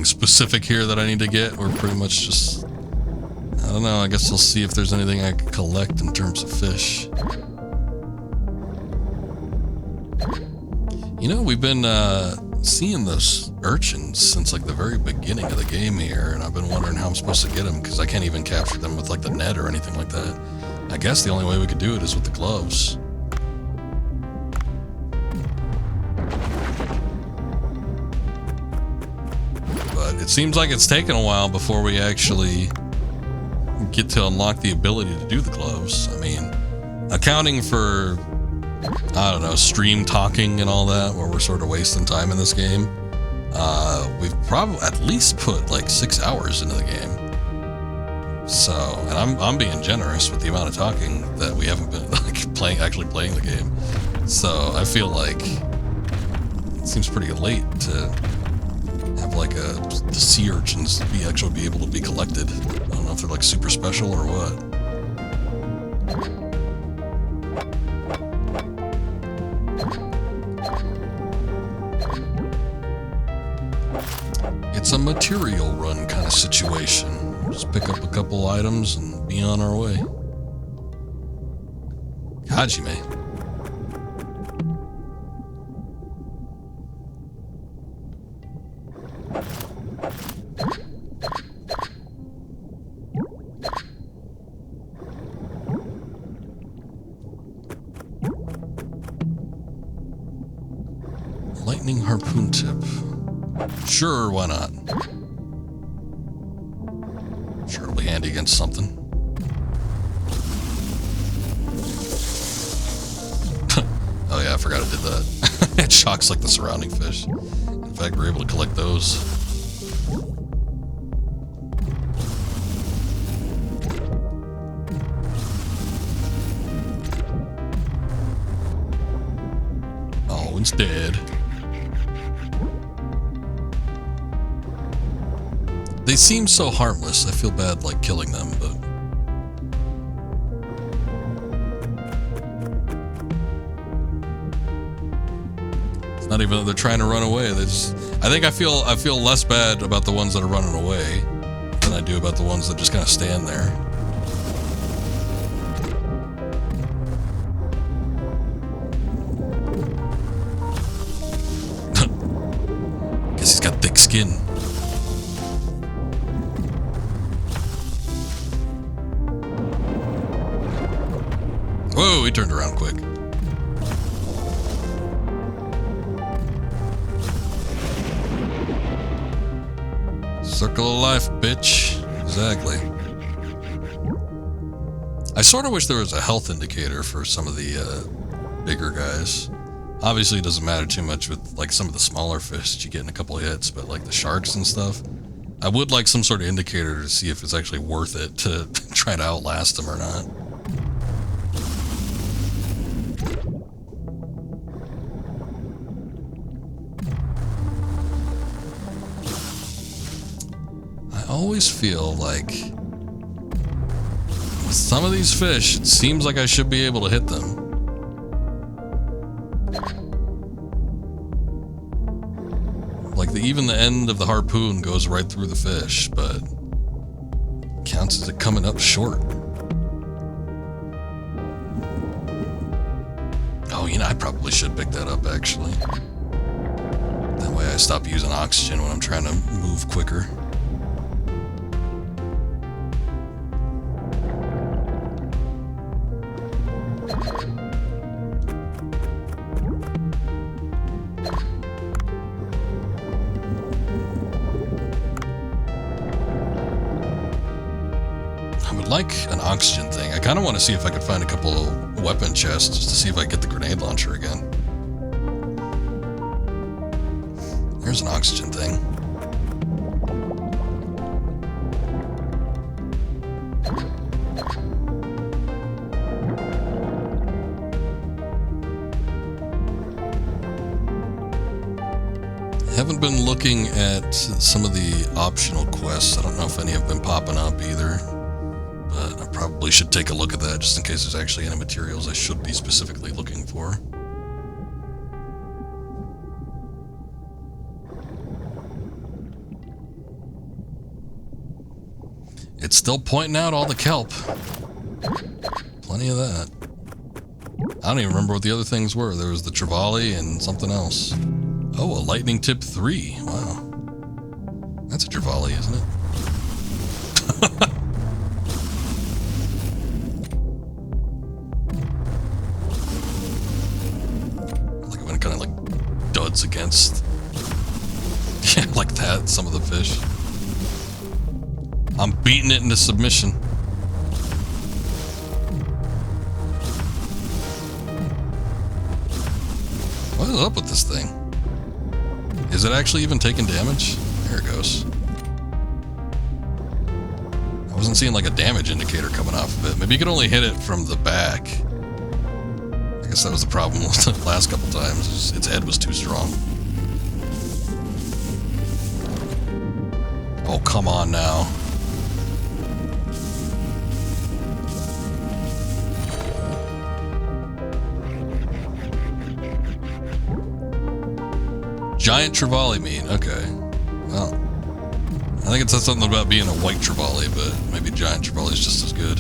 Specific here that I need to get. We're pretty much just, I don't know, I guess we'll see if there's anything I can collect in terms of fish. You know, we've been seeing those urchins since like the very beginning of the game here, and I've been wondering how I'm supposed to get them, because I can't even capture them with like the net or anything like that. I guess the only way we could do it is with the gloves. It seems like it's taken a while before we actually get to unlock the ability to do the gloves. I mean, accounting for, I don't know, stream talking and all that, where we're sort of wasting time in this game, we've probably at least put like 6 hours into the game. So, and I'm being generous with the amount of talking that we haven't been like actually playing the game. So I feel like it seems pretty late to have like the sea urchins be able to be collected. I don't know if they're like super special or what. It's a material run kind of situation. Just pick up a couple items and be on our way. Hajime. Lightning harpoon tip. Sure, why not? Sure, it'll be handy against something. Oh yeah, I forgot I did that. It shocks like the surrounding fish. In fact, we're able to collect those. Oh, one's dead. They seem so harmless. I feel bad like killing them, but it's not even that they're trying to run away. They just, I think I feel less bad about the ones that are running away than I do about the ones that just kind of stand there. Guess he's got thick skin. Whoa, he turned around quick. Circle of life, bitch. Exactly. I sort of wish there was a health indicator for some of the bigger guys. Obviously, it doesn't matter too much with like some of the smaller fish that you get in a couple hits, but like the sharks and stuff, I would like some sort of indicator to see if it's actually worth it to try to outlast them or not. I always feel like with some of these fish, it seems like I should be able to hit them. Like even the end of the harpoon goes right through the fish, but counts as it coming up short. Oh, you know, I probably should pick that up actually. That way I stop using oxygen when I'm trying to move quicker. Like an oxygen thing. I kind of want to see if I could find a couple of weapon chests just to see if I get the grenade launcher again. There's an oxygen thing. I haven't been looking at some of the optional quests. I don't know if any have been popping up either. But I probably should take a look at that just in case there's actually any materials I should be specifically looking for. It's still pointing out all the kelp. Plenty of that. I don't even remember what the other things were. There was the trevally and something else. Oh, a lightning tip 3. Wow. That's a trevally, isn't it? Against, yeah, like that, some of the fish. I'm beating it into submission. What is up with this thing? Is it actually even taking damage? There it goes. I wasn't seeing like a damage indicator coming off of it. Maybe you could only hit it from the back. I guess that was the problem with the last couple times. Its head was too strong. Oh, come on now. Giant trevally meat. Okay. Well, I think it said something about being a white trevally, but maybe giant trevally is just as good.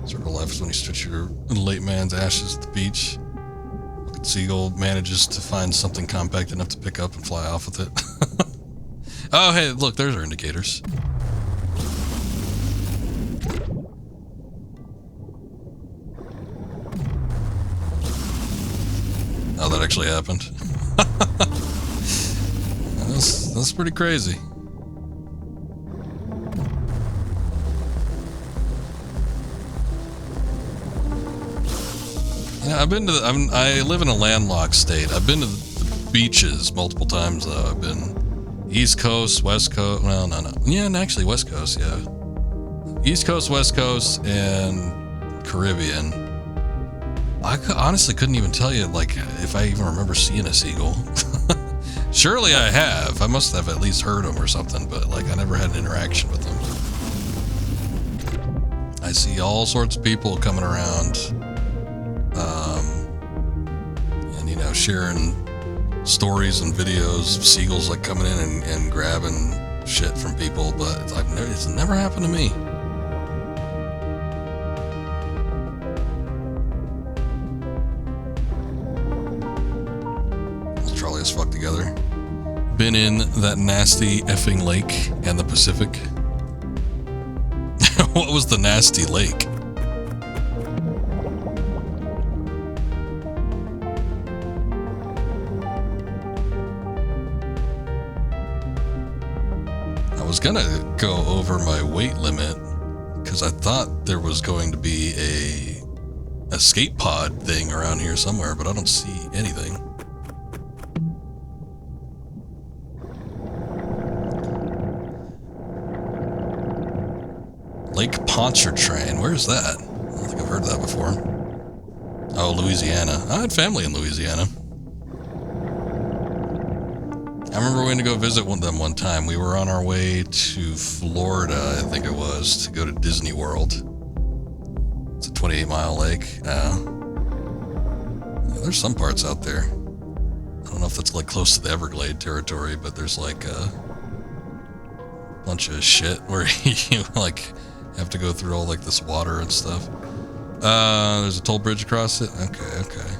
Circle left when you stretch your late man's ashes at the beach. Seagull manages to find something compact enough to pick up and fly off with it. Oh, hey, look, there's our indicators. Oh, that actually happened. That's pretty crazy. Yeah, I've been to I live in a landlocked state. I've been to the beaches multiple times, though. I've been East Coast, West Coast. Well, no. Yeah, and actually West Coast, yeah. East Coast, West Coast, and Caribbean. I honestly couldn't even tell you, like, if I even remember seeing a seagull. Surely I have. I must have at least heard them or something, but, like, I never had an interaction with them. I see all sorts of people coming around. And you know, sharing stories and videos of seagulls like coming in and grabbing shit from people, but it's never happened to me. This trolley is fucked together. Been in that nasty effing lake and the Pacific. What was the nasty lake? I was gonna go over my weight limit because I thought there was going to be a skate pod thing around here somewhere, but I don't see anything. Lake Pontchartrain, where's that? I don't think I've heard that before. Oh, Louisiana. I had family in Louisiana. I remember we went to go visit them one time. We were on our way to Florida, I think it was, to go to Disney World. It's a 28-mile lake. There's some parts out there. I don't know if that's like close to the Everglade territory, but there's like a bunch of shit where you like have to go through all like this water and stuff. There's a toll bridge across it. Okay.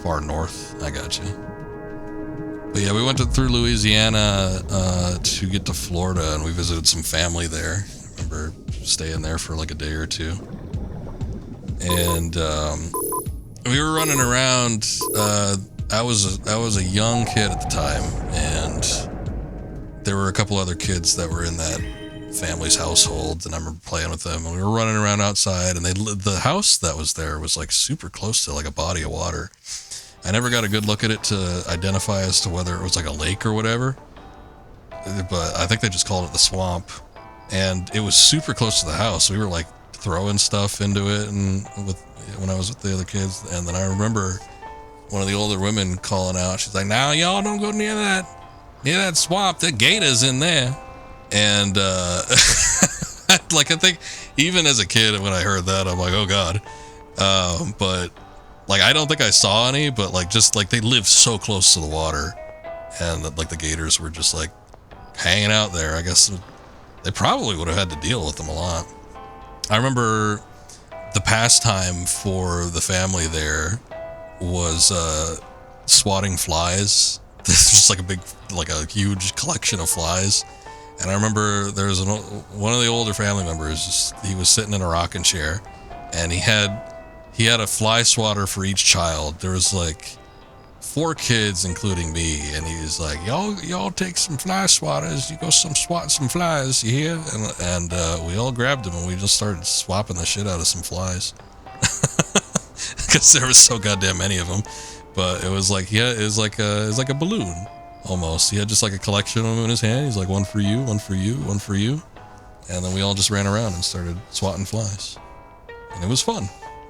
Far north, I got you. But yeah, we went through Louisiana to get to Florida, and we visited some family there. I remember staying there for like a day or two, and we were running around. I was a young kid at the time, and there were a couple other kids that were in that family's household, and I remember playing with them, and we were running around outside, and the house that was there was like super close to like a body of water. I never got a good look at it to identify as to whether it was like a lake or whatever, but I think they just called it the swamp, and it was super close to the house. We were like throwing stuff into it, and when I was with the other kids, and then I remember one of the older women calling out. She's like, "Now y'all don't go near that swamp. The gators in there." And like I think even as a kid when I heard that, I'm like, oh god. But like I don't think I saw any, but like just like they lived so close to the water, and like the gators were just like hanging out there. I guess they probably would have had to deal with them a lot. I remember the pastime for the family there was swatting flies. There's just like a huge collection of flies. And I remember there was one of the older family members, he was sitting in a rocking chair, and he had a fly swatter for each child. There was like 4 kids, including me, and he was like, y'all take some fly swatters, you go swat some flies, you hear? And we all grabbed them, and we just started swapping the shit out of some flies. Because there was so goddamn many of them. But it was like, yeah, it was like a balloon. Almost. He had just like a collection of them in his hand. He's like, one for you, one for you, one for you. And then we all just ran around and started swatting flies. And it was fun.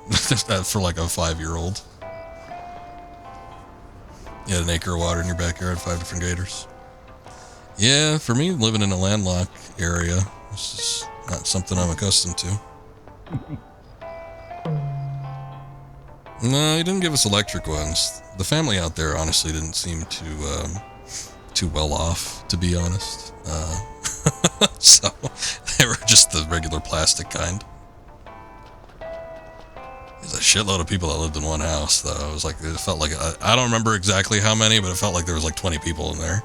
For like a 5-year-old. You had an acre of water in your backyard, 5 different gators. Yeah, for me, living in a landlocked area, this is not something I'm accustomed to. No, he didn't give us electric ones. The family out there honestly didn't seem too well off, to be honest. So they were just the regular plastic kind. There's a shitload of people that lived in one house, though. It was like, it felt like, I don't remember exactly how many, but it felt like there was like 20 people in there.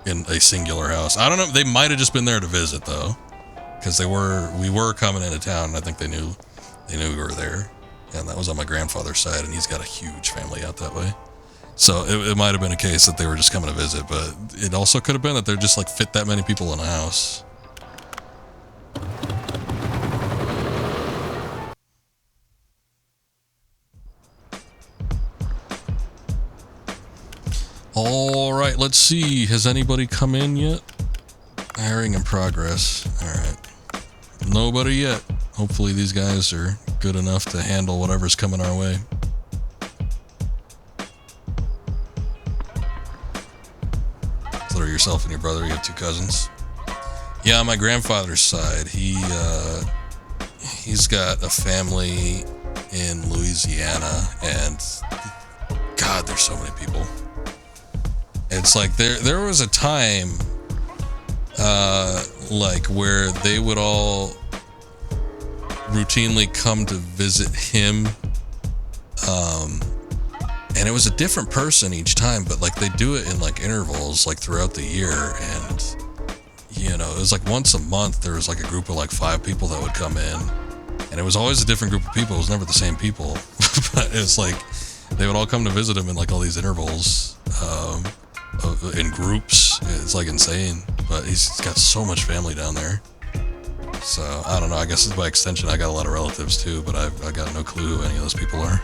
In a singular house. I don't know, they might have just been there to visit, though. Because we were coming into town, and I think they knew we were there. And that was on my grandfather's side, and he's got a huge family out that way. So it might have been a case that they were just coming to visit, but it also could have been that they're just like fit that many people in a house. Alright, let's see. Has anybody come in yet? Hiring in progress. Alright. Nobody yet. Hopefully these guys are good enough to handle whatever's coming our way. So yourself and your brother, you have 2 cousins. Yeah, on my grandfather's side, he's got a family in Louisiana, and God, there's so many people. It's like there was a time like where they would all routinely come to visit him, and it was a different person each time, but like they do it in like intervals like throughout the year, and you know, it was like once a month there was like a group of like 5 people that would come in, and it was always a different group of people. It was never the same people. But it's like they would all come to visit him in like all these intervals, in groups. It's like insane, but he's got so much family down there. So I don't know, I guess by extension I got a lot of relatives too, but I got no clue who any of those people are.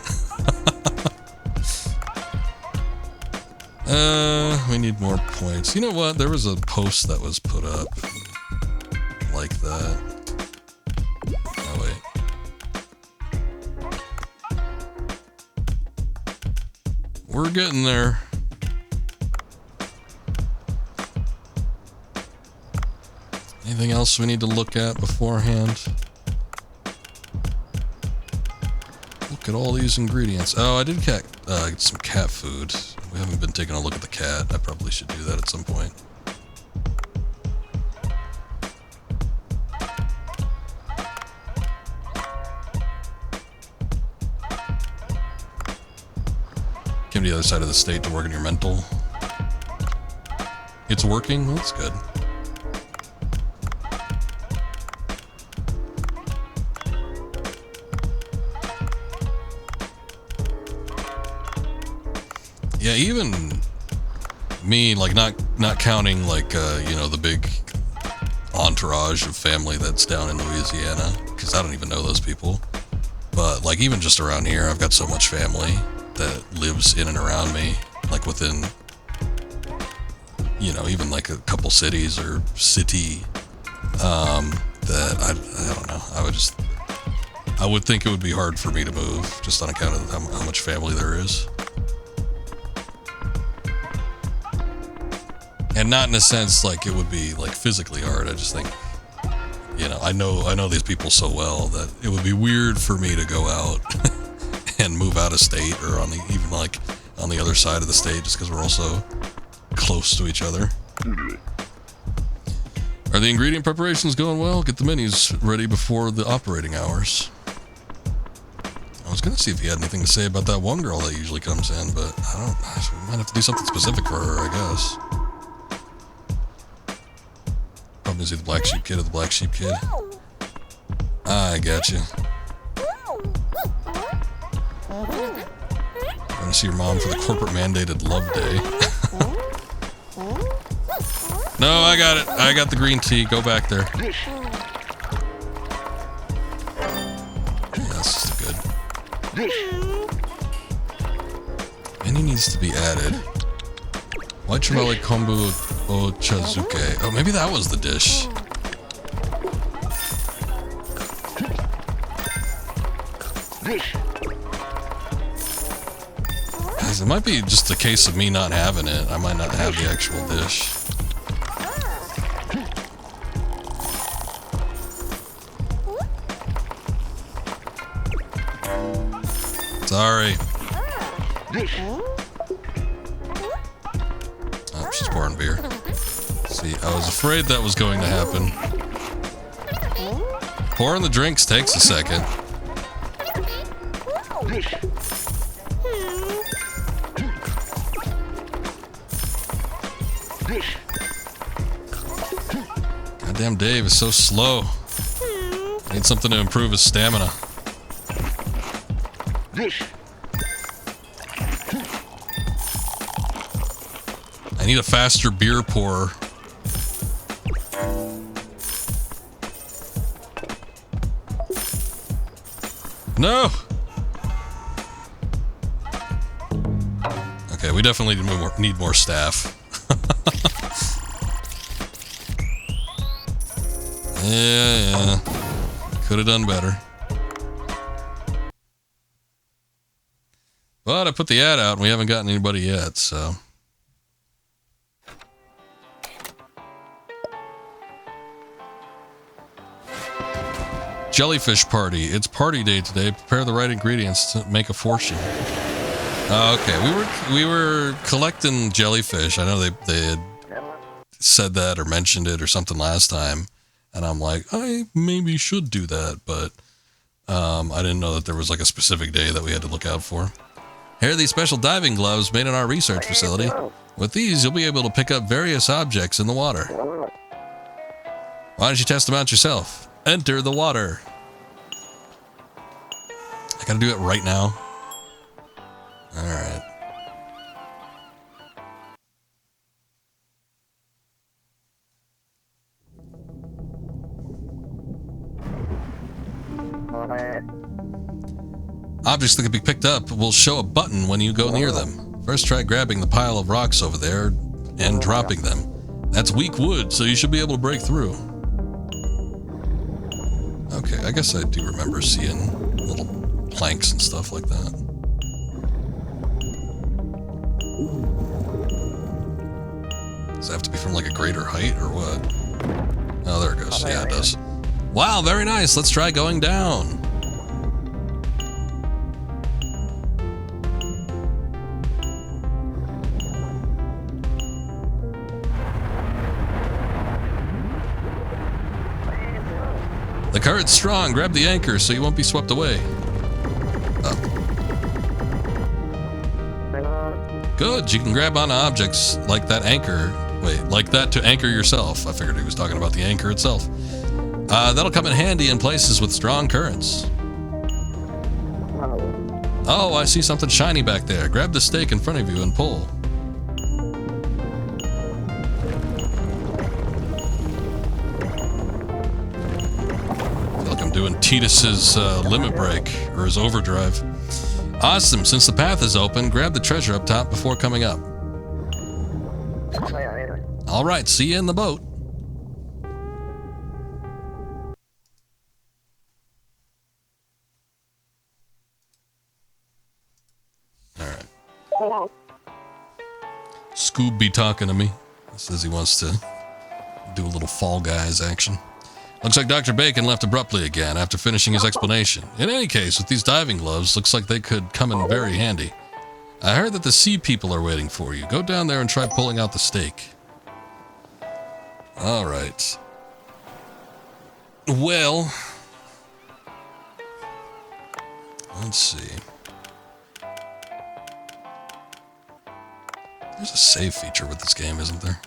We need more points. You know what, there was a post that was put up like that. Oh wait, we're getting there. Anything else we need to look at beforehand? Look at all these ingredients. Oh, I did get some cat food. We haven't been taking a look at the cat. I probably should do that at some point. Came to the other side of the state to work on your mental. It's working? Well, that's good. Yeah, even me, like not counting like you know, the big entourage of family that's down in Louisiana, because I don't even know those people. But like even just around here, I've got so much family that lives in and around me, like within, you know, even like a couple cities or city, that I don't know. I would think it would be hard for me to move just on account of how much family there is. And not in a sense like it would be like physically hard. I just think, you know, I know these people so well that it would be weird for me to go out and move out of state, or even like on the other side of the state, just because we're all so close to each other. Are the ingredient preparations going well? Get the menus ready before the operating hours. I was gonna see if you had anything to say about that one girl that usually comes in, but I don't. We might have to do something specific for her, I guess. Probably is he the black sheep kid or the black sheep kid? I gotcha. Want to see your mom for the corporate mandated love day. No, I got it. I got the green tea. Go back there. Yeah, that's just good. Menu needs to be added. White trevally kombu ochazuke. Oh, maybe that was the dish. It might be just a case of me not having it. I might not have the actual dish. Sorry. Oh, she's pouring beer. See, I was afraid that was going to happen. Pouring the drinks takes a second. Goddamn Dave is so slow. Need something to improve his stamina. I need a faster beer pourer. No! Okay, we definitely need more staff. Yeah. Could have done better. But I put the ad out and we haven't gotten anybody yet, so. Jellyfish party. It's party day today. Prepare the right ingredients to make a fortune. Okay, we were collecting jellyfish. I know they had said that or mentioned it or something last time, and I'm like, I maybe should do that, but I didn't know that there was like a specific day that we had to look out for. Here are these special diving gloves made in our research facility. With these, you'll be able to pick up various objects in the water. Why don't you test them out yourself? Enter the water. I gotta do it right now. Alright. Objects that can be picked up will show a button when you go near them. First, try grabbing the pile of rocks over there and dropping them. That's weak wood, so you should be able to break through. Okay, I guess I do remember seeing little planks and stuff like that. Does it have to be from like a greater height or what? Oh, there it goes. Yeah, it does. Wow, very nice. Let's try going down. The current's strong. Grab the anchor so you won't be swept away. Up. Good. You can grab onto objects like that anchor. Wait, like that to anchor yourself. I figured he was talking about the anchor itself. That'll come in handy in places with strong currents. Oh, I see something shiny back there. Grab the stake in front of you and pull. Doing Titus's limit break, or his overdrive. Awesome, since the path is open, grab the treasure up top before coming up. Alright, see you in the boat. Alright. Scoob be talking to me. Says he wants to do a little Fall Guys action. Looks like Dr. Bacon left abruptly again after finishing his explanation. In any case, with these diving gloves, looks like they could come in very handy. I heard that the sea people are waiting for you. Go down there and try pulling out the stake. Alright. Well, let's see. There's a save feature with this game, isn't there?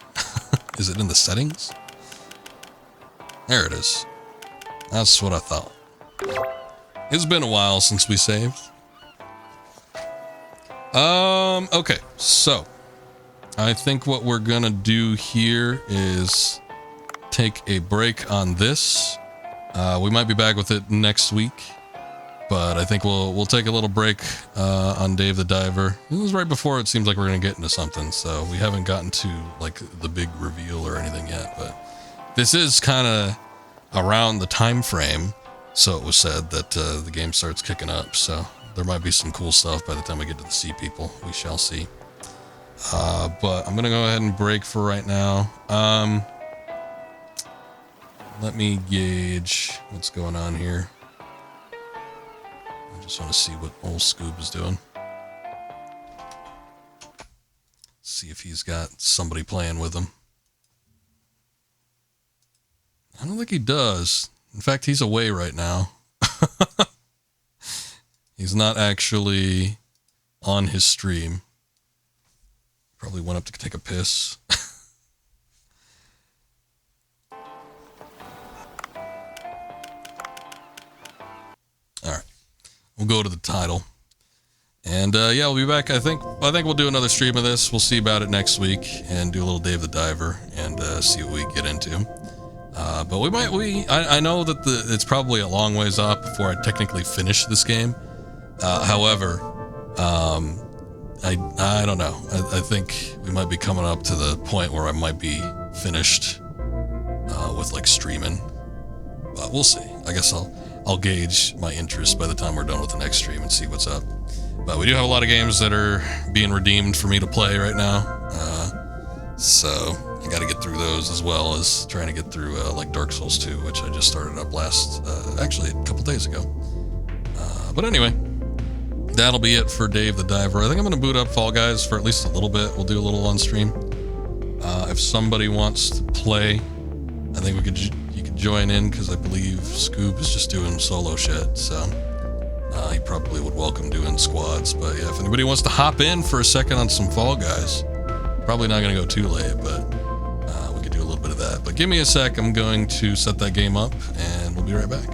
Is it in the settings? There it is. That's what I thought. It's been a while since we saved. Okay, so I think what we're gonna do here is take a break on this. We might be back with it next week, but I think we'll take a little break on Dave the Diver. It was right before it seems like we're gonna get into something, so we haven't gotten to like the big reveal or anything yet, but this is kind of around the time frame, so it was said that the game starts kicking up, so there might be some cool stuff by the time we get to the sea people. We shall see. But I'm gonna go ahead and break for right now. Let me gauge what's going on here. I just want to see what old Scoob is doing. See if he's got somebody playing with him. I don't think he does. In fact, he's away right now. He's not actually on his stream. Probably went up to take a piss. Alright. We'll go to the title. And yeah, we'll be back. I think we'll do another stream of this. We'll see about it next week and do a little Dave the Diver and see what we get into. But I know that it's probably a long ways off before I technically finish this game. However, I don't know. I think we might be coming up to the point where I might be finished with like streaming. But we'll see. I guess I'll gauge my interest by the time we're done with the next stream and see what's up. But we do have a lot of games that are being redeemed for me to play right now. So I got to get through those as well as trying to get through like Dark Souls 2, which I just started up actually a couple days ago. But anyway, that'll be it for Dave the Diver. I think I'm going to boot up Fall Guys for at least a little bit. We'll do a little on stream. If somebody wants to play, I think you could join in because I believe Scoob is just doing solo shit. So he probably would welcome doing squads. But yeah, if anybody wants to hop in for a second on some Fall Guys, probably not going to go too late, but we could do a little bit of that. But give me a sec. I'm going to set that game up and we'll be right back.